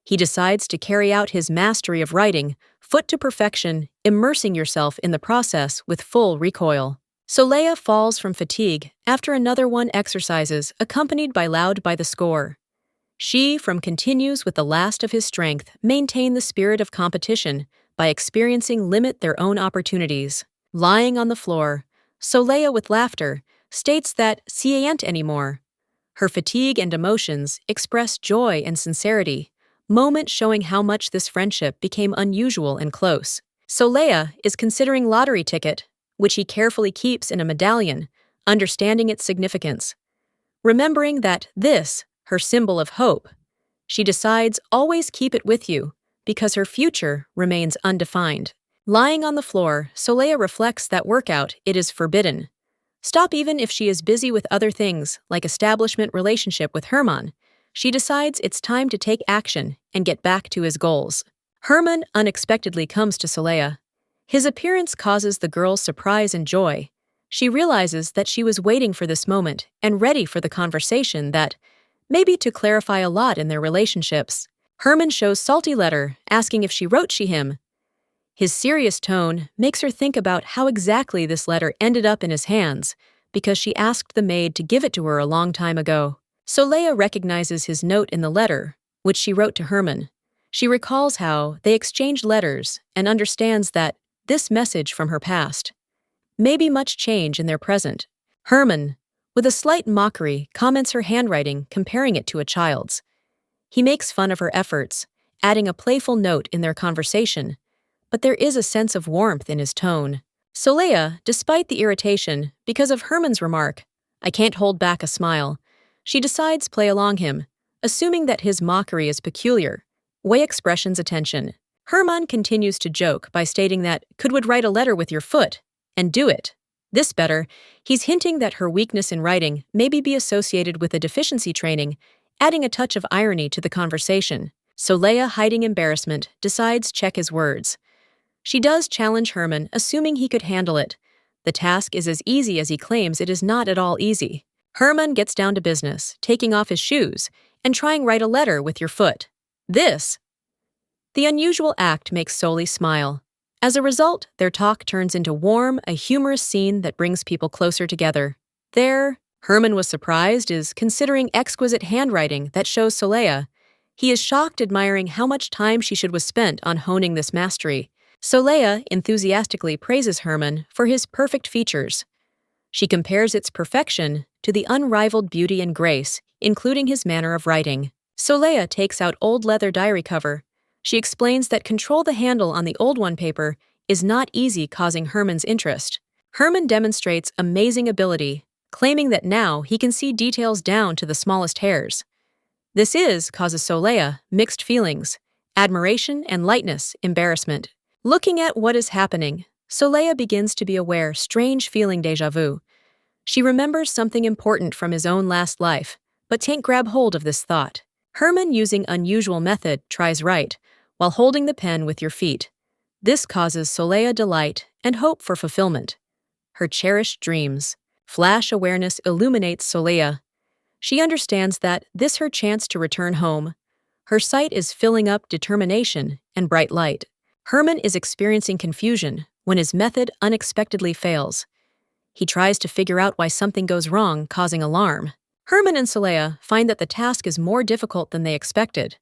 A: He decides to carry out his mastery of writing, foot to perfection, immersing yourself in the process with full recoil. Soleil falls from fatigue after another one exercises, accompanied by loud by the score. She continues with the last of his strength, maintain the spirit of competition by experiencing limit their own opportunities. Lying on the floor, Soleil with laughter states that she ain't anymore. Her fatigue and emotions express joy and sincerity, moment showing how much this friendship became unusual and close. Soleil is considering lottery ticket, which he carefully keeps in a medallion, understanding its significance. Remembering that this, her symbol of hope, she decides always keep it with you, because her future remains undefined. Lying on the floor, Soleil reflects that workout it is forbidden. Stop even if she is busy with other things, like establishment relationship with Herman. She decides it's time to take action and get back to his goals. Herman unexpectedly comes to Soleil. His appearance causes the girl's surprise and joy. She realizes that she was waiting for this moment and ready for the conversation that, maybe to clarify a lot in their relationships. Herman shows salty letter, asking if she wrote she him. His serious tone makes her think about how exactly this letter ended up in his hands, because she asked the maid to give it to her a long time ago. Soleil recognizes his note in the letter, which she wrote to Herman. She recalls how they exchanged letters and understands that this message from her past may be much change in their present. Herman, with a slight mockery, comments her handwriting, comparing it to a child's. He makes fun of her efforts, adding a playful note in their conversation, but there is a sense of warmth in his tone. Soleil, despite the irritation, because of Herman's remark, "I can't hold back a smile," she decides play along him, assuming that his mockery is peculiar. Way expressions attention. Herman continues to joke by stating that would write a letter with your foot, and do it. This better, he's hinting that her weakness in writing maybe be associated with a deficiency training, adding a touch of irony to the conversation. Soleil, hiding embarrassment, decides check his words. She does challenge Herman, assuming he could handle it. The task is as easy as he claims it is not at all easy. Herman gets down to business, taking off his shoes and trying write a letter with your foot. The unusual act makes Soleil smile. As a result, their talk turns into a humorous scene that brings people closer together. There, Herman was surprised is considering exquisite handwriting that shows Soleil. He is shocked, admiring how much time she should was spent on honing this mastery. Soleil enthusiastically praises Herman for his perfect features. She compares its perfection to the unrivaled beauty and grace, including his manner of writing. Soleil takes out old leather diary cover. She explains that control the handle on the old one paper is not easy, causing Herman's interest. Herman demonstrates amazing ability, claiming that now he can see details down to the smallest hairs. This causes Soleil mixed feelings, admiration and lightness, embarrassment. Looking at what is happening, Soleil begins to be aware strange feeling déjà vu. She remembers something important from his own last life, but can't grab hold of this thought. Herman, using unusual method, tries write, while holding the pen with your feet. This causes Soleil delight and hope for fulfillment. Her cherished dreams. Flash awareness illuminates Soleil. She understands that this her chance to return home. Her sight is filling up determination and bright light. Herman is experiencing confusion, when his method unexpectedly fails. He tries to figure out why something goes wrong, causing alarm. Herman and Soleil find that the task is more difficult than they expected.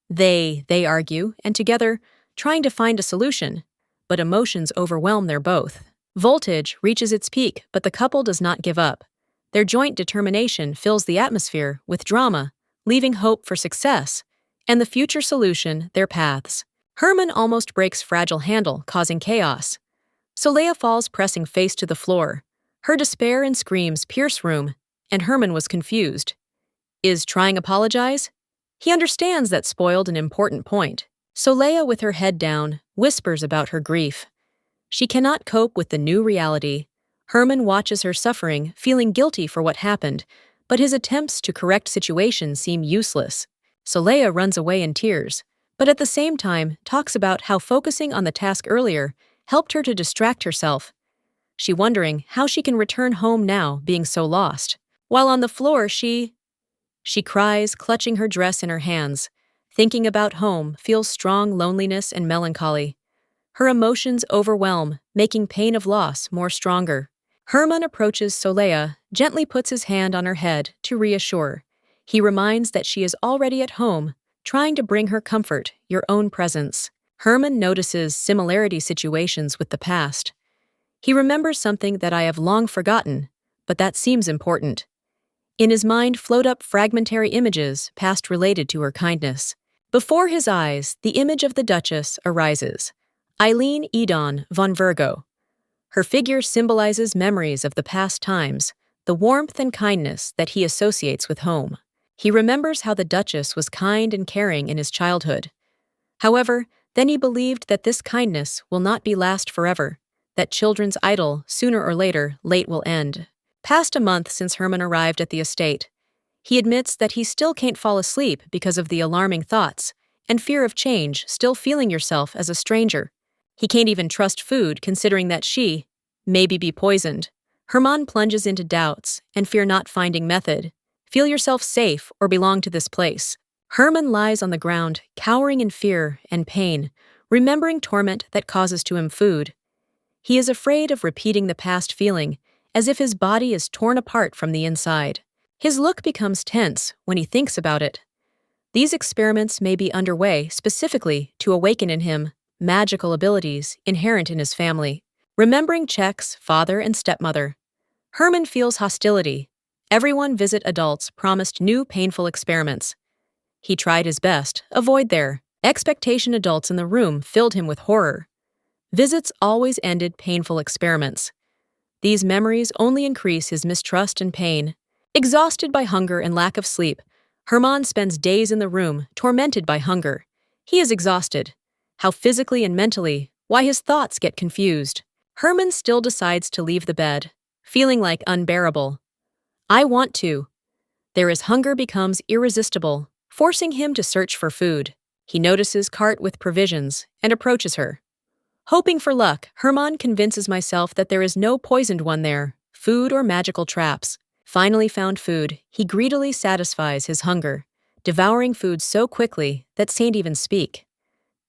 A: They argue, and together, trying to find a solution, but emotions overwhelm their both. Voltage reaches its peak, but the couple does not give up. Their joint determination fills the atmosphere with drama, leaving hope for success, and the future solution, their paths. Herman almost breaks fragile handle, causing chaos. Soleil falls, pressing face to the floor. Her despair and screams pierce room, and Herman was confused. Is trying apologize? He understands that spoiled an important point. Soleil, with her head down, whispers about her grief. She cannot cope with the new reality. Herman watches her suffering, feeling guilty for what happened, but his attempts to correct situations seem useless. Soleil runs away in tears, but at the same time talks about how focusing on the task earlier helped her to distract herself. She wondering how she can return home now, being so lost. While on the floor, she cries, clutching her dress in her hands. Thinking about home, feels strong loneliness and melancholy. Her emotions overwhelm, making pain of loss more stronger. Herman approaches Soleil, gently puts his hand on her head to reassure. He reminds that she is already at home, trying to bring her comfort, your own presence. Herman notices similarity situations with the past. He remembers something that I have long forgotten, but that seems important. In his mind float up fragmentary images, past related to her kindness. Before his eyes, the image of the Duchess arises. Eileen Edon von Virgo. Her figure symbolizes memories of the past times, the warmth and kindness that he associates with home. He remembers how the Duchess was kind and caring in his childhood. However, then he believed that this kindness will not be last forever, that children's idyll, sooner or later, late will end. Past a month since Herman arrived at the estate. He admits that he still can't fall asleep because of the alarming thoughts and fear of change, still feeling yourself as a stranger. He can't even trust food, considering that she maybe be poisoned. Herman plunges into doubts and fear not finding method. Feel yourself safe or belong to this place. Herman lies on the ground, cowering in fear and pain, remembering torment that causes to him food. He is afraid of repeating the past feeling, as if his body is torn apart from the inside. His look becomes tense when he thinks about it. These experiments may be underway specifically to awaken in him magical abilities inherent in his family. Remembering Czech's father and stepmother. Herman feels hostility. Everyone visit adults promised new painful experiments. He tried his best, avoid their expectation. Adults in the room filled him with horror. Visits always ended painful experiments. These memories only increase his mistrust and pain. Exhausted by hunger and lack of sleep, Herman spends days in the room, tormented by hunger. He is exhausted. How physically and mentally, why his thoughts get confused. Herman still decides to leave the bed, feeling like unbearable. I want to. There is hunger becomes irresistible, forcing him to search for food. He notices cart with provisions and approaches her. Hoping for luck, Herman convinces myself that there is no poisoned one there, food or magical traps. Finally found food, he greedily satisfies his hunger, devouring food so quickly that can't even speak.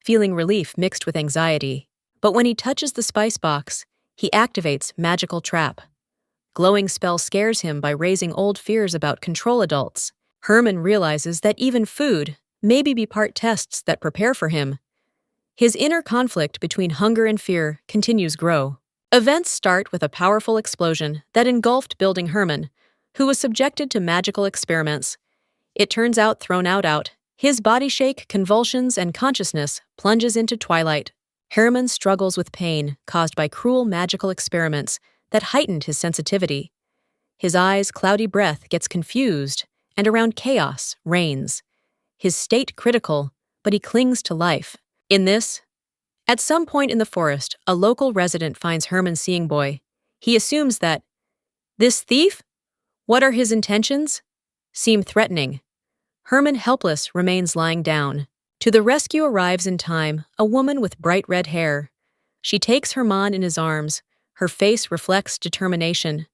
A: Feeling relief mixed with anxiety. But when he touches the spice box, he activates magical trap. Glowing spell scares him by raising old fears about control adults. Herman realizes that even food may be part tests that prepare for him. His inner conflict between hunger and fear continues grow. Events start with a powerful explosion that engulfed building Herman, who was subjected to magical experiments. It turns out thrown out. His body shake, convulsions, and consciousness plunges into twilight. Herman struggles with pain caused by cruel magical experiments that heightened his sensitivity. His eyes' cloudy breath gets confused, and around chaos reigns. His state critical, but he clings to life. At some point in the forest, a local resident finds Herman's seeing boy. He assumes that, this thief? What are his intentions? Seem threatening. Herman, helpless, remains lying down. To the rescue arrives in time a woman with bright red hair. She takes Herman in his arms. Her face reflects determination.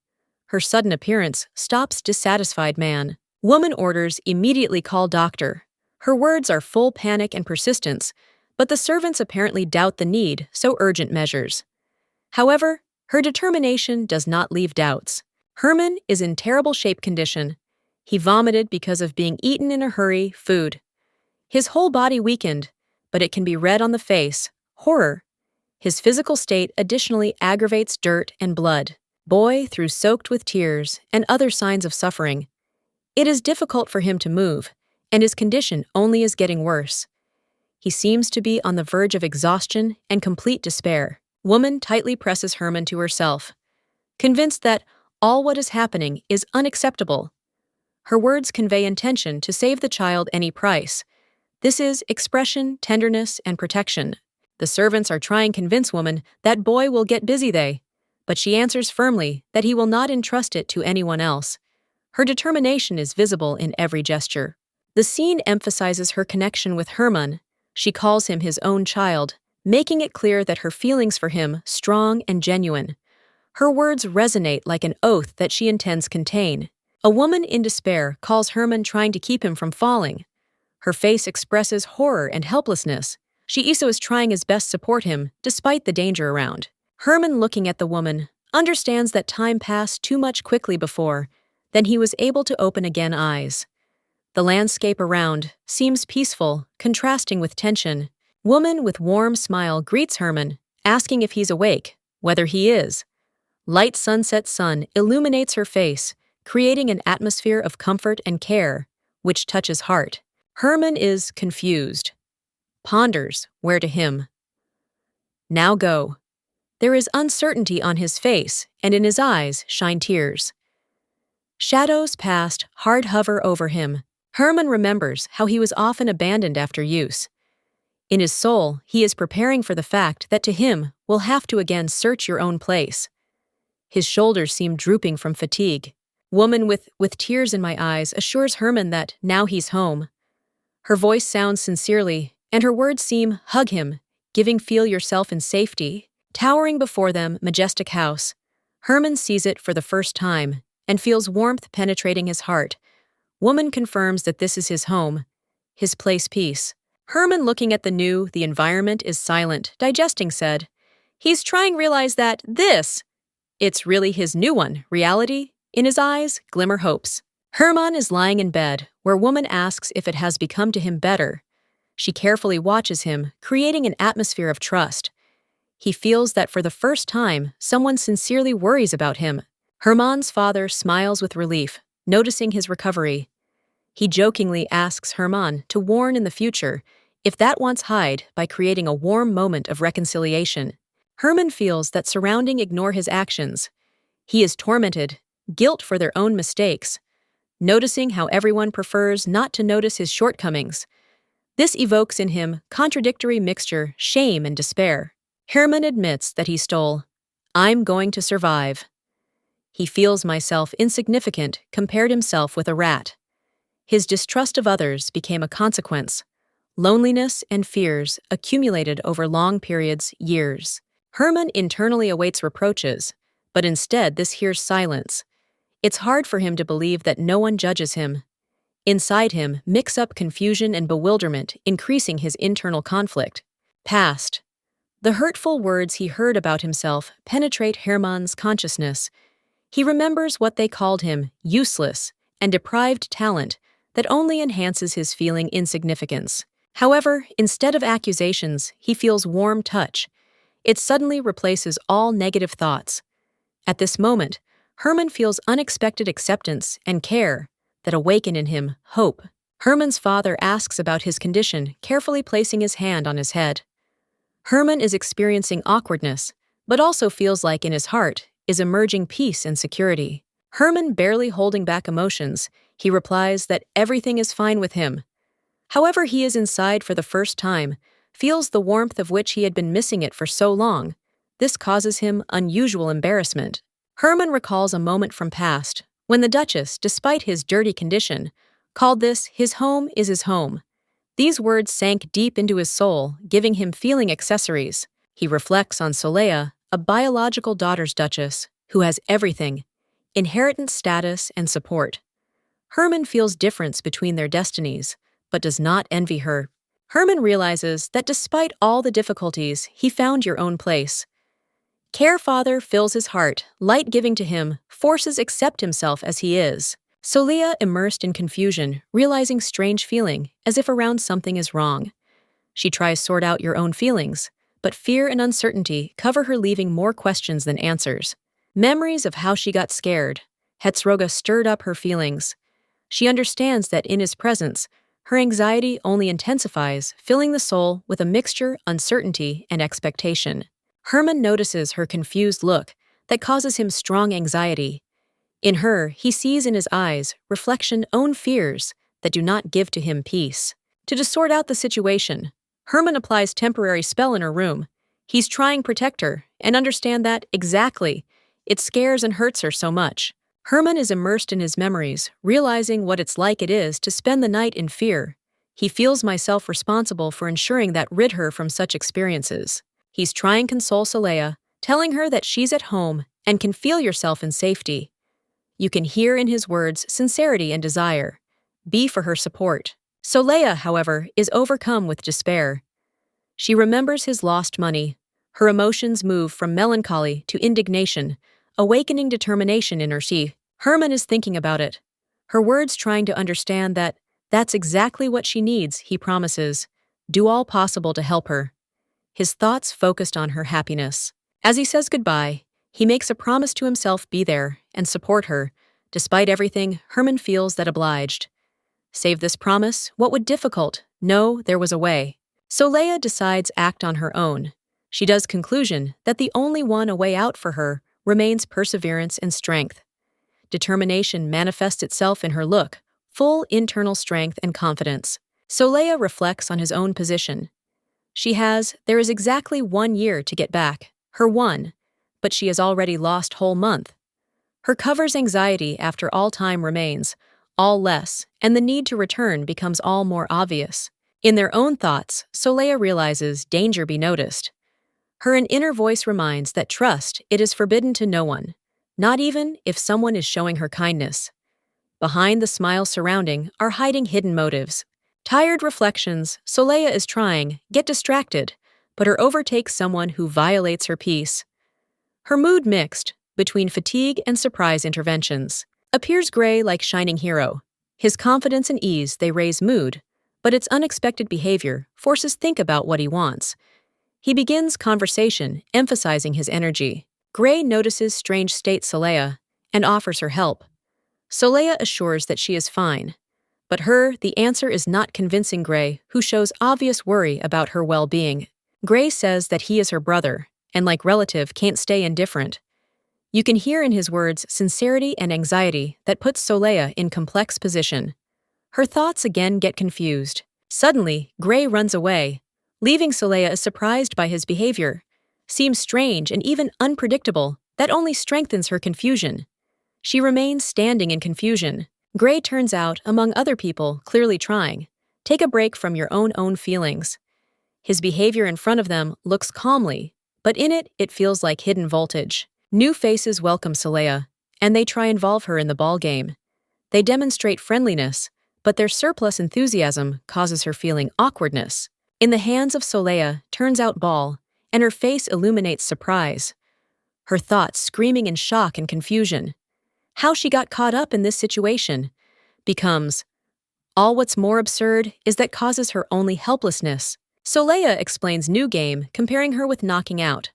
A: Her sudden appearance stops dissatisfied man. Woman orders immediately call doctor. Her words are full panic and persistence, but the servants apparently doubt the need, so urgent measures. However, her determination does not leave doubts. Herman is in terrible shape condition. He vomited because of being eaten in a hurry, food. His whole body weakened, but it can be read on the face, horror. His physical state additionally aggravates dirt and blood. Boy through soaked with tears and other signs of suffering. It is difficult for him to move, and his condition only is getting worse. He seems to be on the verge of exhaustion and complete despair. Woman tightly presses Herman to herself, convinced that all what is happening is unacceptable. Her words convey intention to save the child any price. This is expression, tenderness, and protection. The servants are trying to convince woman that boy will get busy but she answers firmly that he will not entrust it to anyone else. Her determination is visible in every gesture. The scene emphasizes her connection with Herman. She calls him his own child, making it clear that her feelings for him strong and genuine. Her words resonate like an oath that she intends contain. A woman in despair calls Herman trying to keep him from falling. Her face expresses horror and helplessness. She also is trying his best to support him, despite the danger around. Herman, looking at the woman, understands that time passed too much quickly before, then he was able to open again eyes. The landscape around seems peaceful, contrasting with tension. Woman with warm smile greets Herman, asking if he's awake, whether he is. Light sunset sun illuminates her face, creating an atmosphere of comfort and care, which touches heart. Herman is confused. Ponders where to him. Now go. There is uncertainty on his face, and in his eyes shine tears. Shadows past hard hover over him. Herman remembers how he was often abandoned after use. In his soul, he is preparing for the fact that to him will have to again search your own place. His shoulders seem drooping from fatigue. Woman with tears in my eyes assures Herman that now he's home. Her voice sounds sincerely, and her words seem hug him, giving feel yourself in safety. Towering before them, majestic house. Herman sees it for the first time and feels warmth penetrating his heart. Woman confirms that this is his home, his place peace. Herman, looking at the environment is silent, digesting said. He's trying to realize that it's really his new one, reality. In his eyes, glimmer hopes. Herman is lying in bed, where woman asks if it has become to him better. She carefully watches him, creating an atmosphere of trust. He feels that for the first time, someone sincerely worries about him. Herman's father smiles with relief, noticing his recovery. He jokingly asks Herman to warn in the future if that wants hide by creating a warm moment of reconciliation. Herman feels that surrounding ignore his actions. He is tormented, guilt for their own mistakes, noticing how everyone prefers not to notice his shortcomings. This evokes in him contradictory mixture, shame and despair. Herman admits that he stole. I'm going to survive. He feels myself insignificant, compared himself with a rat. His distrust of others became a consequence. Loneliness and fears accumulated over long periods, years. Herman internally awaits reproaches, but instead this hears silence. It's hard for him to believe that no one judges him. Inside him mix up confusion and bewilderment, increasing his internal conflict. Past. The hurtful words he heard about himself penetrate Herman's consciousness. He remembers what they called him, useless and deprived talent that only enhances his feeling insignificance. However, instead of accusations, he feels warm touch. It suddenly replaces all negative thoughts. At this moment, Herman feels unexpected acceptance and care that awaken in him hope. Herman's father asks about his condition, carefully placing his hand on his head. Herman is experiencing awkwardness, but also feels like in his heart is emerging peace and security. Herman, barely holding back emotions, he replies that everything is fine with him. However, he is inside for the first time, feels the warmth of which he had been missing it for so long. This causes him unusual embarrassment. Herman recalls a moment from past, when the Duchess, despite his dirty condition, called this his home is his home. These words sank deep into his soul, giving him feeling accessories. He reflects on Solea, a biological daughter's duchess, who has everything, inheritance status and support. Herman feels difference between their destinies, but does not envy her. Herman realizes that despite all the difficulties, he found your own place. Care father fills his heart, light giving to him, forces accept himself as he is. Soleya immersed in confusion, realizing strange feeling, as if around something is wrong. She tries sort out your own feelings, but fear and uncertainty cover her, leaving more questions than answers. Memories of how she got scared. Hetsroga stirred up her feelings. She understands that in his presence, her anxiety only intensifies, filling the soul with a mixture, uncertainty, and expectation. Herman notices her confused look that causes him strong anxiety. In her, he sees in his eyes reflection own fears that do not give to him peace. To sort out the situation, Herman applies temporary spell in her room. He's trying to protect her and understand that, exactly, it scares and hurts her so much. Herman is immersed in his memories, realizing what it's like it is to spend the night in fear. He feels myself responsible for ensuring that rid her from such experiences. He's trying to console Soleya, telling her that she's at home and can feel yourself in safety. You can hear in his words sincerity and desire. Be for her support. Soleya, however, is overcome with despair. She remembers his lost money. Her emotions move from melancholy to indignation, awakening determination in her. Herman is thinking about it. Her words trying to understand that that's exactly what she needs, he promises. Do all possible to help her. His thoughts focused on her happiness. As he says goodbye, he makes a promise to himself be there and support her. Despite everything, Herman feels that obliged. Save this promise, what would difficult? No, there was a way. Soleya decides act on her own. She does conclusion that the only one a way out for her remains perseverance and strength. Determination manifests itself in her look, full internal strength and confidence. Soleya reflects on his own position. There is exactly 1 year to get back, her one, but she has already lost whole month. Her covers anxiety after all time remains, all less, and the need to return becomes all more obvious. In their own thoughts, Soleya realizes danger be noticed. An inner voice reminds that trust it is forbidden to no one, not even if someone is showing her kindness. Behind the smiles surrounding are hiding hidden motives. Tired reflections, Soleya is trying, get distracted, but her overtakes someone who violates her peace. Her mood mixed, between fatigue and surprise interventions. Appears Gray like shining hero. His confidence and ease, they raise mood, but its unexpected behavior forces think about what he wants. He begins conversation, emphasizing his energy. Gray notices strange state Soleya and offers her help. Soleya assures that she is fine. But the answer is not convincing Gray, who shows obvious worry about her well-being. Gray says that he is her brother, and like relative can't stay indifferent. You can hear in his words sincerity and anxiety that puts Soleya in complex position. Her thoughts again get confused. Suddenly, Gray runs away, leaving Soleya surprised by his behavior. Seems strange and even unpredictable, that only strengthens her confusion. She remains standing in confusion. Gray turns out, among other people, clearly trying. Take a break from your own feelings. His behavior in front of them looks calmly, but in it feels like hidden voltage. New faces welcome Soleya, and they try involve her in the ball game. They demonstrate friendliness, but their surplus enthusiasm causes her feeling awkwardness. In the hands of Soleya turns out ball, and her face illuminates surprise. Her thoughts screaming in shock and confusion. How she got caught up in this situation becomes all. What's more absurd is that causes her only helplessness. Soleya explains new game, comparing her with knocking out.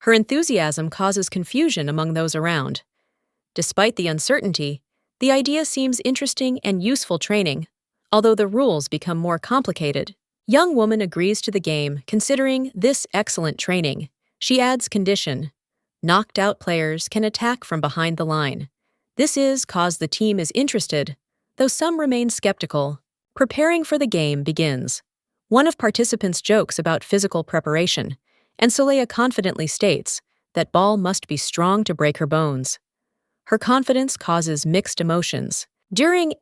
A: Her enthusiasm causes confusion among those around. Despite the uncertainty, the idea seems interesting and useful training, although the rules become more complicated. Young woman agrees to the game, considering this excellent training. She adds condition. Knocked out players can attack from behind the line. This is cause the team is interested, though some remain skeptical. Preparing for the game begins. One of participants jokes about physical preparation, and Soleya confidently states that ball must be strong to break her bones. Her confidence causes mixed emotions. During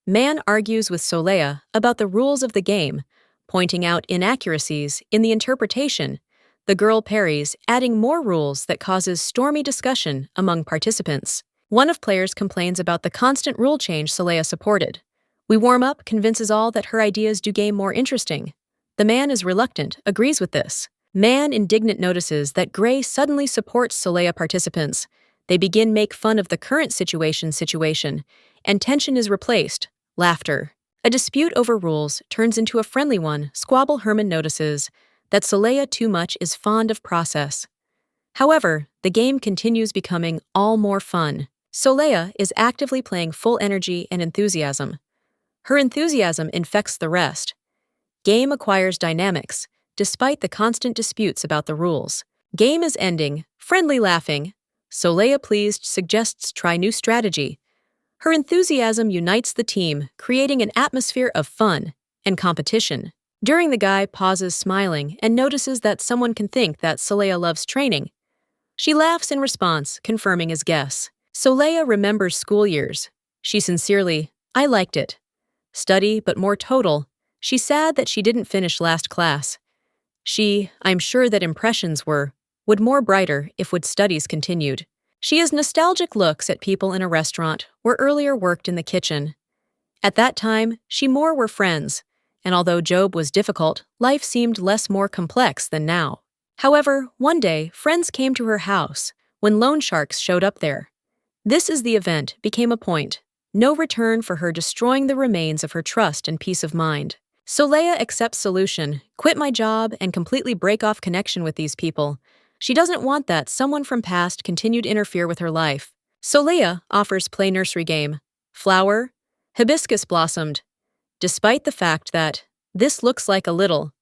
A: Man argues with Soleya about the rules of the game, pointing out inaccuracies in the interpretation. The girl parries, adding more rules that causes stormy discussion among participants. One of players complains about the constant rule change Soleya supported. We warm up convinces all that her ideas do game more interesting. The man is reluctant, agrees with this. Man indignant notices that Gray suddenly supports Soleil participants. They begin make fun of the current situation, and tension is replaced. Laughter. A dispute over rules turns into a friendly one. Squabble Herman notices that Soleil too much is fond of process. However, the game continues becoming all more fun. Soleil is actively playing full energy and enthusiasm. Her enthusiasm infects the rest. Game acquires dynamics, despite the constant disputes about the rules. Game is ending, friendly laughing. Soleil pleased suggests try new strategy. Her enthusiasm unites the team, creating an atmosphere of fun and competition. During the guy pauses smiling and notices that someone can think that Soleil loves training. She laughs in response, confirming his guess. Soleil remembers school years. She sincerely, I liked it. Study, but more total. She's sad that she didn't finish last class. I'm sure that impressions would more brighter if would studies continued. She has nostalgic looks at people in a restaurant where earlier worked in the kitchen. At that time, she more were friends, and although Job was difficult, life seemed less more complex than now. However, one day, friends came to her house when loan sharks showed up there. This is the event became a point. No return for her destroying the remains of her trust and peace of mind. Soleil accepts solution, quit my job, and completely break off connection with these people. She doesn't want that someone from past continued interfere with her life. Soleil offers play nursery game. Flower, hibiscus blossomed. Despite the fact that this looks like a little.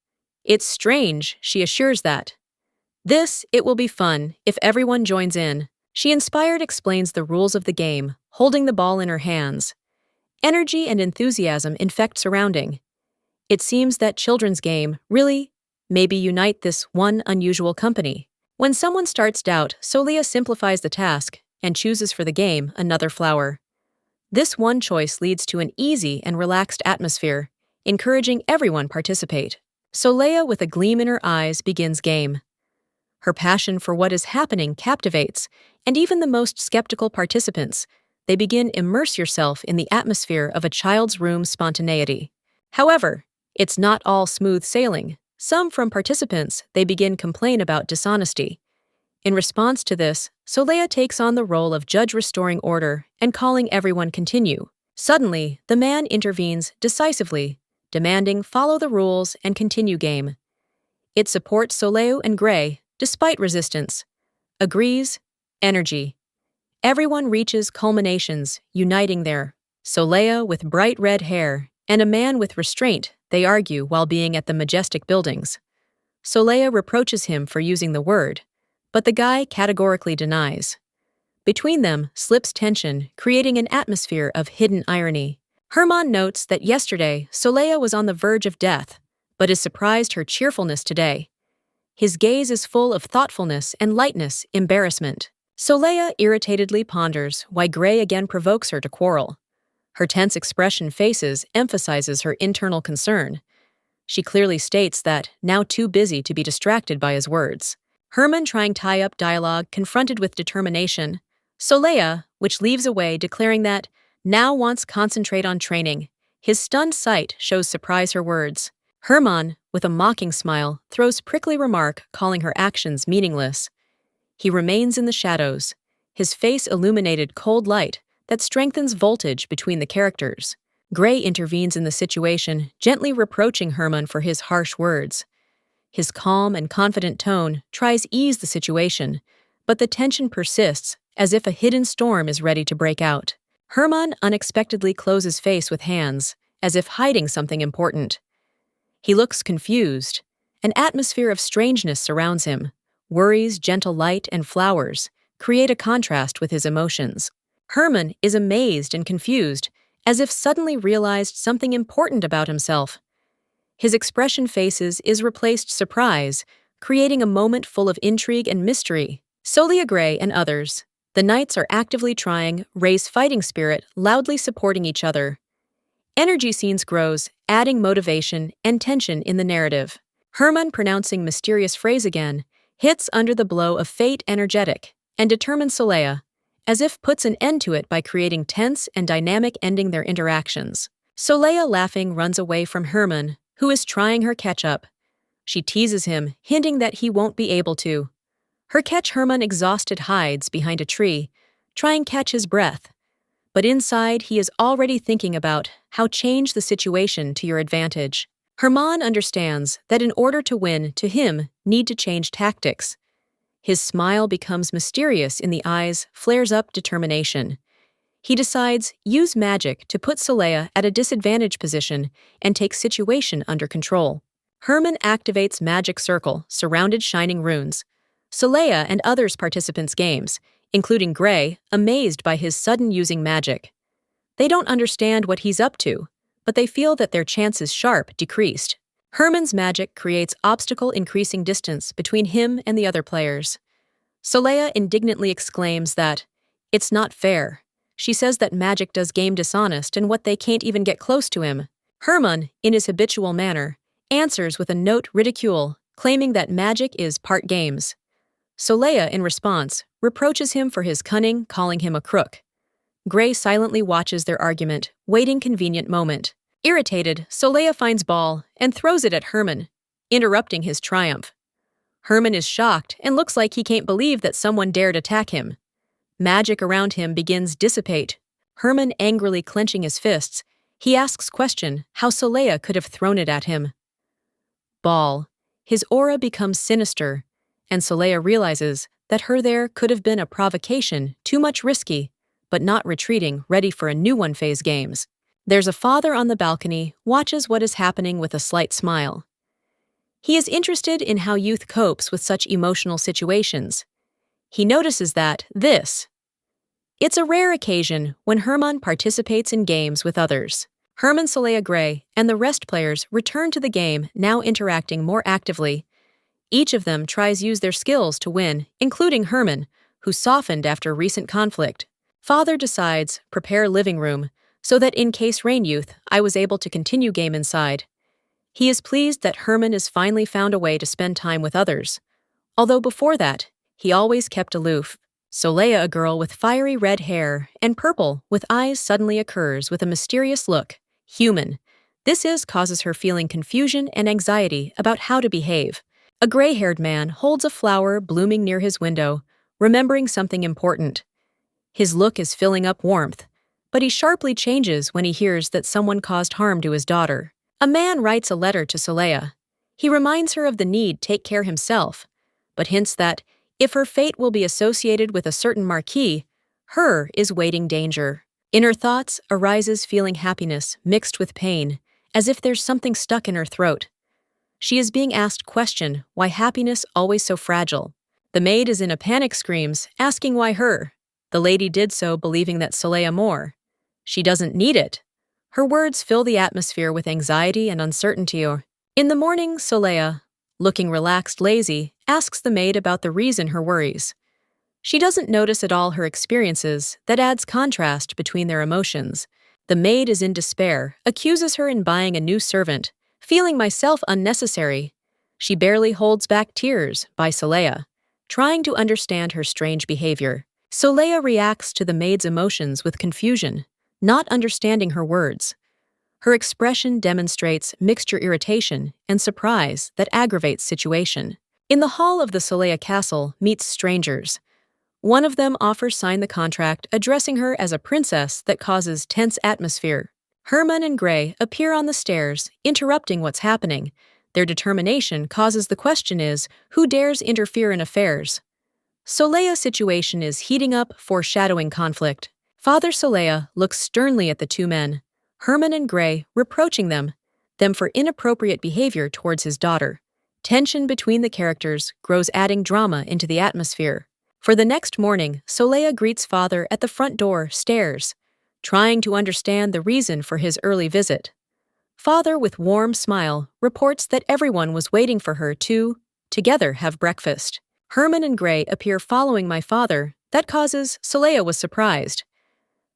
A: It's strange, she assures that. It will be fun if everyone joins in. She inspired explains the rules of the game, holding the ball in her hands. Energy and enthusiasm infect surrounding. It seems that children's game really maybe unite this one unusual company. When someone starts doubt, Soleil simplifies the task and chooses for the game another flower. This one choice leads to an easy and relaxed atmosphere, encouraging everyone participate. Soleil, with a gleam in her eyes, begins game. Her passion for what is happening captivates, and even the most skeptical participants. They begin immerse yourself in the atmosphere of a child's room spontaneity. However, it's not all smooth sailing. Some from participants, they begin complain about dishonesty. In response to this, Soleil takes on the role of judge restoring order and calling everyone continue. Suddenly, the man intervenes decisively, demanding follow the rules and continue game. It supports Soleil and Gray, despite resistance. Agrees, energy. Everyone reaches culminations, uniting there. Soleil with bright red hair and a man with restraint, they argue while being at the majestic buildings. Soleil reproaches him for using the word, but the guy categorically denies. Between them slips tension, creating an atmosphere of hidden irony. Herman notes that yesterday Soleil was on the verge of death, but is surprised her cheerfulness today. His gaze is full of thoughtfulness and lightness, embarrassment. Soleil irritatedly ponders why Gray again provokes her to quarrel. Her tense expression emphasizes her internal concern. She clearly states that, now too busy to be distracted by his words. Herman trying tie up dialogue confronted with determination. Soleil, which leaves away declaring that, now wants concentrate on training. His stunned sight shows surprise her words. Herman, with a mocking smile, throws prickly remark calling her actions meaningless. He remains in the shadows, his face illuminated cold light that strengthens voltage between the characters. Gray intervenes in the situation, gently reproaching Herman for his harsh words. His calm and confident tone tries ease the situation, but the tension persists, as if a hidden storm is ready to break out. Herman unexpectedly closes face with hands, as if hiding something important. He looks confused. An atmosphere of strangeness surrounds him. Worries, gentle light, and flowers create a contrast with his emotions. Herman is amazed and confused, as if suddenly realized something important about himself. His expression is replaced surprise, creating a moment full of intrigue and mystery. Soleil Gray and others, the knights are actively trying, raise fighting spirit, loudly supporting each other. Energy scenes grows, adding motivation and tension in the narrative. Herman pronouncing mysterious phrase again, hits under the blow of fate energetic, and determines Soleil, as if puts an end to it by creating tense and dynamic ending their interactions. Soleil laughing runs away from Herman, who is trying her catch-up. She teases him, hinting that he won't be able to. Her catch Herman exhausted hides behind a tree, trying to catch his breath. But inside, he is already thinking about how change the situation to your advantage. Herman understands that in order to win, to him, need to change tactics. His smile becomes mysterious in the eyes, flares up determination. He decides, use magic to put Soleil at a disadvantage position and take situation under control. Herman activates Magic Circle, surrounded shining runes. Soleil and others participants games, including Gray, amazed by his sudden using magic. They don't understand what he's up to, but they feel that their chances sharp decreased. Herman's magic creates obstacle increasing distance between him and the other players. Soleil indignantly exclaims that, "It's not fair." She says that magic does game dishonest and what they can't even get close to him. Herman, in his habitual manner, answers with a note ridicule, claiming that magic is part games. Soleil, in response, reproaches him for his cunning, calling him a crook. Gray silently watches their argument, waiting convenient moment. Irritated, Soleil finds Ball and throws it at Herman, interrupting his triumph. Herman is shocked and looks like he can't believe that someone dared attack him. Magic around him begins dissipate. Herman angrily clenching his fists, he asks question how Soleil could have thrown it at him. Ball. His aura becomes sinister, and Soleil realizes that her there could have been a provocation, too much risky, but not retreating, ready for a new one phase games. There's a father on the balcony, watches what is happening with a slight smile. He is interested in how youth copes with such emotional situations. He notices that it's a rare occasion when Herman participates in games with others. Herman, Soleil, Gray, and the rest players return to the game, now interacting more actively. Each of them tries use their skills to win, including Herman, who softened after recent conflict. Father decides, prepare living room, so that in case rain youth, I was able to continue game inside. He is pleased that Herman has finally found a way to spend time with others. Although before that, he always kept aloof. Soleil, a girl with fiery red hair and purple with eyes, suddenly occurs with a mysterious look. Human. Causes her feeling confusion and anxiety about how to behave. A gray-haired man holds a flower blooming near his window, remembering something important. His look is filling up warmth, but he sharply changes when he hears that someone caused harm to his daughter. A man writes a letter to Soleil. He reminds her of the need to take care himself, but hints that if her fate will be associated with a certain marquis, her is waiting danger. In her thoughts arises feeling happiness mixed with pain, as if there's something stuck in her throat. She is being asked question why happiness always so fragile. The maid is in a panic screams, asking why her. The lady did so believing that Soleil more. She doesn't need it. Her words fill the atmosphere with anxiety and uncertainty. In the morning, Soleil, looking relaxed, lazy, asks the maid about the reason her worries. She doesn't notice at all her experiences, that adds contrast between their emotions. The maid is in despair, accuses her in buying a new servant, feeling myself unnecessary. She barely holds back tears by Soleil, trying to understand her strange behavior. Soleil reacts to the maid's emotions with confusion, not understanding her words. Her expression demonstrates mixture irritation and surprise that aggravates situation. In the hall of the Soleil castle meets strangers. One of them offers sign the contract, addressing her as a princess that causes tense atmosphere. Herman and Gray appear on the stairs, interrupting what's happening. Their determination causes the question is, who dares interfere in affairs? Soleil's situation is heating up, foreshadowing conflict. Father Soleil looks sternly at the two men, Herman and Gray, reproaching them for inappropriate behavior towards his daughter. Tension between the characters grows, adding drama into the atmosphere. For the next morning, Soleil greets father at the front door, stares, trying to understand the reason for his early visit. Father, with warm smile, reports that everyone was waiting for her to, together, have breakfast. Herman and Gray appear following my father. That causes Soleil was surprised.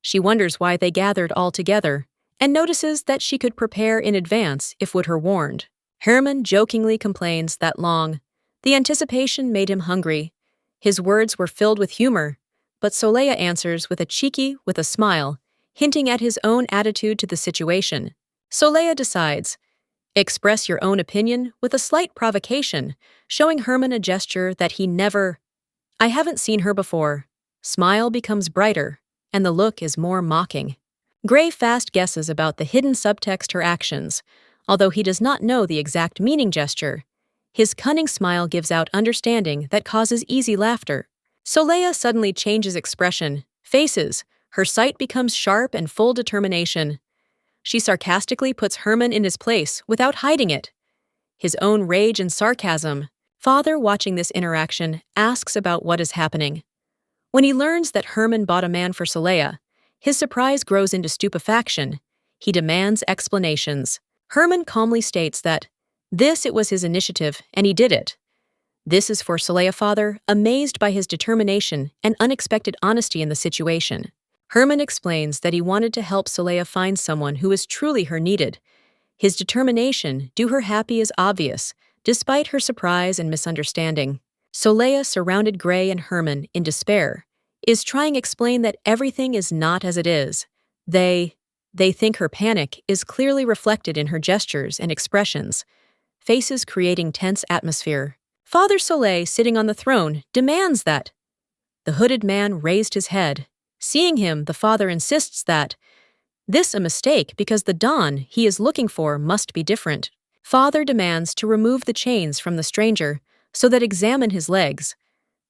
A: She wonders why they gathered all together, and notices that she could prepare in advance if would her warned. Herman jokingly complains that the anticipation made him hungry. His words were filled with humor, but Soleil answers with a smile, hinting at his own attitude to the situation. Soleil decides, Express your own opinion with a slight provocation, showing Herman a gesture that he never. I haven't seen her before. Smile becomes brighter, and the look is more mocking. Gray fast guesses about the hidden subtext her actions, although he does not know the exact meaning gesture. His cunning smile gives out understanding that causes easy laughter. Soleil suddenly changes expression, faces, her sight becomes sharp and full determination. She sarcastically puts Herman in his place without hiding it. His own rage and sarcasm. Father, watching this interaction, asks about what is happening. When he learns that Herman bought a man for Soleil, his surprise grows into stupefaction. He demands explanations. Herman calmly states that it was his initiative and he did it. This is for Soleil father, amazed by his determination and unexpected honesty in the situation. Herman explains that he wanted to help Soleil find someone who is truly her needed. His determination do her happy is obvious, despite her surprise and misunderstanding. Soleil, surrounded Gray and Herman in despair, is trying to explain that everything is not as it is. They think her panic is clearly reflected in her gestures and expressions, faces creating tense atmosphere. Father Soleil, sitting on the throne, demands that. The hooded man raised his head. Seeing him, the father insists that this a mistake because the Don he is looking for must be different. Father demands to remove the chains from the stranger so that examine his legs.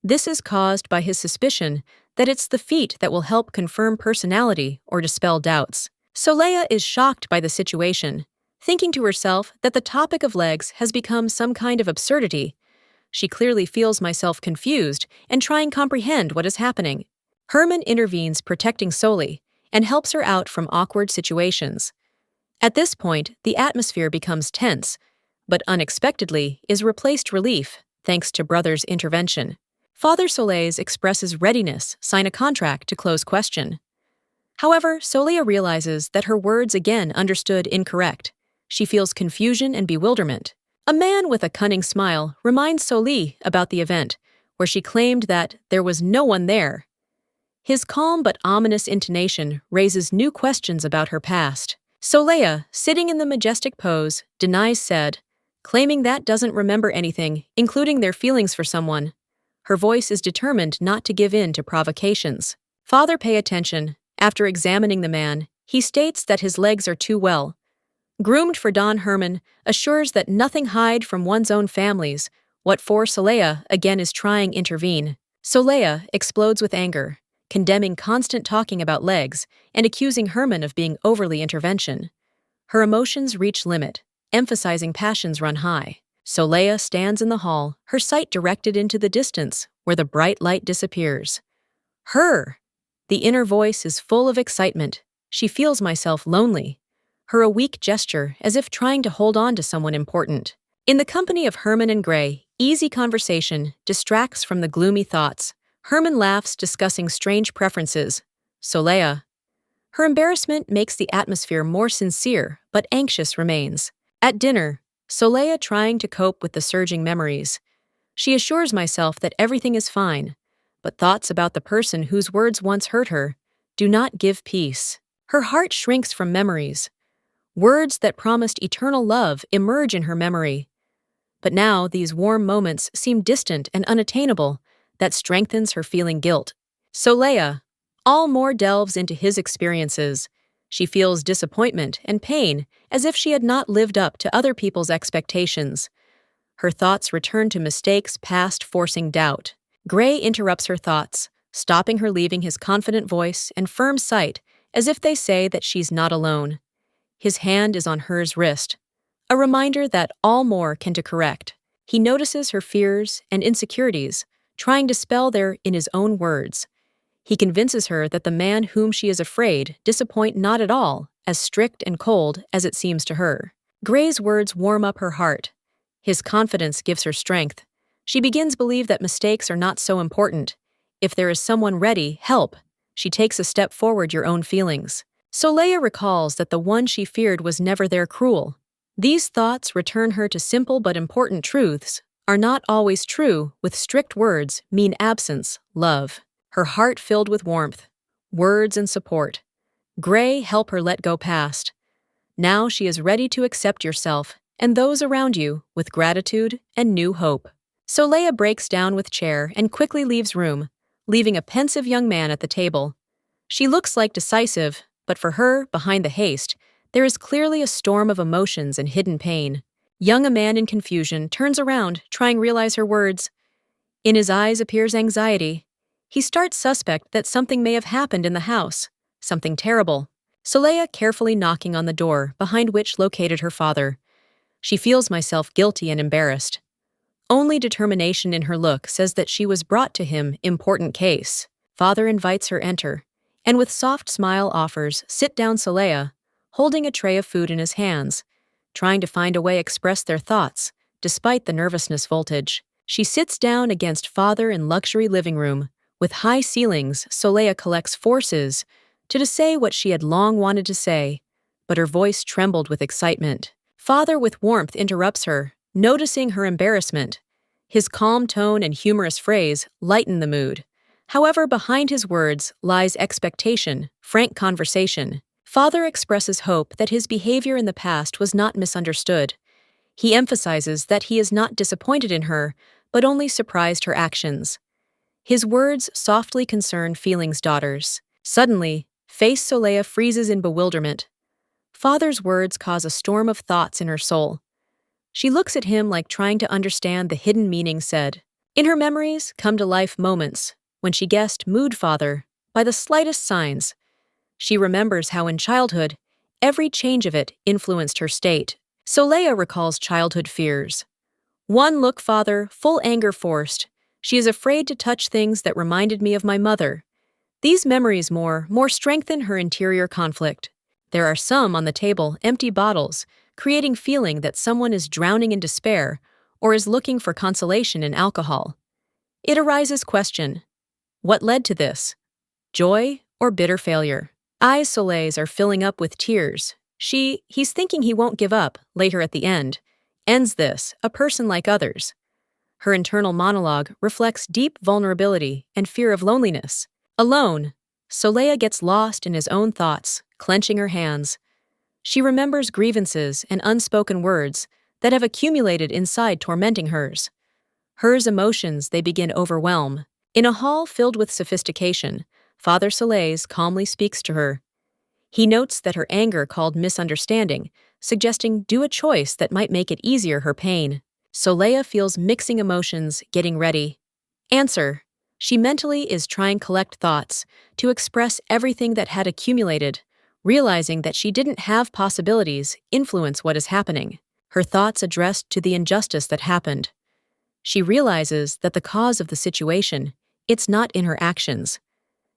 A: This is caused by his suspicion that it's the feet that will help confirm personality or dispel doubts. Soleil is shocked by the situation, thinking to herself that the topic of legs has become some kind of absurdity. She clearly feels myself confused and trying to comprehend what is happening. Herman intervenes, protecting Soleil, and helps her out from awkward situations. At this point, the atmosphere becomes tense, but unexpectedly is replaced relief thanks to brother's intervention. Father Soleil expresses readiness, sign a contract to close question. However, Soleil realizes that her words again understood incorrect. She feels confusion and bewilderment. A man with a cunning smile reminds Soleil about the event, where she claimed that there was no one there. His calm but ominous intonation raises new questions about her past. Soleil, sitting in the majestic pose, denies said, claiming that doesn't remember anything, including their feelings for someone. Her voice is determined not to give in to provocations. Father, pay attention. After examining the man, he states that his legs are too well groomed for Don. Herman assures that nothing hide from one's own families, what for Soleil again is trying intervene. Soleil explodes with anger, condemning constant talking about legs and accusing Herman of being overly intervention. Her emotions reach limit, emphasizing passions run high. Soleil stands in the hall, her sight directed into the distance, where the bright light disappears. Her! The inner voice is full of excitement. She feels myself lonely. Her a weak gesture, as if trying to hold on to someone important. In the company of Herman and Gray, easy conversation distracts from the gloomy thoughts. Herman laughs, discussing strange preferences. Soleil. Her embarrassment makes the atmosphere more sincere, but anxious remains. At dinner, Soleil trying to cope with the surging memories. She assures myself that everything is fine, but thoughts about the person whose words once hurt her do not give peace. Her heart shrinks from memories. Words that promised eternal love emerge in her memory. But now these warm moments seem distant and unattainable. That strengthens her feeling guilt. Soleil, all more delves into his experiences. She feels disappointment and pain, as if she had not lived up to other people's expectations. Her thoughts return to mistakes past, forcing doubt. Gray interrupts her thoughts, stopping her, leaving his confident voice and firm sight, as if they say that she's not alone. His hand is on hers wrist, a reminder that all more can to correct. He notices her fears and insecurities, trying to spell them in his own words. He convinces her that the man whom she is afraid disappoint not at all, as strict and cold as it seems to her. Gray's words warm up her heart. His confidence gives her strength. She begins to believe that mistakes are not so important. If there is someone ready, help. She takes a step forward, your own feelings. Soleil recalls that the one she feared was never there, cruel. These thoughts return her to simple but important truths, are not always true, with strict words mean absence, love. Her heart filled with warmth, words and support. Gray help her let go past. Now she is ready to accept yourself and those around you with gratitude and new hope. Soleil breaks down with chair and quickly leaves room, leaving a pensive young man at the table. She looks like decisive, but for her, behind the haste, there is clearly a storm of emotions and hidden pain. Young a man in confusion turns around, trying to realize her words. In his eyes appears anxiety. He starts suspect that something may have happened in the house, something terrible. Soleil carefully knocking on the door, behind which located her father. She feels myself guilty and embarrassed. Only determination in her look says that she was brought to him important case. Father invites her enter, and with soft smile offers, sit down Soleil, holding a tray of food in his hands, trying to find a way express their thoughts, despite the nervousness voltage. She sits down against father in luxury living room. With high ceilings, Soleil collects forces to say what she had long wanted to say, but her voice trembled with excitement. Father with warmth interrupts her, noticing her embarrassment. His calm tone and humorous phrase lighten the mood. However, behind his words lies expectation, frank conversation. Father expresses hope that his behavior in the past was not misunderstood. He emphasizes that he is not disappointed in her, but only surprised her actions. His words softly concern feelings daughters. Suddenly, face Soleil freezes in bewilderment. Father's words cause a storm of thoughts in her soul. She looks at him like trying to understand the hidden meaning said. In her memories come to life moments when she guessed mood father by the slightest signs. She remembers how in childhood, every change of it influenced her state. Soleil recalls childhood fears. One look father, full anger forced. She is afraid to touch things that reminded me of my mother. These memories more strengthen her interior conflict. There are some on the table, empty bottles, creating feeling that someone is drowning in despair or is looking for consolation in alcohol. It arises question. What led to this? Joy or bitter failure? Eyes Soleil's are filling up with tears. He's thinking he won't give up, later at the end. Ends this, a person like others. Her internal monologue reflects deep vulnerability and fear of loneliness. Alone, Soleil gets lost in his own thoughts, clenching her hands. She remembers grievances and unspoken words that have accumulated inside tormenting hers. Hers emotions they begin overwhelm. In a hall filled with sophistication, Father Soleil's calmly speaks to her. He notes that her anger called misunderstanding, suggesting do a choice that might make it easier her pain. Soleil feels mixing emotions, getting ready. Answer. She mentally is trying to collect thoughts to express everything that had accumulated, realizing that she didn't have possibilities influence what is happening. Her thoughts addressed to the injustice that happened. She realizes that the cause of the situation, it's not in her actions.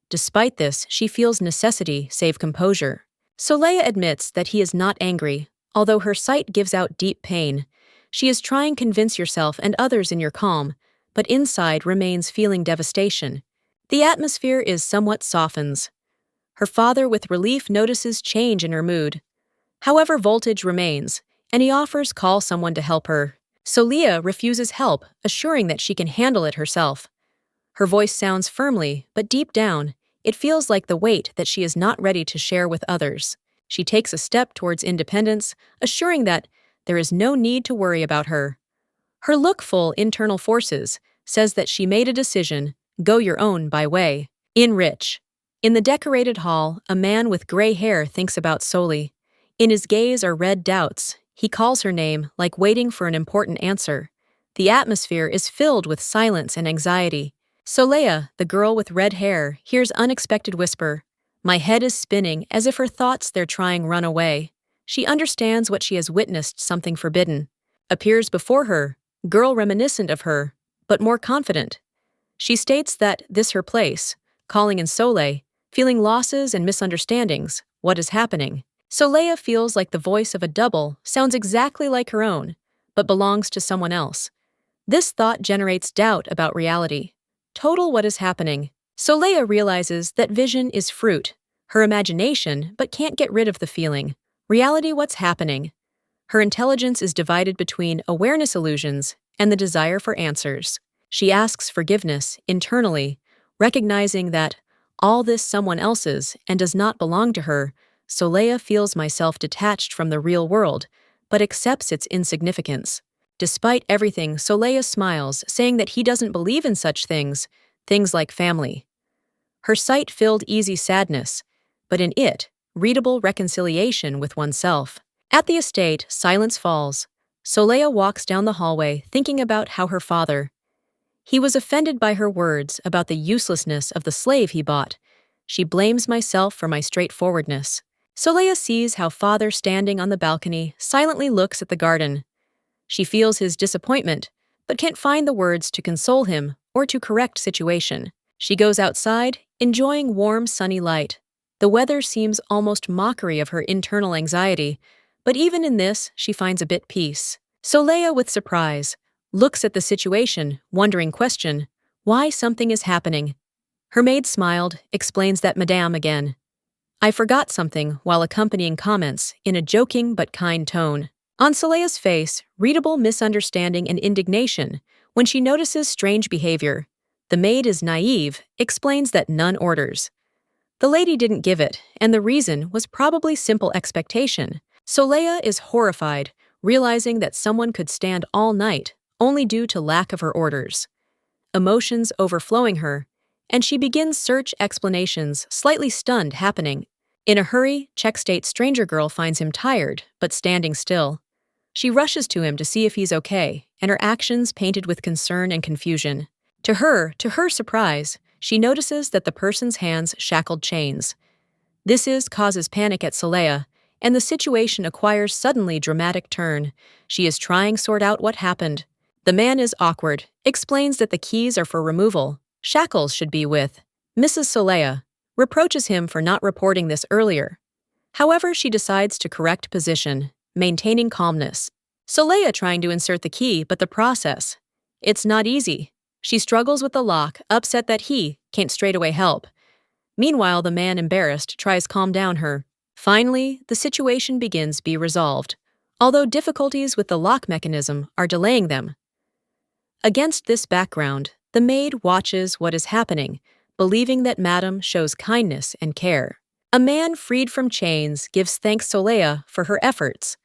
A: Despite this, she feels necessity save composure. Soleil admits that he is not angry, although her sight gives out deep pain. She is trying to convince yourself and others in your calm, but inside remains feeling devastation. The atmosphere is somewhat softens. Her father with relief notices change in her mood. However, voltage remains, and he offers call someone to help her. Soleil refuses help, assuring that she can handle it herself. Her voice sounds firmly, but deep down, it feels like the weight that she is not ready to share with others. She takes a step towards independence, assuring that there is no need to worry about her. Her lookful internal forces says that she made a decision, go your own by way. In the decorated hall, a man with gray hair thinks about Soleil. In his gaze are red doubts. He calls her name, like waiting for an important answer. The atmosphere is filled with silence and anxiety. Soleil, the girl with red hair, hears unexpected whisper. My head is spinning as if her thoughts they're trying run away. She understands what she has witnessed something forbidden. Appears before her, girl reminiscent of her, but more confident. She states that this her place, calling in Soleil, feeling losses and misunderstandings, what is happening. Soleil feels like the voice of a double sounds exactly like her own, but belongs to someone else. This thought generates doubt about reality. Total what is happening. Soleil realizes that vision is fruit, her imagination, but can't get rid of the feeling. Reality what's happening. Her intelligence is divided between awareness illusions and the desire for answers. She asks forgiveness internally, recognizing that all this someone else's and does not belong to her. Soleil feels myself detached from the real world, but accepts its insignificance. Despite everything, Soleya smiles, saying that he doesn't believe in such things like family. Her sight filled easy sadness, but in it, readable reconciliation with oneself. At the estate, silence falls. Soleya walks down the hallway, thinking about how her father. He was offended by her words about the uselessness of the slave he bought. She blames myself for my straightforwardness. Soleya sees how father, standing on the balcony, silently looks at the garden. She feels his disappointment, but can't find the words to console him or to correct situation. She goes outside, enjoying warm, sunny light. The weather seems almost mockery of her internal anxiety, but even in this, she finds a bit peace. Soleya, with surprise, looks at the situation, wondering why something is happening. Her maid smiled, explains that Madame again. I forgot something while accompanying comments in a joking but kind tone. On Soleya's face, readable misunderstanding and indignation when she notices strange behavior. The maid is naive, explains that none orders. The lady didn't give it, and the reason was probably simple expectation. Soleya is horrified, realizing that someone could stand all night only due to lack of her orders. Emotions overflowing her, and she begins search explanations, slightly stunned happening. In a hurry, check state stranger girl finds him tired, but standing still. She rushes to him to see if he's okay, and her actions painted with concern and confusion. To her surprise, she notices that the person's hands shackled chains. This causes panic at Soleya, and the situation acquires suddenly dramatic turn. She is trying sort out what happened. The man is awkward, explains that the keys are for removal. Shackles should be with. Mrs. Soleya reproaches him for not reporting this earlier. However, she decides to correct position, maintaining calmness. Soleya trying to insert the key, but the process. It's not easy. She struggles with the lock, upset that he can't straightaway help. Meanwhile, the man, embarrassed, tries calm down her. Finally, the situation begins be resolved, although difficulties with the lock mechanism are delaying them. Against this background, the maid watches what is happening, believing that Madame shows kindness and care. A man freed from chains gives thanks Soleya for her efforts.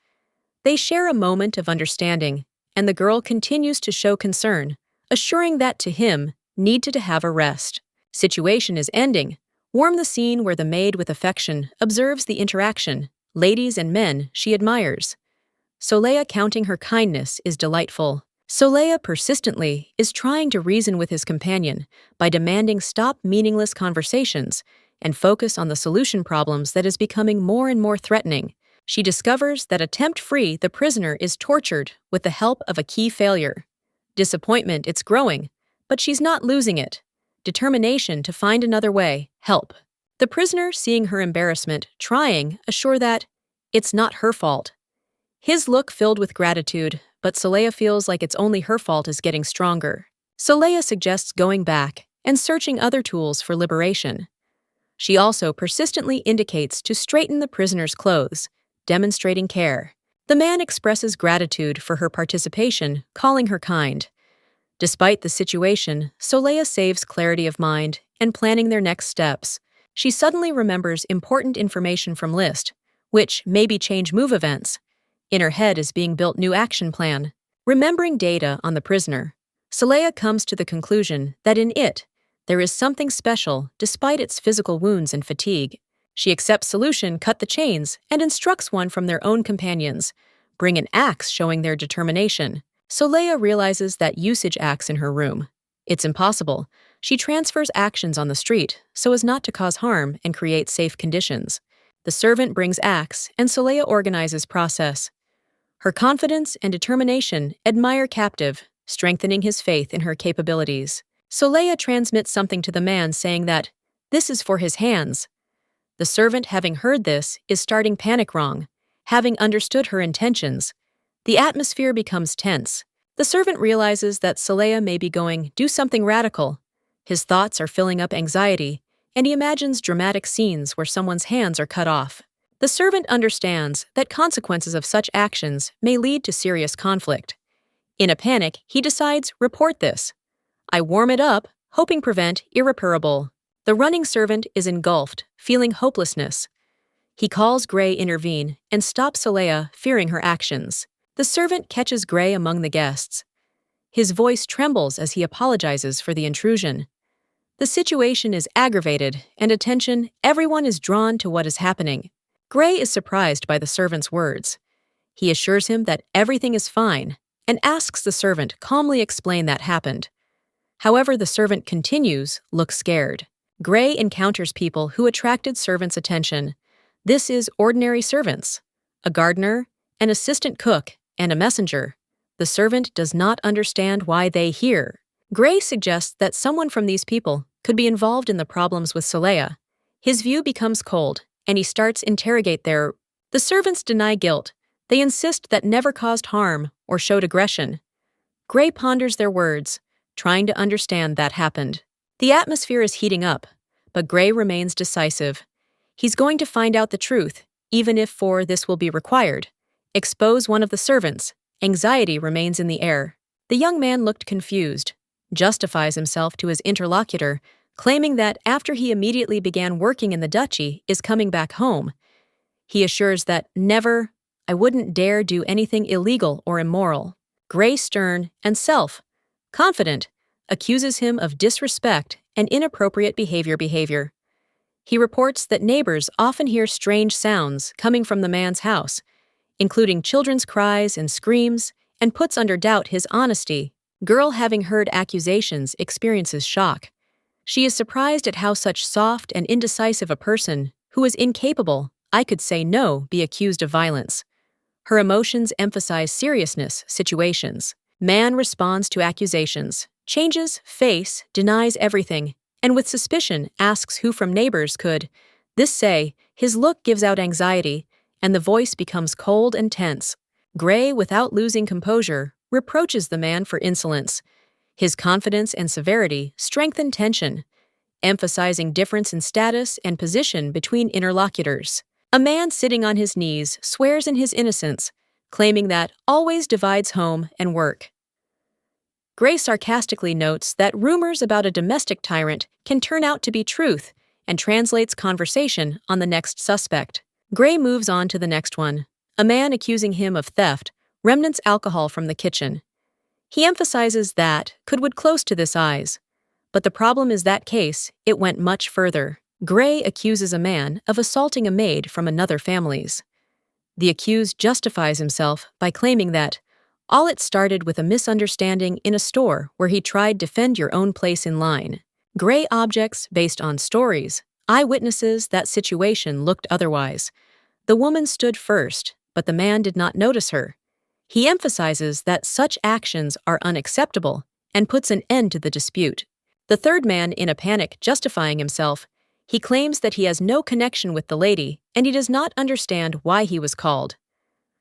A: They share a moment of understanding, and the girl continues to show concern, assuring that to him, needed to have a rest. Situation is ending. Warm the scene where the maid with affection observes the interaction, ladies and men she admires. Soleya counting her kindness is delightful. Soleya persistently is trying to reason with his companion by demanding stop meaningless conversations and focus on the solution problems that is becoming more and more threatening. She discovers that attempt-free the prisoner is tortured with the help of a key failure. Disappointment it's growing, but she's not losing it. Determination to find another way, help. The prisoner, seeing her embarrassment, trying, assure that it's not her fault. His look filled with gratitude, but Soleya feels like it's only her fault is getting stronger. Soleya suggests going back and searching other tools for liberation. She also persistently indicates to straighten the prisoner's clothes, demonstrating care. The man expresses gratitude for her participation, calling her kind. Despite the situation, Soleya saves clarity of mind and planning their next steps. She suddenly remembers important information from list, which maybe change move events. In her head is being built new action plan. Remembering data on the prisoner, Soleya comes to the conclusion that in it, there is something special despite its physical wounds and fatigue. She accepts solution, cut the chains, and instructs one from their own companions. Bring an axe showing their determination. Soleya realizes that usage axe in her room. It's impossible. She transfers actions on the street so as not to cause harm and create safe conditions. The servant brings axe, and Soleya organizes process. Her confidence and determination admire captive, strengthening his faith in her capabilities. Soleya transmits something to the man saying that this is for his hands. The servant, having heard this, is starting panic wrong, having understood her intentions. The atmosphere becomes tense. The servant realizes that Soleya may be going, do something radical. His thoughts are filling up anxiety, and he imagines dramatic scenes where someone's hands are cut off. The servant understands that consequences of such actions may lead to serious conflict. In a panic, he decides, report this. I warm it up, hoping prevent irreparable. The running servant is engulfed, feeling hopelessness. He calls Gray intervene and stops Soleil, fearing her actions. The servant catches Gray among the guests. His voice trembles as he apologizes for the intrusion. The situation is aggravated, and everyone is drawn to what is happening. Gray is surprised by the servant's words. He assures him that everything is fine and asks the servant calmly explain that happened. However, the servant continues, looks scared. Gray encounters people who attracted servants' attention. This is ordinary servants, a gardener, an assistant cook, and a messenger. The servant does not understand why they here. Gray suggests that someone from these people could be involved in the problems with Soleil. His view becomes cold, and he starts interrogate their. The servants deny guilt. They insist that never caused harm or showed aggression. Gray ponders their words, trying to understand that happened. The atmosphere is heating up, but Gray remains decisive. He's going to find out the truth, even if for this will be required. Expose one of the servants. Anxiety remains in the air. The young man looked confused, justifies himself to his interlocutor, claiming that after he immediately began working in the duchy is coming back home. He assures that never, I wouldn't dare do anything illegal or immoral. Gray, stern and self-confident, accuses him of disrespect and inappropriate behavior. He reports that neighbors often hear strange sounds coming from the man's house, including children's cries and screams, and puts under doubt his honesty. Girl, having heard accusations, experiences shock. She is surprised at how such soft and indecisive a person, who is incapable, I could say no, be accused of violence. Her emotions emphasize seriousness situations. Man responds to accusations, changes face, denies everything, and with suspicion asks who from neighbors could this say. His look gives out anxiety, and the voice becomes cold and tense. Gray, without losing composure, reproaches the man for insolence. His confidence and severity strengthen tension, emphasizing difference in status and position between interlocutors. A man sitting on his knees swears in his innocence, claiming that always divides home and work. Gray sarcastically notes that rumors about a domestic tyrant can turn out to be truth and translates conversation on the next suspect. Gray moves on to the next one, a man accusing him of theft, remnants alcohol from the kitchen. He emphasizes that would close to this eyes. But the problem is that case, it went much further. Gray accuses a man of assaulting a maid from another family's. The accused justifies himself by claiming that all it started with a misunderstanding in a store where he tried to defend your own place in line. Gray objects based on stories, eyewitnesses that situation looked otherwise. The woman stood first, but the man did not notice her. He emphasizes that such actions are unacceptable and puts an end to the dispute. The third man, in a panic, justifying himself, he claims that he has no connection with the lady and he does not understand why he was called.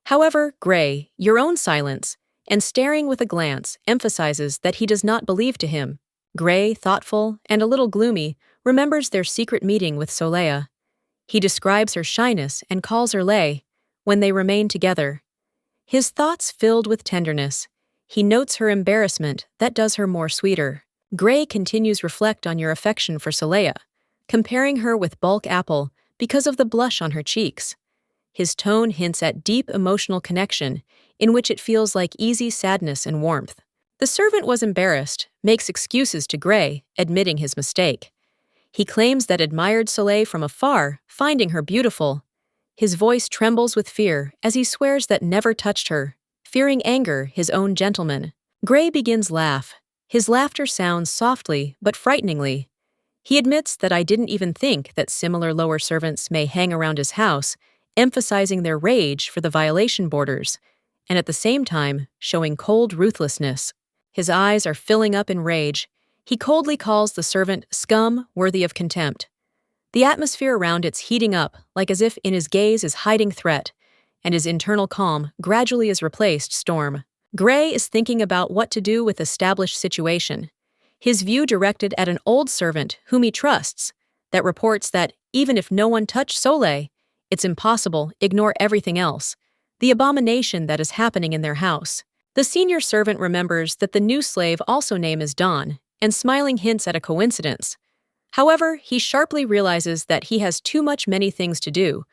A: However, Gray, your own silence, and staring with a glance, emphasizes that he does not believe to him. Gray, thoughtful and a little gloomy, remembers their secret meeting with Soleil. He describes her shyness and calls her lay when they remain together. His thoughts filled with tenderness. He notes her embarrassment that does her more sweeter. Gray continues reflect on your affection for Soleil, comparing her with bulk apple because of the blush on her cheeks. His tone hints at deep emotional connection, in which it feels like easy sadness and warmth. The servant was embarrassed, makes excuses to Gray, admitting his mistake. He claims that admired Soleil from afar, finding her beautiful. His voice trembles with fear as he swears that never touched her, fearing anger his own gentleman. Gray begins laugh. His laughter sounds softly but frighteningly. He admits that I didn't even think that similar lower servants may hang around his house, emphasizing their rage for the violation borders, and at the same time showing cold ruthlessness. His eyes are filling up in rage. He coldly calls the servant scum worthy of contempt. The atmosphere around it's heating up, like as if in his gaze is hiding threat, and his internal calm gradually is replaced storm. Gray is thinking about what to do with established situation. His view directed at an old servant whom he trusts, that reports that even if no one touched Soleil, it's impossible, ignore everything else, the abomination that is happening in their house. The senior servant remembers that the new slave also name is Dawn, and smiling hints at a coincidence. However, he sharply realizes that he has too many things to do.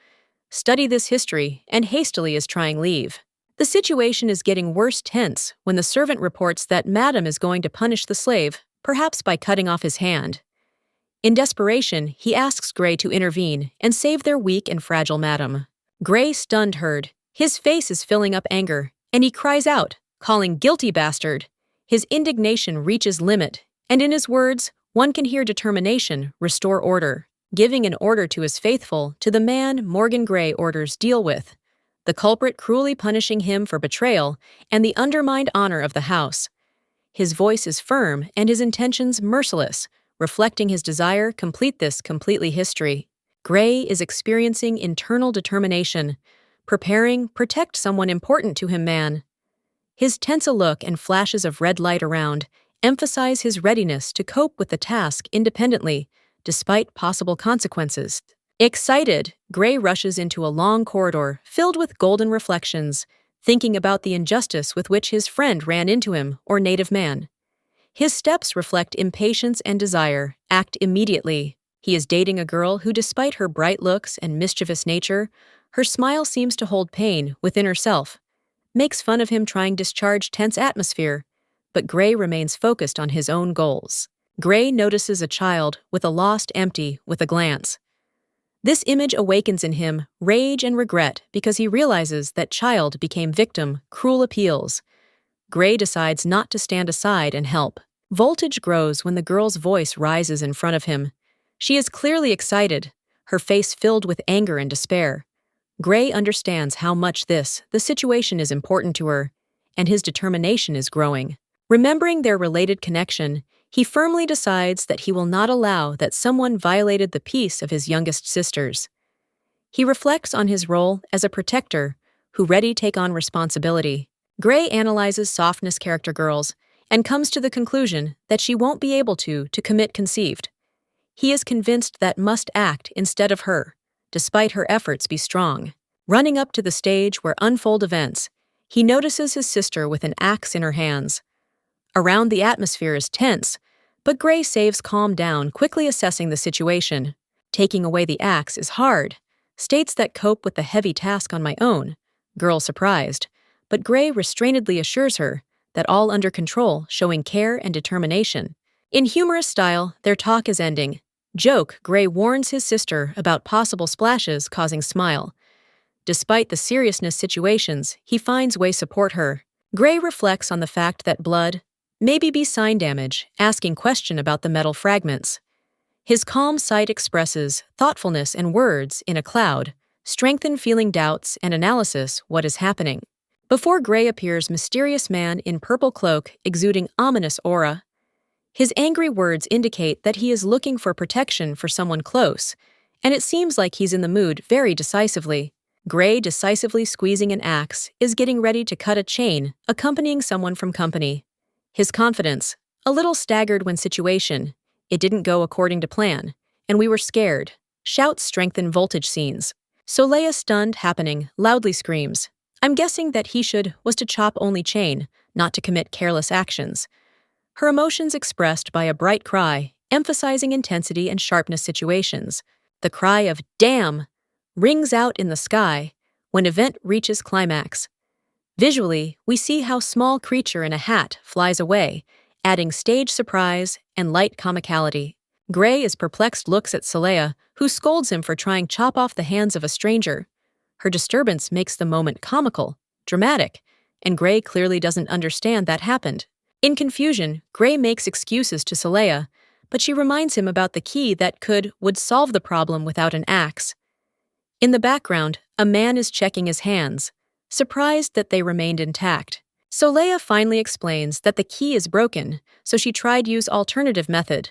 A: study this history, and hastily is trying leave. The situation is getting worse tense when the servant reports that Madam is going to punish the slave, perhaps by cutting off his hand. In desperation, he asks Gray to intervene and save their weak and fragile Madam. Gray stunned heard. His face is filling up anger, and he cries out, calling guilty bastard. His indignation reaches limit, and in his words, one can hear determination restore order, giving an order to his faithful to the man Morgan Gray orders deal with, the culprit cruelly punishing him for betrayal and the undermined honor of the house. His voice is firm and his intentions merciless, reflecting his desire complete this completely history. Gray is experiencing internal determination, preparing protect someone important to him man. His tense look and flashes of red light around emphasize his readiness to cope with the task independently, despite possible consequences. Excited, Gray rushes into a long corridor filled with golden reflections, thinking about the injustice with which his friend ran into him or native man. His steps reflect impatience and desire. Act immediately. He is dating a girl who, despite her bright looks and mischievous nature, her smile seems to hold pain within herself. Makes fun of him trying discharge tense atmosphere, but Gray remains focused on his own goals. Gray notices a child with a lost empty with a glance. This image awakens in him rage and regret because he realizes that child became victim, cruel appeals. Gray decides not to stand aside and help. Voltage grows when the girl's voice rises in front of him. She is clearly excited, her face filled with anger and despair. Gray understands how much the situation is important to her, and his determination is growing. Remembering their related connection, he firmly decides that he will not allow that someone violated the peace of his youngest sisters. He reflects on his role as a protector who ready take on responsibility. Gray analyzes softness character girls and comes to the conclusion that she won't be able to commit conceived. He is convinced that must act instead of her, despite her efforts be strong. Running up to the stage where unfold events, he notices his sister with an axe in her hands. Around the atmosphere is tense, but Gray saves calm down, quickly assessing the situation. Taking away the axe is hard, states that cope with the heavy task on my own. Girl surprised, but Gray restrainedly assures her that all under control, showing care and determination. In humorous style, their talk is ending. Joke, Gray warns his sister about possible splashes causing smile. Despite the seriousness situations, he finds way support her. Gray reflects on the fact that blood, maybe be sign damage, asking question about the metal fragments. His calm sight expresses thoughtfulness and words in a cloud, strengthen feeling doubts and analysis what is happening. Before Gray appears mysterious man in purple cloak exuding ominous aura. His angry words indicate that he is looking for protection for someone close, and it seems like he's in the mood very decisively. Gray decisively squeezing an axe is getting ready to cut a chain, accompanying someone from company. His confidence, a little staggered when situation, it didn't go according to plan, and we were scared. Shouts strengthen voltage scenes. Soleil stunned happening, loudly screams. I'm guessing that he was to chop only chain, not to commit careless actions. Her emotions expressed by a bright cry, emphasizing intensity and sharpness situations. The cry of damn rings out in the sky when event reaches climax. Visually, we see how small creature in a hat flies away, adding stage surprise and light comicality. Gray is perplexed looks at Soleil, who scolds him for trying chop off the hands of a stranger. Her disturbance makes the moment comical, dramatic, and Gray clearly doesn't understand that happened. In confusion, Gray makes excuses to Soleil, but she reminds him about the key that would solve the problem without an axe. In the background, a man is checking his hands, surprised that they remained intact. Soleil finally explains that the key is broken, so she tried use alternative method.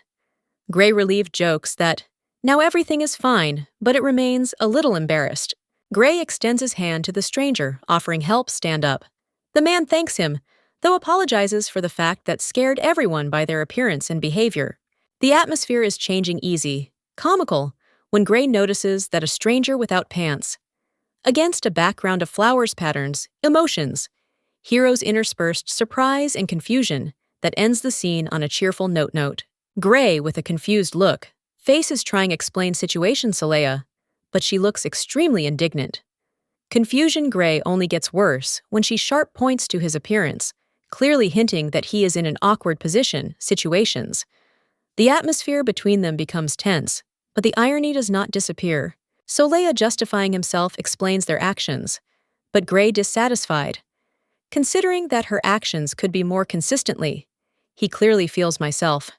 A: Gray relieved jokes that, now everything is fine, but it remains a little embarrassed. Gray extends his hand to the stranger, offering help stand up. The man thanks him, though apologizes for the fact that scared everyone by their appearance and behavior. The atmosphere is changing easy, comical, when Gray notices that a stranger without pants. Against a background of flowers patterns, emotions, heroes interspersed surprise and confusion that ends the scene on a cheerful note. Gray with a confused look, face is trying explain situation Soleil, but she looks extremely indignant. Confusion Gray only gets worse when she sharp points to his appearance, clearly hinting that he is in an awkward situations. The atmosphere between them becomes tense, but the irony does not disappear. Soleil, justifying himself, explains their actions, but Gray dissatisfied. Considering that her actions could be more consistently, he clearly feels myself.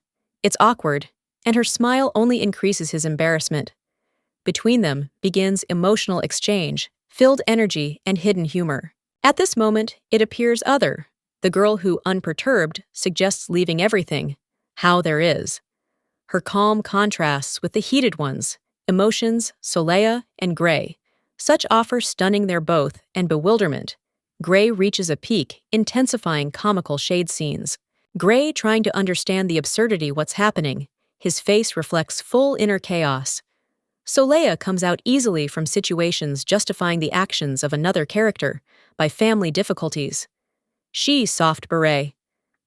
A: It's awkward, and her smile only increases his embarrassment. Between them begins emotional exchange, filled energy, and hidden humor. At this moment, it appears other, the girl who, unperturbed, suggests leaving everything, how there is. Her calm contrasts with the heated ones, emotions, Soleil and Gray. Such offer stunning their both and bewilderment. Gray reaches a peak, intensifying comical shade scenes. Gray trying to understand the absurdity what's happening. His face reflects full inner chaos. Soleil comes out easily from situations justifying the actions of another character by family difficulties. She soft beret,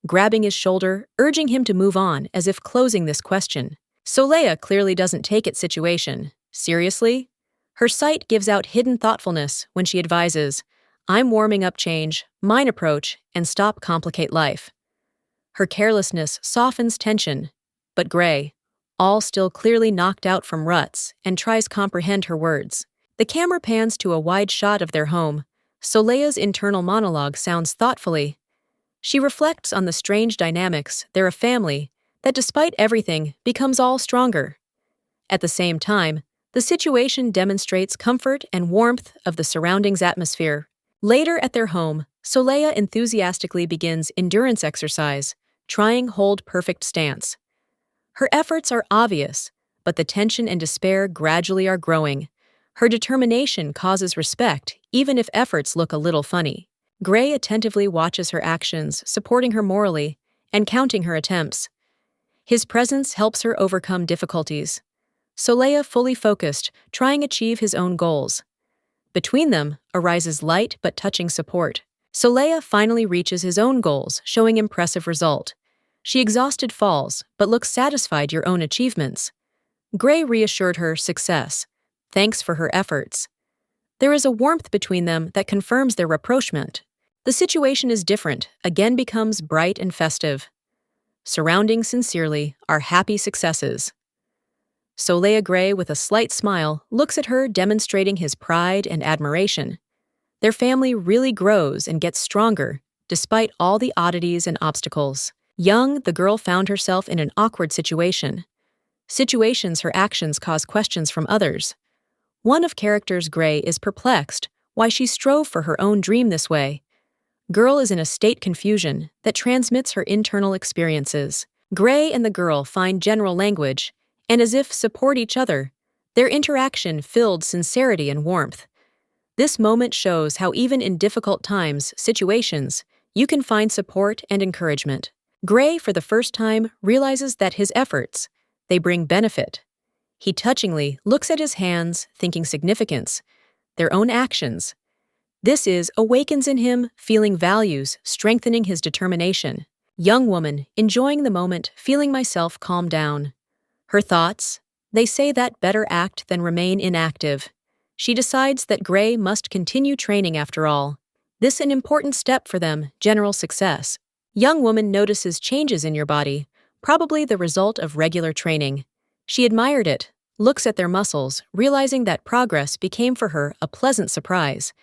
A: grabbing his shoulder, urging him to move on as if closing this question. Soleil clearly doesn't take it situation seriously. Her sight gives out hidden thoughtfulness when she advises, I'm warming up, change, mine approach, and stop complicate life. Her carelessness softens tension, but Gray, all still clearly knocked out from ruts, and tries comprehend her words. The camera pans to a wide shot of their home. Soleil's internal monologue sounds thoughtfully. She reflects on the strange dynamics, they're a family, that despite everything, becomes all stronger. At the same time, the situation demonstrates comfort and warmth of the surroundings atmosphere. Later at their home, Soleil enthusiastically begins endurance exercise, trying hold perfect stance. Her efforts are obvious, but the tension and despair gradually are growing. Her determination causes respect, even if efforts look a little funny. Gray attentively watches her actions, supporting her morally, and counting her attempts. His presence helps her overcome difficulties. Soleil fully focused, trying to achieve his own goals. Between them arises light but touching support. Soleil finally reaches his own goals, showing impressive result. She exhausted falls, but looks satisfied your own achievements. Gray reassured her success. Thanks for her efforts. There is a warmth between them that confirms their rapprochement. The situation is different, again becomes bright and festive. Surrounding sincerely are happy successes. Soleil Gray, with a slight smile, looks at her, demonstrating his pride and admiration. Their family really grows and gets stronger, despite all the oddities and obstacles. Young, the girl found herself in an awkward situation. Situations her actions cause questions from others. One of characters Gray is perplexed why she strove for her own dream this way. Girl is in a state confusion that transmits her internal experiences. Gray and the girl find general language, and as if support each other, their interaction filled sincerity and warmth. This moment shows how even in difficult times, situations, you can find support and encouragement. Gray, for the first time, realizes that his efforts, they bring benefit. He touchingly looks at his hands, thinking significance, their own actions. This awakens in him, feeling values, strengthening his determination. Young woman, enjoying the moment, feeling myself calm down. Her thoughts, they say that better act than remain inactive. She decides that Gray must continue training after all. This an important step for them, general success. Young woman notices changes in your body, probably the result of regular training. She admired it, looks at their muscles, realizing that progress became for her a pleasant surprise.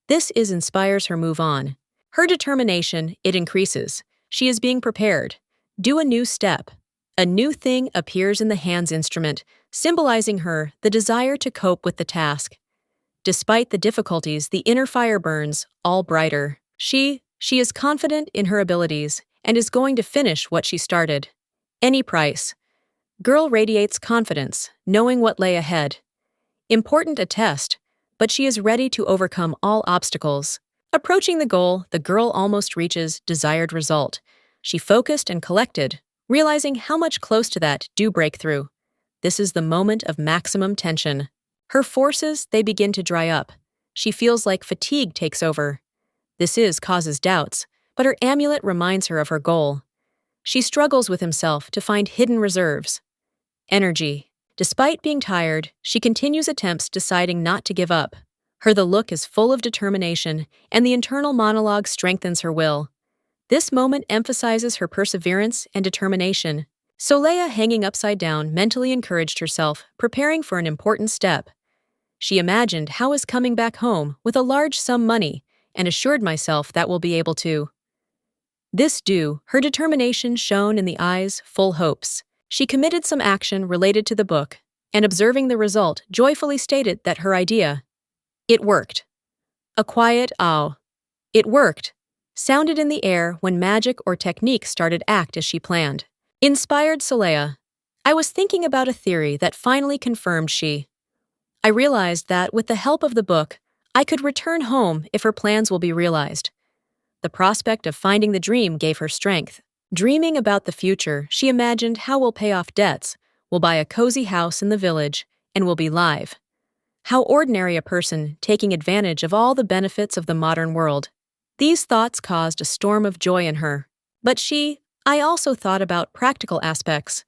A: This inspires her move on. Her determination, it increases. She is being prepared. Do a new step. A new thing appears in the hand's instrument, symbolizing her the desire to cope with the task. Despite the difficulties, the inner fire burns, all brighter. She is confident in her abilities and is going to finish what she started. Any price. Girl radiates confidence, knowing what lay ahead. Important a test, but she is ready to overcome all obstacles. Approaching the goal, the girl almost reaches desired result. She focused and collected, realizing how much close to that do break through. This is the moment of maximum tension. Her forces, they begin to dry up. She feels like fatigue takes over. This causes doubts, but her amulet reminds her of her goal. She struggles with himself to find hidden reserves. Energy. Despite being tired, she continues attempts, deciding not to give up. The look is full of determination, and the internal monologue strengthens her will. This moment emphasizes her perseverance and determination. Soleil, hanging upside down, mentally encouraged herself, preparing for an important step. She imagined how is coming back home with a large sum money, and assured myself that will be able to. This do, her determination shone in the eyes, full hopes. She committed some action related to the book, and observing the result, joyfully stated that her idea, it worked. A quiet "ow, it worked," sounded in the air when magic or technique started act as she planned. Inspired Soleil, I was thinking about a theory that finally confirmed she. I realized that with the help of the book, I could return home if her plans will be realized. The prospect of finding the dream gave her strength. Dreaming about the future, she imagined how we'll pay off debts, we'll buy a cozy house in the village, and we'll be live. How ordinary a person taking advantage of all the benefits of the modern world. These thoughts caused a storm of joy in her. But I also thought about practical aspects.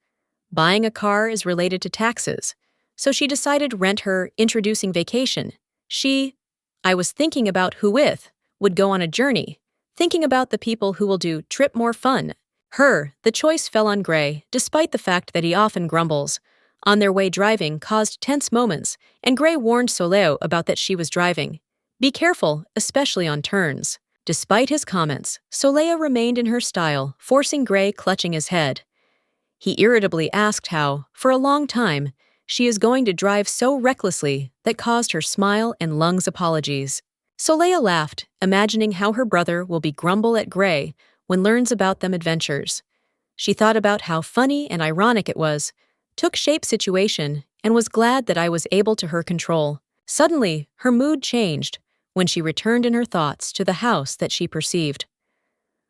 A: Buying a car is related to taxes, so she decided rent her introducing vacation. I was thinking about who with, would go on a journey, thinking about the people who will do trip more fun. The choice fell on Gray, despite the fact that he often grumbles. On their way driving caused tense moments, and Gray warned Soleil about that she was driving. Be careful, especially on turns. Despite his comments, Soleil remained in her style, forcing Gray clutching his head. He irritably asked how, for a long time, she is going to drive so recklessly that caused her smile and lungs apologies. Soleil laughed, imagining how her brother will be grumble at Gray when learns about them adventures. She thought about how funny and ironic it was, took shape situation, and was glad that I was able to her control. Suddenly, her mood changed when she returned in her thoughts to the house that she perceived.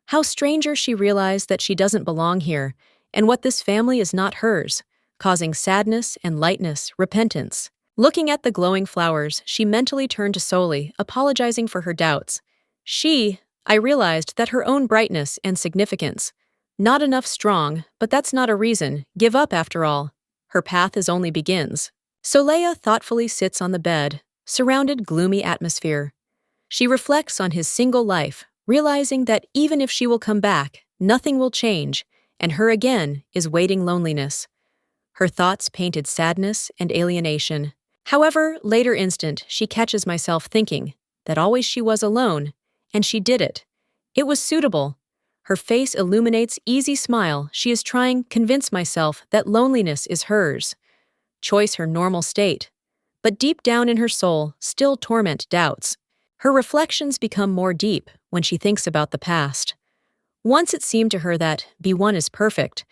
A: How stranger she realized that she doesn't belong here, and what this family is not hers, causing sadness and lightness, repentance. Looking at the glowing flowers, she mentally turned to Soleil, apologizing for her doubts. I realized that her own brightness and significance. Not enough strong, but that's not a reason, give up after all. Her path is only begins. Soleil thoughtfully sits on the bed, surrounded gloomy atmosphere. She reflects on his single life, realizing that even if she will come back, nothing will change, and her again is waiting loneliness. Her thoughts painted sadness and alienation. However, later instant, she catches myself thinking that always she was alone, and she did it. It was suitable. Her face illuminates easy smile. She is trying convince myself that loneliness is hers. Choice her normal state. But deep down in her soul, still torment doubts. Her reflections become more deep when she thinks about the past. Once it seemed to her that B1 is perfect,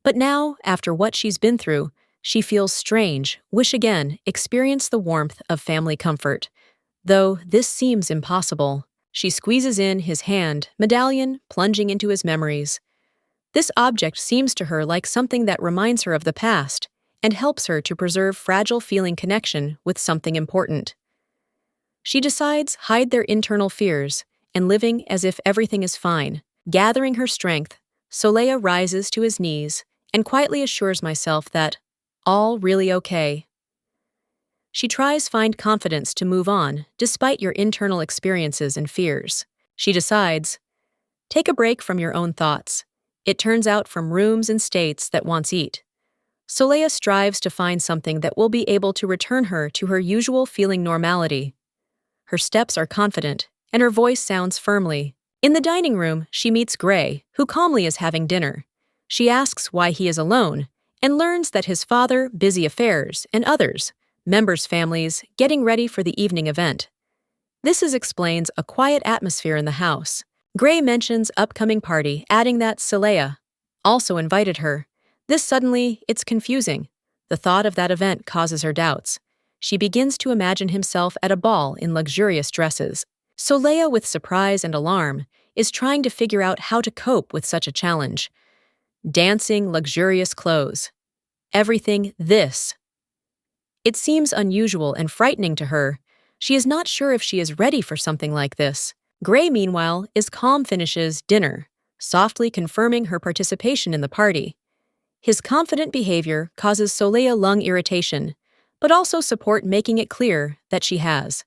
A: but now, after what she's been through, she feels strange, wish again, experience the warmth of family comfort. Though this seems impossible. She squeezes in his hand, medallion, plunging into his memories. This object seems to her like something that reminds her of the past and helps her to preserve fragile feeling connection with something important. She decides hide their internal fears and living as if everything is fine. Gathering her strength, Soleil rises to his knees and quietly assures myself that all really okay. She tries find confidence to move on despite your internal experiences and fears. She decides, take a break from your own thoughts. It turns out from rooms and states that wants eat. Soleil strives to find something that will be able to return her to her usual feeling normality. Her steps are confident, and her voice sounds firmly. In the dining room, she meets Gray, who calmly is having dinner. She asks why he is alone, and learns that his father, busy affairs, and others, members' families, getting ready for the evening event. Explains a quiet atmosphere in the house. Gray mentions upcoming party, adding that Soleil also invited her. It's confusing. The thought of that event causes her doubts. She begins to imagine himself at a ball in luxurious dresses. Soleil, with surprise and alarm, is trying to figure out how to cope with such a challenge. Dancing, luxurious clothes. Everything this. It seems unusual and frightening to her. She is not sure if she is ready for something like this. Gray, meanwhile, is calm finishes dinner, softly confirming her participation in the party. His confident behavior causes Soleil lung irritation, but also support making it clear that she has.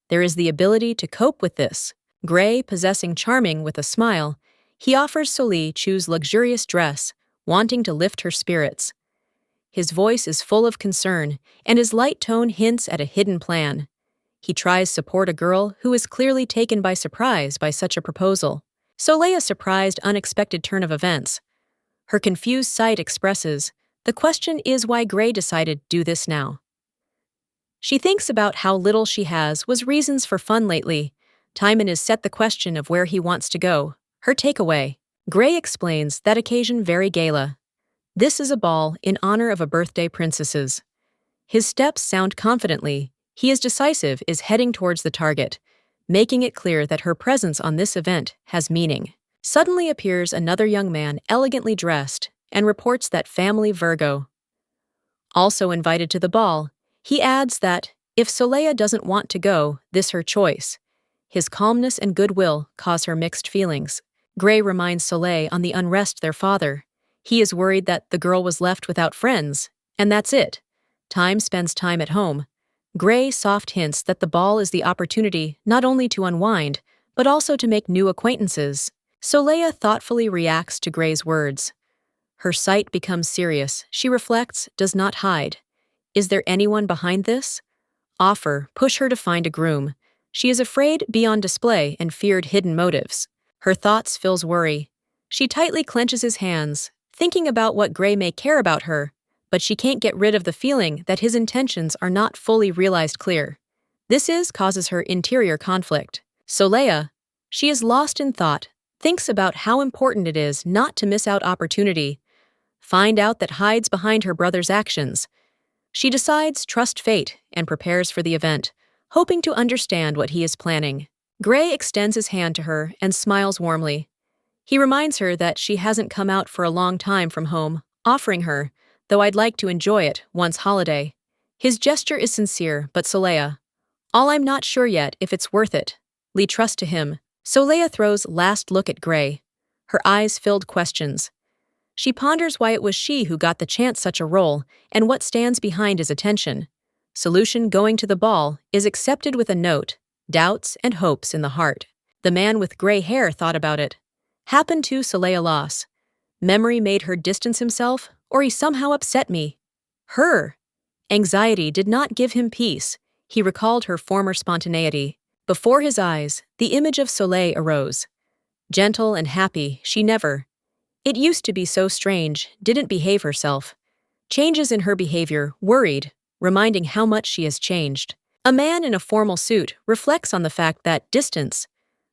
A: There is the ability to cope with this. Gray possessing charming with a smile, he offers Soleil choose luxurious dress, wanting to lift her spirits. His voice is full of concern, and his light tone hints at a hidden plan. He tries support a girl who is clearly taken by surprise by such a proposal. Soleil surprised unexpected turn of events. Her confused sight expresses, the question is why Gray decided do this now. She thinks about how little she has was reasons for fun lately. Timon is set the question of where he wants to go. Her takeaway. Gray explains that occasion very gala. This is a ball in honor of a birthday princess's. His steps sound confidently. He is decisive is heading towards the target, making it clear that her presence on this event has meaning. Suddenly appears another young man elegantly dressed and reports that family Virgo. Also invited to the ball, he adds that, if Soleil doesn't want to go, this her choice. His calmness and goodwill cause her mixed feelings. Gray reminds Soleil on the unrest their father. He is worried that the girl was left without friends, and that's it. Time spends time at home. Gray soft hints that the ball is the opportunity not only to unwind, but also to make new acquaintances. Soleil thoughtfully reacts to Gray's words. Her sight becomes serious. She reflects, does not hide. Is there anyone behind this? Offer, push her to find a groom. She is afraid beyond display and feared hidden motives. Her thoughts fills worry. She tightly clenches his hands, thinking about what Gray may care about her, but she can't get rid of the feeling that his intentions are not fully realized clear. Causes her interior conflict. Soleil, she is lost in thought, thinks about how important it is not to miss out opportunity, find out that hides behind her brother's actions. She decides trust fate and prepares for the event, hoping to understand what he is planning. Gray extends his hand to her and smiles warmly. He reminds her that she hasn't come out for a long time from home, offering her, though I'd like to enjoy it once holiday. His gesture is sincere, but Soleil, all I'm not sure yet if it's worth it. Lee trust to him. Soleil throws last look at Gray, her eyes filled questions. She ponders why it was she who got the chance such a role and what stands behind his attention. Solution going to the ball is accepted with a note, doubts and hopes in the heart. The man with gray hair thought about it. Happened to Soleil loss. Memory made her distance himself, or he somehow upset me. Her. Anxiety did not give him peace. He recalled her former spontaneity. Before his eyes, the image of Soleil arose. Gentle and happy, she never. It used to be so strange, didn't behave herself. Changes in her behavior, worried, reminding how much she has changed. A man in a formal suit reflects on the fact that distance.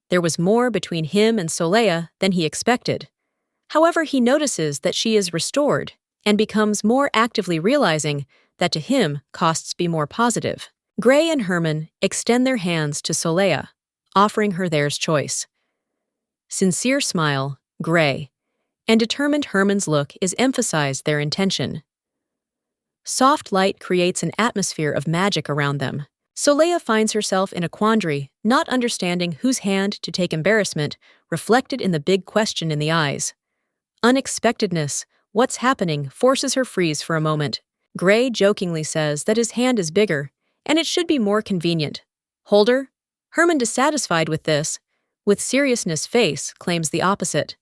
A: There was more between him and Soleil than he expected. However, he notices that she is restored and becomes more actively realizing that to him costs be more positive. Gray and Herman extend their hands to Soleil, offering her theirs choice. Sincere smile, Gray, and determined Herman's look is emphasized their intention. Soft light creates an atmosphere of magic around them. Soleil finds herself in a quandary, not understanding whose hand to take embarrassment, reflected in the big question in the eyes. Unexpectedness, what's happening, forces her freeze for a moment. Gray jokingly says that his hand is bigger, and it should be more convenient. Holder? Herman, dissatisfied with this, with seriousness face, claims the opposite.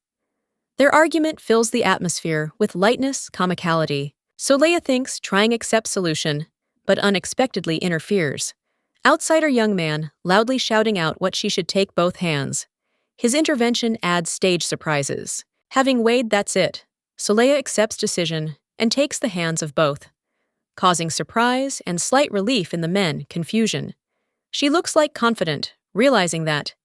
A: Their argument fills the atmosphere with lightness, comicality. Soleil thinks trying accept solution, but unexpectedly interferes. Outsider young man, loudly shouting out what she should take both hands. His intervention adds stage surprises. Having weighed that's it, Soleil accepts decision and takes the hands of both, causing surprise and slight relief in the men, confusion. She looks like confident, realizing that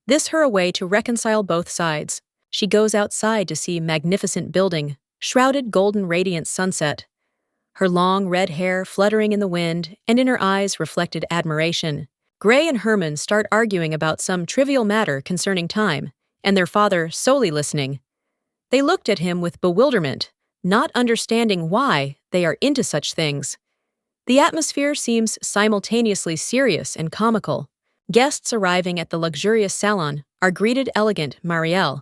A: this her a way to reconcile both sides. She goes outside to see magnificent building, shrouded golden radiant sunset. Her long red hair fluttering in the wind and in her eyes reflected admiration. Gray and Herman start arguing about some trivial matter concerning time, and their father solely listening. They looked at him with bewilderment, not understanding why they are into such things. The atmosphere seems simultaneously serious and comical. Guests arriving at the luxurious salon are greeted elegant Marielle.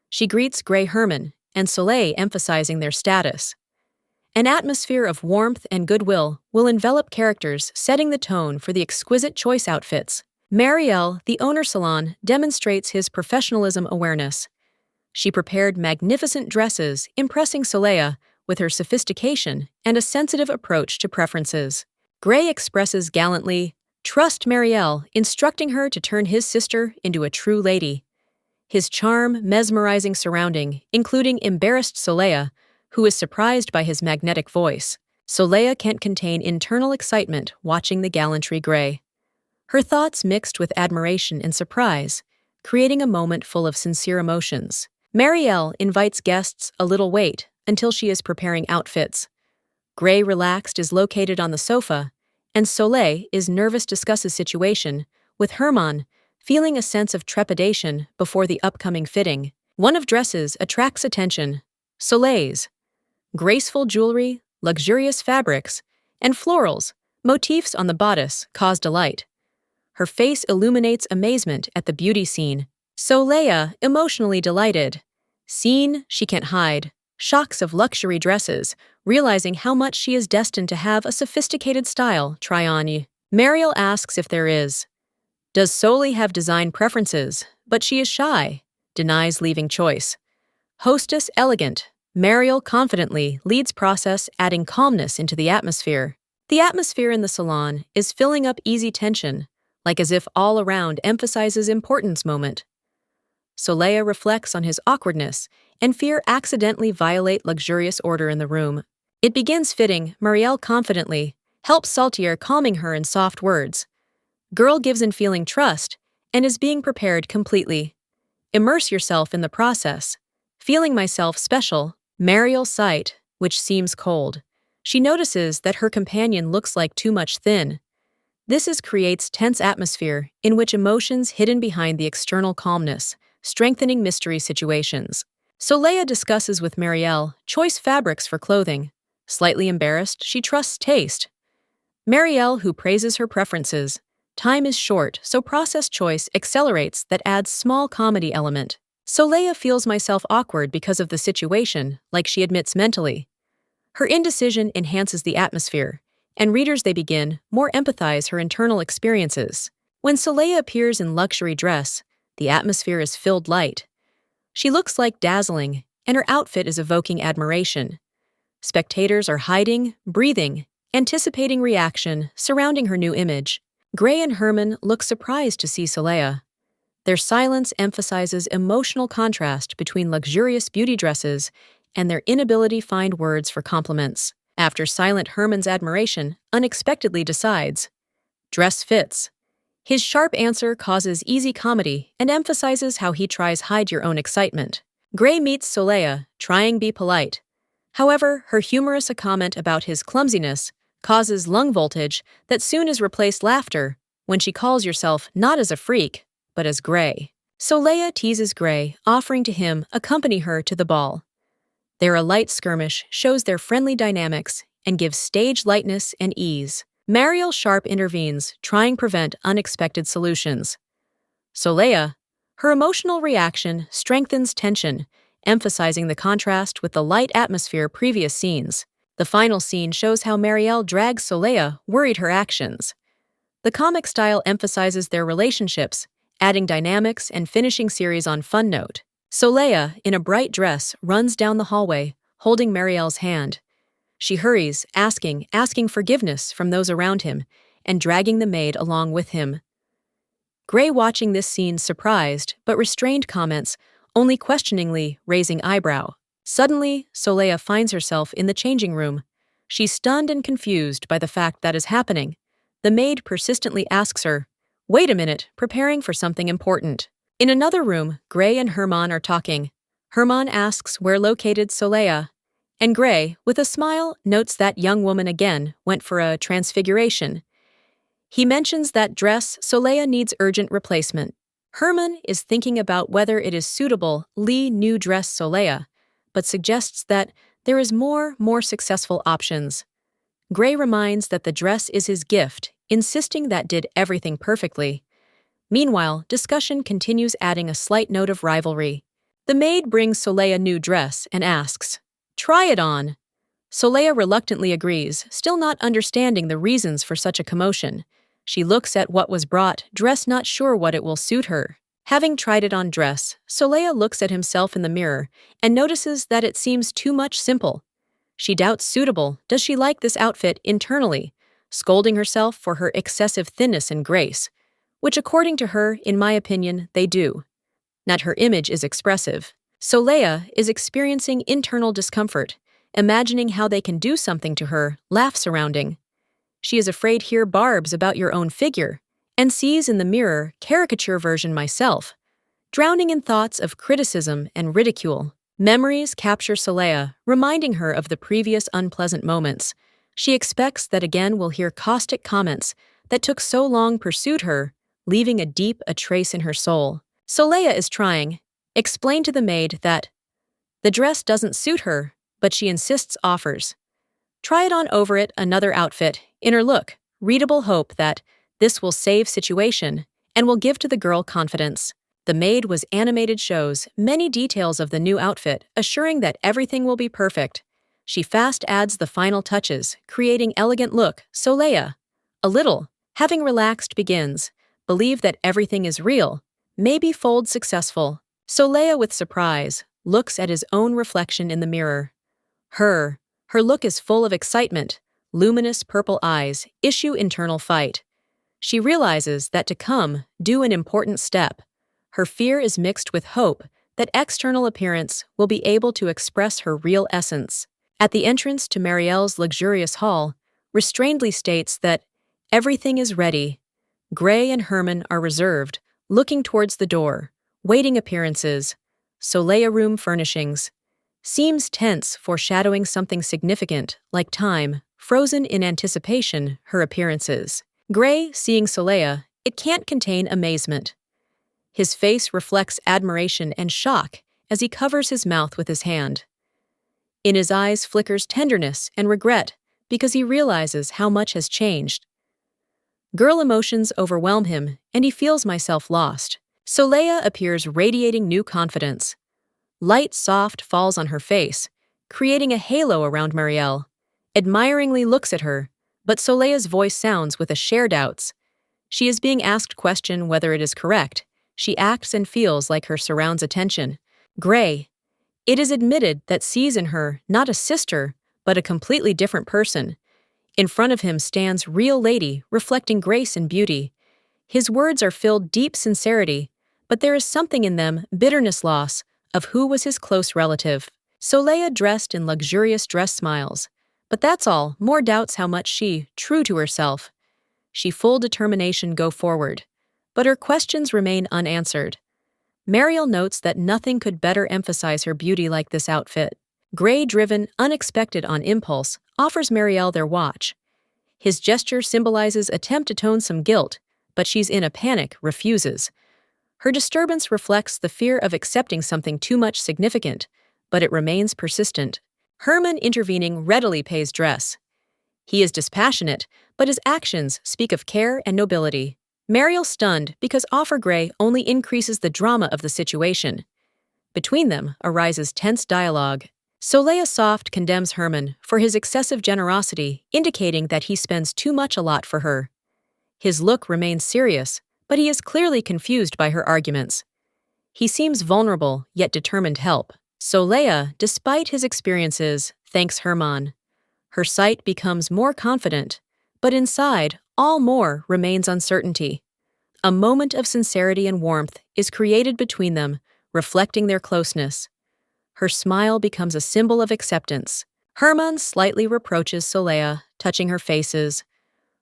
A: She greets Gray Herman and Soleil emphasizing their status. An atmosphere of warmth and goodwill will envelop characters, setting the tone for the exquisite choice outfits. Marielle, the owner salon, demonstrates his professionalism awareness. She prepared magnificent dresses, impressing Soleil with her sophistication and a sensitive approach to preferences. Gray expresses gallantly, "Trust Marielle," instructing her to turn his sister into a true lady. His charm, mesmerizing surrounding, including embarrassed Soleil, who is surprised by his magnetic voice. Soleil can't contain internal excitement watching the gallantry Gray. Her thoughts mixed with admiration and surprise, creating a moment full of sincere emotions. Marielle invites guests a little wait until she is preparing outfits. Gray, relaxed, is located on the sofa, and Soleil is nervous discusses situation with Herman, feeling a sense of trepidation before the upcoming fitting. One of dresses attracts attention. Soleil's. Graceful jewelry, luxurious fabrics, and florals, motifs on the bodice, cause delight. Her face illuminates amazement at the beauty scene. Soleil, emotionally delighted. Scene she can't hide. Shocks of luxury dresses, realizing how much she is destined to have a sophisticated style try on. Mariel asks if there is. Does Soleil have design preferences? But she is shy. Denies leaving choice. Hostess elegant. Mariel confidently leads process, adding calmness into the atmosphere. The atmosphere in the salon is filling up easy tension, like as if all around emphasizes importance moment. Soleil reflects on his awkwardness and fear accidentally violate luxurious order in the room. It begins fitting, Marielle confidently, helps Saltier calming her in soft words. Girl gives in feeling trust and is being prepared completely. Immerse yourself in the process. Feeling myself special, Mariel sight, which seems cold. She notices that her companion looks like too much thin. Creates tense atmosphere in which emotions hidden behind the external calmness, strengthening mystery situations. Soleil discusses with Marielle choice fabrics for clothing. Slightly embarrassed, she trusts taste. Marielle, who praises her preferences. Time is short, so process choice accelerates that adds small comedy element. Soleil feels myself awkward because of the situation, like she admits mentally. Her indecision enhances the atmosphere, and readers they begin more empathize her internal experiences. When Soleil appears in luxury dress, the atmosphere is filled light. She looks like dazzling, and her outfit is evoking admiration. Spectators are hiding, breathing, anticipating reaction, surrounding her new image. Gray and Herman look surprised to see Soleil. Their silence emphasizes emotional contrast between luxurious beauty dresses and their inability to find words for compliments. After silent Herman's admiration unexpectedly decides, dress fits. His sharp answer causes easy comedy and emphasizes how he tries hide your own excitement. Gray meets Soleil, trying be polite. However, her humorous comment about his clumsiness causes lung voltage that soon is replaced laughter when she calls herself not as a freak, but as Gray. Soleil teases Gray, offering to him accompany her to the ball. A light skirmish shows their friendly dynamics and gives stage lightness and ease. Mariel Sharp intervenes, trying prevent unexpected solutions. Soleil, her emotional reaction strengthens tension, emphasizing the contrast with the light atmosphere previous scenes. The final scene shows how Mariel drags Soleil, worried her actions. The comic style emphasizes their relationships, adding dynamics and finishing series on fun note. Soleil, in a bright dress, runs down the hallway, holding Marielle's hand. She hurries, asking forgiveness from those around him, and dragging the maid along with him. Gray, watching this scene, surprised but restrained comments, only questioningly raising eyebrow. Suddenly, Soleil finds herself in the changing room. She's stunned and confused by the fact that is happening. The maid persistently asks her, "Wait a minute," preparing for something important. In another room, Gray and Herman are talking. Herman asks where located Soleil, and Gray, with a smile, notes that young woman again went for a transfiguration. He mentions that dress Soleil needs urgent replacement. Herman is thinking about whether it is suitable Lee new dress Soleil, but suggests that there is more successful options. Gray reminds that the dress is his gift, insisting that did everything perfectly. Meanwhile, discussion continues, adding a slight note of rivalry. The maid brings Soleil a new dress and asks, "Try it on." Soleil reluctantly agrees, still not understanding the reasons for such a commotion. She looks at what was brought, dress not sure what it will suit her. Having tried it on dress, Soleil looks at himself in the mirror and notices that it seems too much simple. She doubts suitable, does she like this outfit internally, scolding herself for her excessive thinness and grace, which according to her, in my opinion, they do. That her image is expressive. Soleil is experiencing internal discomfort, imagining how they can do something to her, laugh surrounding. She is afraid hear barbs about your own figure, and sees in the mirror caricature version myself, drowning in thoughts of criticism and ridicule. Memories capture Soleil, reminding her of the previous unpleasant moments. She expects that again will hear caustic comments that took so long pursued her, leaving a trace in her soul. Soleil is trying, explain to the maid that the dress doesn't suit her, but she insists offers. Try it on over it another outfit, inner look, readable hope that this will save situation and will give to the girl confidence. The maid was animated shows many details of the new outfit, assuring that everything will be perfect. She fast adds the final touches, creating elegant look. Soleil, a little, having relaxed begins, believe that everything is real, maybe fold successful. Soleil with surprise, looks at his own reflection in the mirror. Her look is full of excitement, luminous purple eyes, issue internal fight. She realizes that to come, do an important step. Her fear is mixed with hope that external appearance will be able to express her real essence. At the entrance to Marielle's luxurious hall, restrainedly states that everything is ready. Gray and Herman are reserved, looking towards the door, waiting appearances. Soleil room furnishings. Seems tense, foreshadowing something significant, like time, frozen in anticipation, her appearances. Gray, seeing Soleil, it can't contain amazement. His face reflects admiration and shock as he covers his mouth with his hand. In his eyes flickers tenderness and regret because he realizes how much has changed. Girl emotions overwhelm him and he feels myself lost. Soleil appears radiating new confidence. Light soft falls on her face, creating a halo around Marielle. Admiringly looks at her, but Soleil's voice sounds with a share doubts. She is being asked question whether it is correct. She acts and feels like her surrounds attention. Gray. It is admitted that sees in her not a sister, but a completely different person. In front of him stands real lady, reflecting grace and beauty. His words are filled deep sincerity, but there is something in them, bitterness loss, of who was his close relative. Soleil dressed in luxurious dress smiles. But that's all, more doubts how much she, true to herself. She full determination go forward. But her questions remain unanswered. Mariel notes that nothing could better emphasize her beauty like this outfit. Gray, driven, unexpected on impulse, offers Mariel their watch. His gesture symbolizes attempt to tone some guilt, but she's in a panic, refuses. Her disturbance reflects the fear of accepting something too much significant, but it remains persistent. Herman intervening readily pays dress. He is dispassionate, but his actions speak of care and nobility. Mariel stunned because offer Gray only increases the drama of the situation. Between them arises tense dialogue. Soleil soft condemns Herman for his excessive generosity, indicating that he spends too much a lot for her. His look remains serious, but he is clearly confused by her arguments. He seems vulnerable, yet determined to help. Soleil, despite his experiences, thanks Herman. Her sight becomes more confident, but inside, all more remains uncertainty. A moment of sincerity and warmth is created between them, reflecting their closeness. Her smile becomes a symbol of acceptance. Herman slightly reproaches Soleil, touching her faces,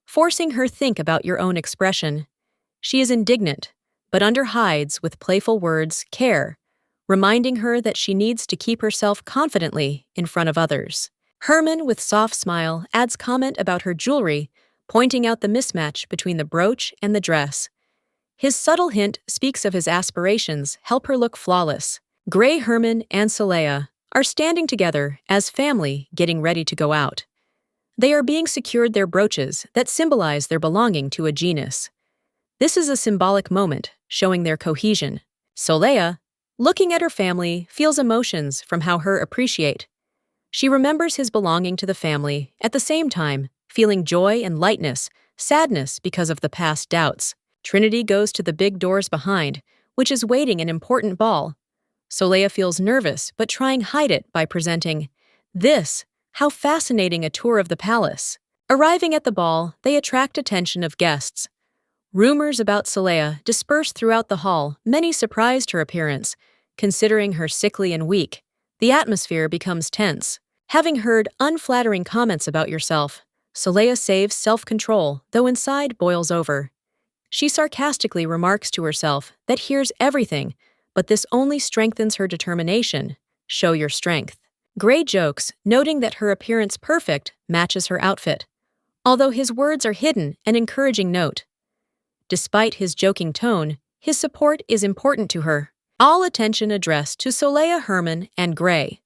A: forcing her think about your own expression. She is indignant, but underhides with playful words care, reminding her that she needs to keep herself confidently in front of others. Herman, with soft smile, adds comment about her jewelry, pointing out the mismatch between the brooch and the dress. His subtle hint speaks of his aspirations help her look flawless. Gray, Herman, and Soleil are standing together as family getting ready to go out. They are being secured their brooches that symbolize their belonging to a genus. This is a symbolic moment, showing their cohesion. Soleil, Looking at her family feels emotions from how her appreciate. She remembers his belonging to the family, at the same time, feeling joy and lightness, sadness because of the past doubts. Trinity goes to the big doors behind, which is waiting an important ball. Soleil feels nervous, but trying hide it by presenting, "This, how fascinating a tour of the palace." Arriving at the ball, they attract attention of guests. Rumors about Soleil dispersed throughout the hall, many surprised her appearance. Considering her sickly and weak, the atmosphere becomes tense. Having heard unflattering comments about yourself, Soleil saves self-control, though inside boils over. She sarcastically remarks to herself that hears everything, but this only strengthens her determination. Show your strength. Gray jokes, noting that her appearance perfect matches her outfit, although his words are hidden, an encouraging note. Despite his joking tone, his support is important to her. All attention addressed to Soleil, Herman, and Gray.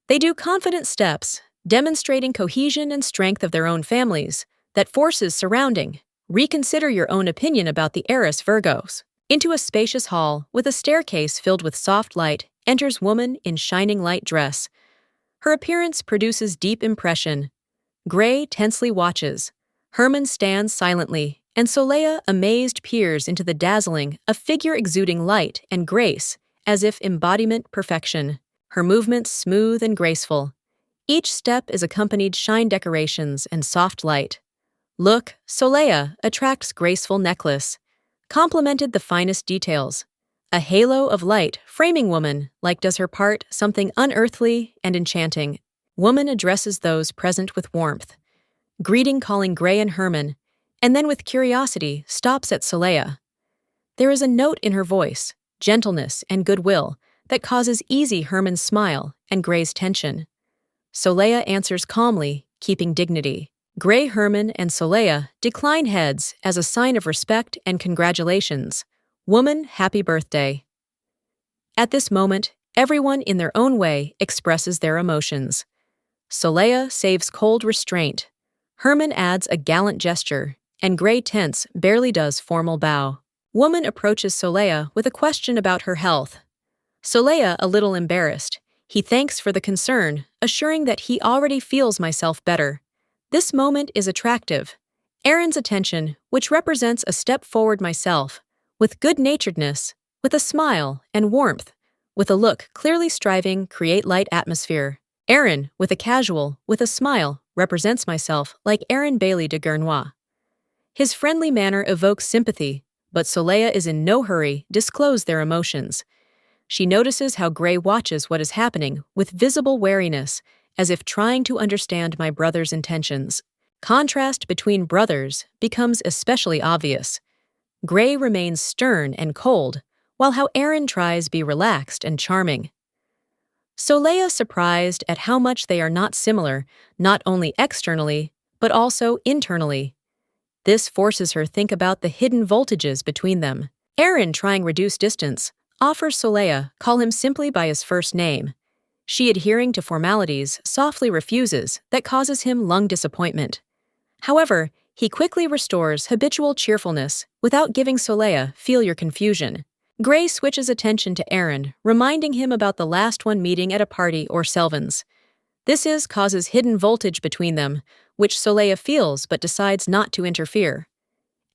A: They do confident steps, demonstrating cohesion and strength of their own families, that forces surrounding. Reconsider your own opinion about the heiress Virgos. Into a spacious hall, with a staircase filled with soft light, enters woman in shining light dress. Her appearance produces deep impression. Gray tensely watches. Herman stands silently, and Soleil, amazed, peers into the dazzling, a figure exuding light and grace, as if embodiment perfection. Her movements smooth and graceful. Each step is accompanied shine decorations and soft light. Look, Soleil attracts graceful necklace, complemented the finest details. A halo of light framing woman, like does her part something unearthly and enchanting. Woman addresses those present with warmth, greeting calling Gray and Herman, and then with curiosity stops at Soleil. There is a note in her voice, gentleness and goodwill, that causes easy Herman's smile and Gray's tension. Soleil answers calmly, keeping dignity. Gray, Herman, and Soleil decline heads as a sign of respect and congratulations. Woman, happy birthday. At this moment, everyone in their own way expresses their emotions. Soleil saves cold restraint. Herman adds a gallant gesture, and Gray tense barely does formal bow. Woman approaches Soleil with a question about her health. Soleil a little embarrassed. He thanks for the concern, assuring that he already feels myself better. This moment is attractive. Aaron's attention, which represents a step forward myself, with good-naturedness, with a smile and warmth, with a look clearly striving create light atmosphere. Aaron, with a casual, with a smile, represents myself like Aaron Bailey de Gernois. His friendly manner evokes sympathy, but Soleil is in no hurry, disclose their emotions. She notices how Gray watches what is happening with visible wariness, as if trying to understand my brother's intentions. Contrast between brothers becomes especially obvious. Gray remains stern and cold, while how Aaron tries be relaxed and charming. Soleil surprised at how much they are not similar, not only externally, but also internally. This forces her think about the hidden voltages between them. Aaron, trying reduce distance, offers Soleil call him simply by his first name. She, adhering to formalities, softly refuses, that causes him lung disappointment. However, he quickly restores habitual cheerfulness without giving Soleil feel your confusion. Gray switches attention to Aaron, reminding him about the last one meeting at a party or Selvins. This causes hidden voltage between them, which Soleil feels but decides not to interfere.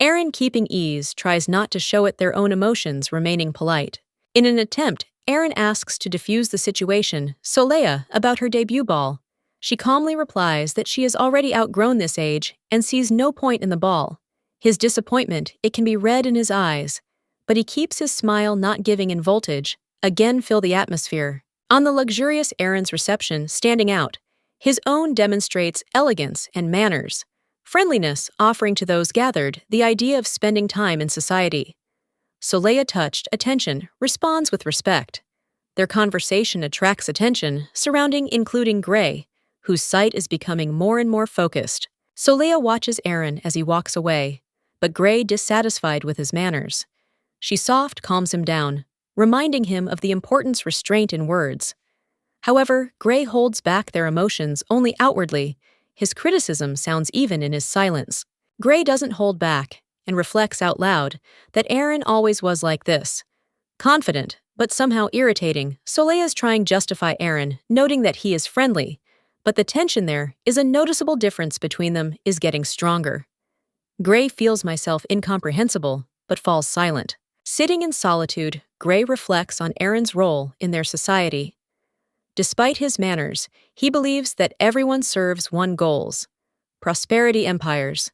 A: Aaron, keeping ease, tries not to show it their own emotions, remaining polite. In an attempt, Aaron asks to diffuse the situation, Soleil, about her debut ball. She calmly replies that she has already outgrown this age and sees no point in the ball. His disappointment, it can be read in his eyes, but he keeps his smile, not giving in voltage, again fill the atmosphere. On the luxurious Aaron's reception, standing out, his own demonstrates elegance and manners, friendliness offering to those gathered the idea of spending time in society. Soleil, touched attention, responds with respect. Their conversation attracts attention, surrounding including Gray, whose sight is becoming more and more focused. Soleil watches Aaron as he walks away, but Gray dissatisfied with his manners. She soft calms him down, reminding him of the importance restraint in words. However, Gray holds back their emotions only outwardly. His criticism sounds even in his silence. Gray doesn't hold back and reflects out loud that Aaron always was like this. Confident, but somehow irritating, Soleil's trying to justify Aaron, noting that he is friendly, but the tension there is a noticeable difference between them is getting stronger. Gray feels myself incomprehensible, but falls silent. Sitting in solitude, Gray reflects on Aaron's role in their society. Despite his manners, he believes that everyone serves one goals: prosperity empires.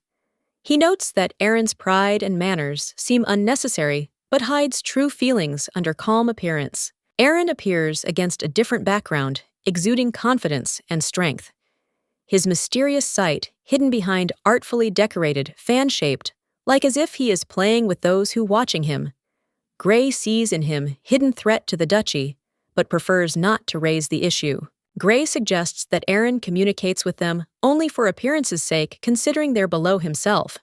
A: He notes that Aaron's pride and manners seem unnecessary but hides true feelings under calm appearance. Aaron appears against a different background, exuding confidence and strength. His mysterious sight, hidden behind artfully decorated, fan-shaped, like as if he is playing with those who watching him. Gray sees in him hidden threat to the duchy, but prefers not to raise the issue. Gray suggests that Aaron communicates with them only for appearance's sake, considering they're below himself.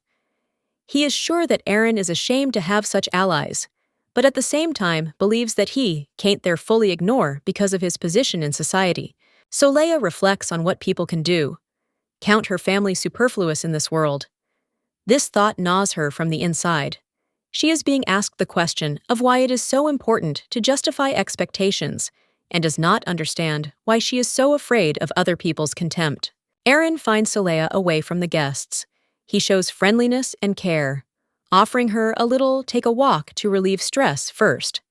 A: He is sure that Aaron is ashamed to have such allies, but at the same time believes that he can't there fully ignore because of his position in society. Soleil reflects on what people can do. Count her family superfluous in this world. This thought gnaws her from the inside. She is being asked the question of why it is so important to justify expectations and does not understand why she is so afraid of other people's contempt. Aaron finds Soleil away from the guests. He shows friendliness and care, offering her a little take a walk to relieve stress first.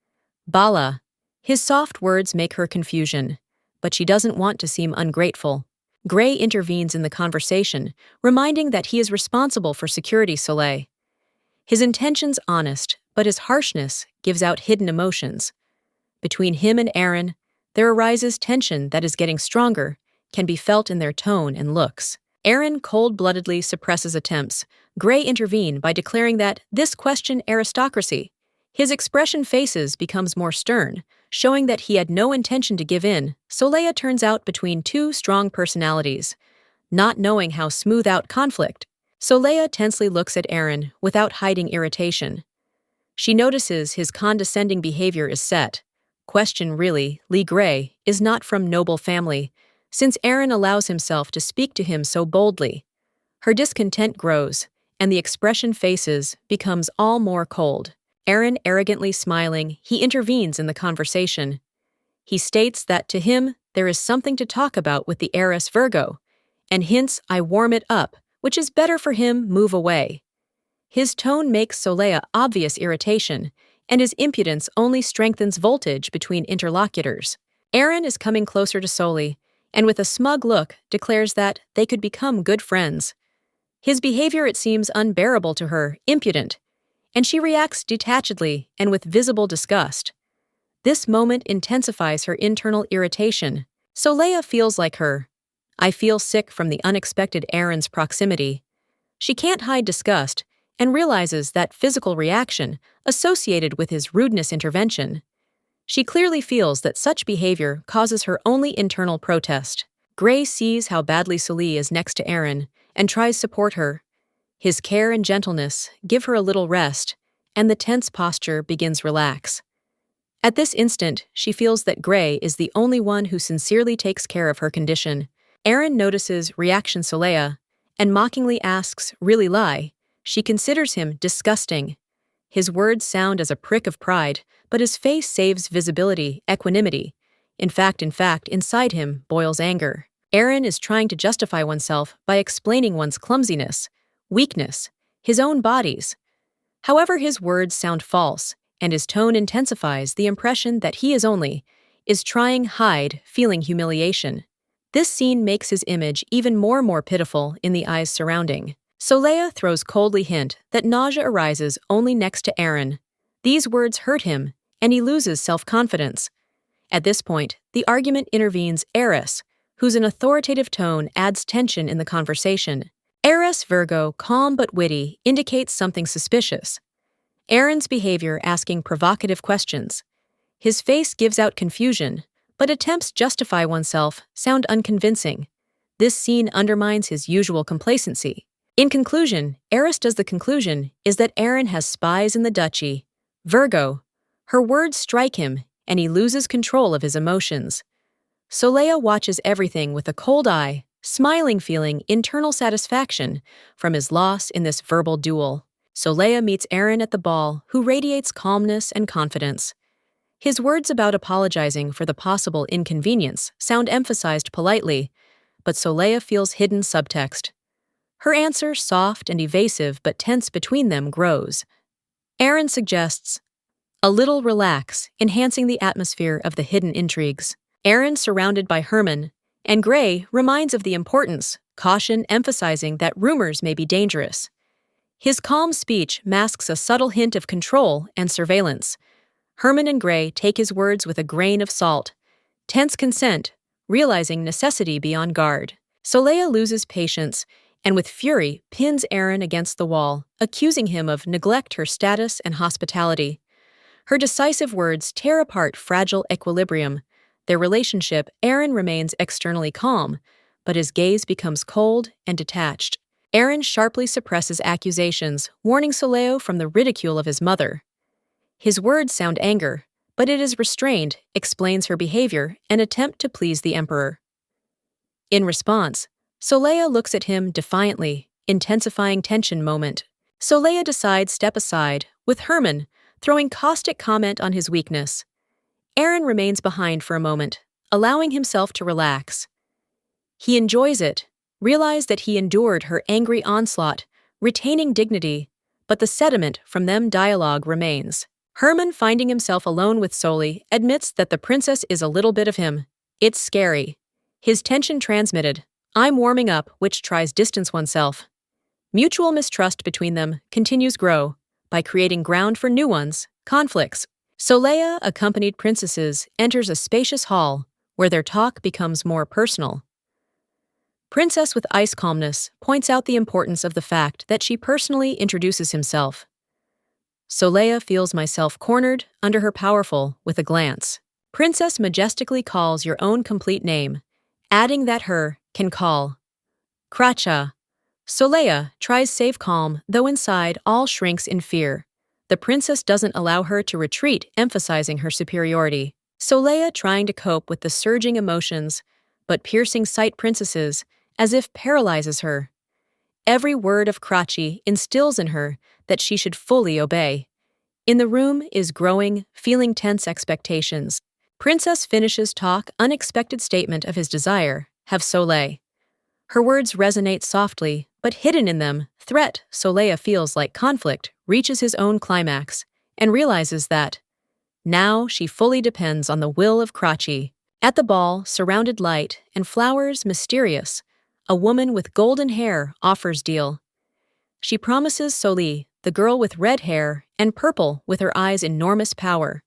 A: Bala. His soft words make her confusion, but she doesn't want to seem ungrateful. Gray intervenes in the conversation, reminding that he is responsible for security Soleil. His intentions honest, but his harshness gives out hidden emotions. Between him and Aaron, there arises tension that is getting stronger, can be felt in their tone and looks. Aaron cold-bloodedly suppresses attempts. Gray intervene by declaring that this question aristocracy. His expression faces becomes more stern, showing that he had no intention to give in. Soleil turns out between two strong personalities, not knowing how smooth out conflict. Soleil tensely looks at Aaron without hiding irritation. She notices his condescending behavior is set. Question really, Lee Gray is not from noble family, since Aaron allows himself to speak to him so boldly. Her discontent grows, and the expression faces becomes all more cold. Aaron arrogantly smiling, he intervenes in the conversation. He states that to him there is something to talk about with the heiress Virgo, and hints I warm it up, which is better for him move away. His tone makes Soleil obvious irritation, and his impudence only strengthens voltage between interlocutors. Aaron is coming closer to Soleil, and with a smug look declares that they could become good friends. His behavior it seems unbearable to her, impudent, and she reacts detachedly and with visible disgust. This moment intensifies her internal irritation. Soleil feels like her. I feel sick from the unexpected Aaron's proximity. She can't hide disgust and realizes that physical reaction associated with his rudeness intervention. She clearly feels that such behavior causes her only internal protest. Gray sees how badly Soleil is next to Aaron and tries to support her. His care and gentleness give her a little rest, and the tense posture begins relax. At this instant, she feels that Gray is the only one who sincerely takes care of her condition. Aaron notices reaction Soleil and mockingly asks, really lie? She considers him disgusting. His words sound as a prick of pride, but his face saves visibility, equanimity. In fact, inside him boils anger. Aaron is trying to justify oneself by explaining one's clumsiness, weakness, his own bodies. However, his words sound false, and his tone intensifies the impression that he is trying hide, feeling humiliation. This scene makes his image even more pitiful in the eyes surrounding. Soleil throws coldly hint that nausea arises only next to Aaron. These words hurt him, and he loses self-confidence. At this point, the argument intervenes heiress, whose an authoritative tone adds tension in the conversation. Heiress Virgo, calm but witty, indicates something suspicious. Aaron's behavior asking provocative questions. His face gives out confusion, but attempts justify oneself sound unconvincing. This scene undermines his usual complacency. In conclusion, Heiress does the conclusion is that Aaron has spies in the duchy. Virgo. Her words strike him, and he loses control of his emotions. Soleil watches everything with a cold eye, smiling feeling internal satisfaction from his loss in this verbal duel. Soleil meets Aaron at the ball, who radiates calmness and confidence. His words about apologizing for the possible inconvenience sound emphasized politely, but Soleil feels hidden subtext. Her answer, soft and evasive but tense between them, grows. Aaron suggests, "A little relax," enhancing the atmosphere of the hidden intrigues. Aaron, surrounded by Herman, and Gray, reminds of the importance, caution emphasizing that rumors may be dangerous. His calm speech masks a subtle hint of control and surveillance. Herman and Gray take his words with a grain of salt. Tense consent, realizing necessity beyond guard. Soleil loses patience and with fury pins Aaron against the wall, accusing him of neglect her status and hospitality. Her decisive words tear apart fragile equilibrium. Their relationship, Aaron remains externally calm, but his gaze becomes cold and detached. Aaron sharply suppresses accusations, warning Soleil from the ridicule of his mother. His words sound anger, but it is restrained, explains her behavior, an attempt to please the emperor. In response, Soleil looks at him defiantly, intensifying tension moment. Soleil decides step aside, with Herman throwing caustic comment on his weakness. Aaron remains behind for a moment, allowing himself to relax. He enjoys it, realized that he endured her angry onslaught, retaining dignity, but the sediment from them dialogue remains. Herman, finding himself alone with Soleil, admits that the princess is a little bit of him. It's scary. His tension transmitted, "I'm warming up," which tries distance oneself. Mutual mistrust between them continues grow, by creating ground for new ones, conflicts. Soleil, accompanied princesses, enters a spacious hall, where their talk becomes more personal. Princess with ice calmness points out the importance of the fact that she personally introduces himself. Soleil feels myself cornered under her powerful with a glance. Princess majestically calls your own complete name, adding that her can call. Kracha. Soleil tries save calm, though inside all shrinks in fear. The princess doesn't allow her to retreat, emphasizing her superiority. Soleil trying to cope with the surging emotions, but piercing sight princesses, as if paralyzes her. Every word of Krachi instills in her that she should fully obey. In the room is growing, feeling tense expectations. Princess finishes talk, unexpected statement of his desire, have Soleil. Her words resonate softly, but hidden in them, threat. Soleil feels like conflict, reaches his own climax, and realizes that now she fully depends on the will of Krachi. At the ball, surrounded light and flowers mysterious, a woman with golden hair offers deal. She promises Soleil, the girl with red hair and purple with her eyes enormous power.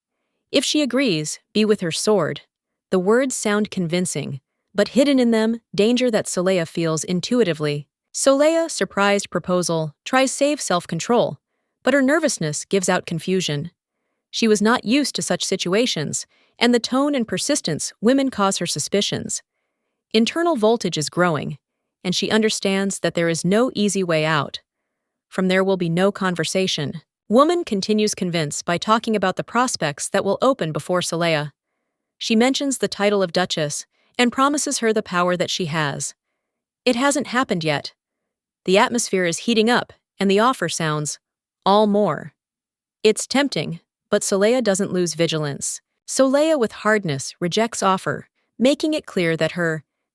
A: If she agrees, be with her sword. The words sound convincing, but hidden in them, danger that Soleil feels intuitively. Soleil's surprised proposal tries save self-control, but her nervousness gives out confusion. She was not used to such situations, and the tone and persistence women cause her suspicions. Internal voltage is growing, and she understands that there is no easy way out. From there will be no conversation. Woman continues convinced by talking about the prospects that will open before Soleil. She mentions the title of Duchess and promises her the power that she has. It hasn't happened yet. The atmosphere is heating up, and the offer sounds all more. It's tempting, but Soleil doesn't lose vigilance. Soleil with hardness rejects offer, making it clear that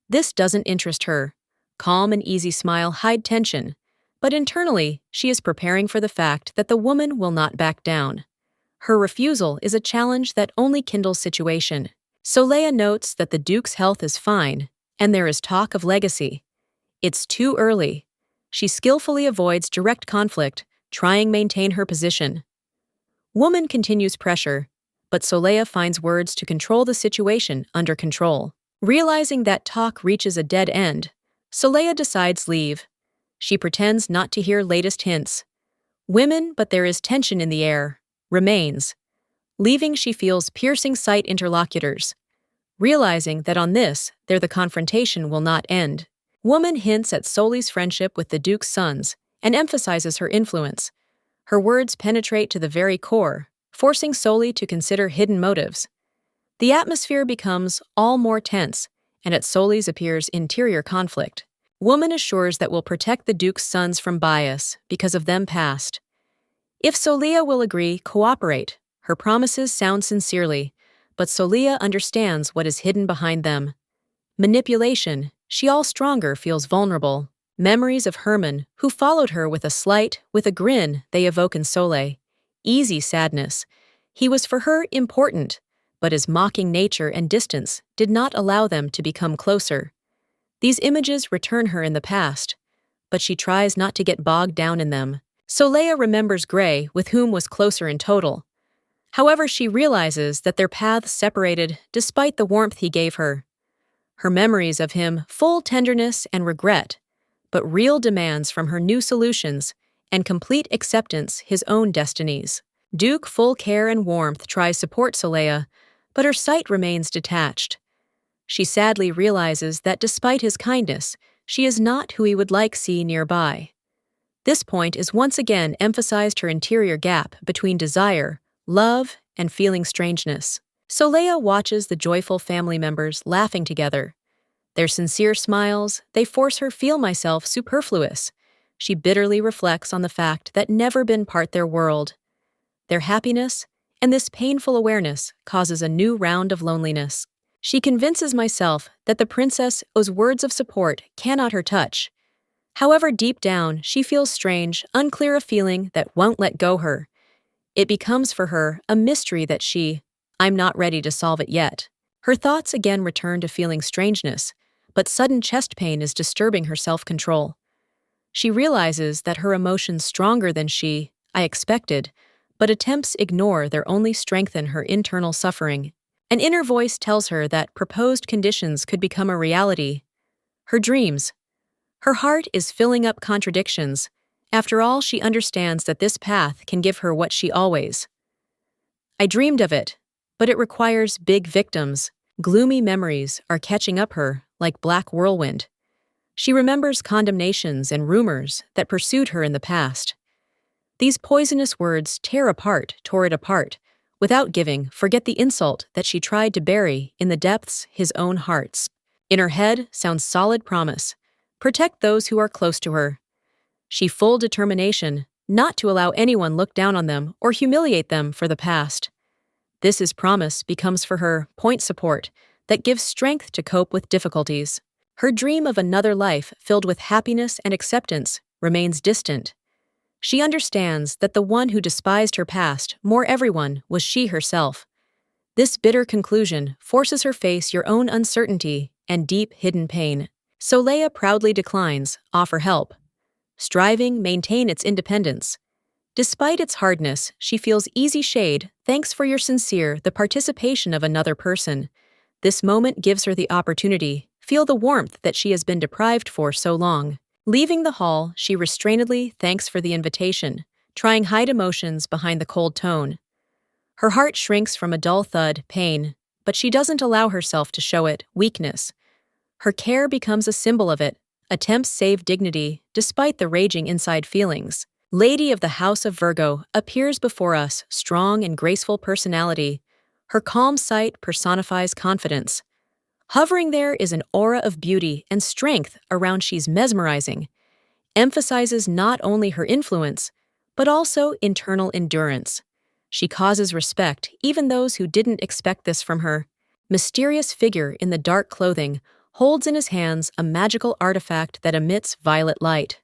A: this doesn't interest her. Calm and easy smile hide tension, but internally she is preparing for the fact that the woman will not back down. Her refusal is a challenge that only kindles situation. Soleil notes that the Duke's health is fine, and there is talk of legacy. It's too early. She skillfully avoids direct conflict, trying to maintain her position. Woman continues pressure, but Soleil finds words to control the situation under control. Realizing that talk reaches a dead end, Soleil decides leave. She pretends not to hear latest hints. Women, but there is tension in the air, remains. Leaving, she feels piercing sight interlocutors. Realizing that on this, the confrontation will not end. Woman hints at Soleil's friendship with the Duke's sons and emphasizes her influence. Her words penetrate to the very core, forcing Soleil to consider hidden motives. The atmosphere becomes all more tense, and at Soleil's appears interior conflict. Woman assures that will protect the Duke's sons from bias because of them past. If Soleil will agree, cooperate, Her promises sound sincerely, but Solia understands what is hidden behind them. Manipulation, she all stronger feels vulnerable. Memories of Herman, who followed her with a grin they evoke in Soleil. Easy sadness. He was for her important, but his mocking nature and distance did not allow them to become closer. These images return her in the past, but she tries not to get bogged down in them. Soleil remembers Gray, with whom was closer in total. However, she realizes that their paths separated despite the warmth he gave her. Her memories of him full tenderness and regret, but real demands from her new solutions and complete acceptance his own destinies. Duke, full care and warmth, tries support Soleil, but her sight remains detached. She sadly realizes that despite his kindness, she is not who he would like see nearby. This point is once again emphasized her interior gap between desire, love, and feeling strangeness. Soleil watches the joyful family members laughing together. Their sincere smiles, they force her feel myself superfluous. She bitterly reflects on the fact that never been part their world. Their happiness, and this painful awareness causes a new round of loneliness. She convinces myself that the princess's words of support cannot her touch. However, deep down, she feels strange, unclear a feeling that won't let go her. It becomes for her a mystery that I'm not ready to solve it yet. Her thoughts again return to feeling strangeness, but sudden chest pain is disturbing her self-control. She realizes that her emotions stronger than I expected, but attempts ignore their only strengthen her internal suffering. An inner voice tells her that proposed conditions could become a reality. Her dreams. Her heart is filling up contradictions. After all, she understands that this path can give her what she always. I dreamed of it, but it requires big victims. Gloomy memories are catching up her like black whirlwind. She remembers condemnations and rumors that pursued her in the past. These poisonous words tore it apart, without forget the insult that she tried to bury in the depths his own hearts. In her head sounds solid promise. Protect those who are close to her. She full determination not to allow anyone look down on them or humiliate them for the past. This promise becomes for her point support that gives strength to cope with difficulties. Her dream of another life filled with happiness and acceptance remains distant. She understands that the one who despised her past more everyone was she herself. This bitter conclusion forces her face your own uncertainty and deep hidden pain. Soleil proudly declines, offer help. Striving, maintain its independence. Despite its hardness, she feels easy shade, thanks for your the participation of another person. This moment gives her the opportunity, feel the warmth that she has been deprived for so long. Leaving the hall, she restrainedly thanks for the invitation, trying hide emotions behind the cold tone. Her heart shrinks from a dull thud, pain, but she doesn't allow herself to show it, weakness. Her care becomes a symbol of it, attempts save dignity despite the raging inside feelings. Lady of the House of Virgo appears before us, strong and graceful personality. Her calm sight personifies confidence. Hovering there is an aura of beauty and strength around she's mesmerizing, emphasizes not only her influence, but also internal endurance. She causes respect even those who didn't expect this from her. Mysterious figure in the dark clothing holds in his hands a magical artifact that emits violet light.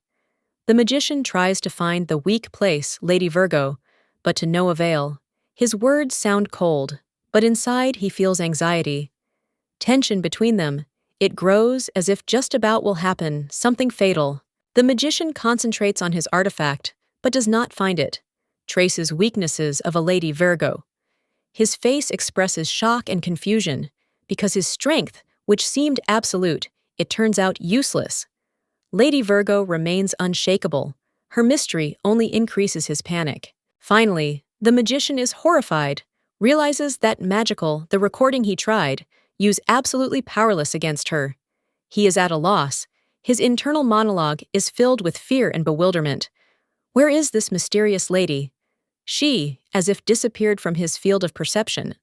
A: The magician tries to find the weak place, Lady Virgo, but to no avail. His words sound cold, but inside he feels anxiety. Tension between them, it grows as if just about will happen, something fatal. The magician concentrates on his artifact, but does not find it. Traces weaknesses of a Lady Virgo. His face expresses shock and confusion, because his strength, which seemed absolute, it turns out useless. Lady Virgo remains unshakable. Her mystery only increases his panic. Finally, the magician is horrified, realizes that the recording he tried, use absolutely powerless against her. He is at a loss. His internal monologue is filled with fear and bewilderment. Where is this mysterious lady? She, as if disappeared from his field of perception.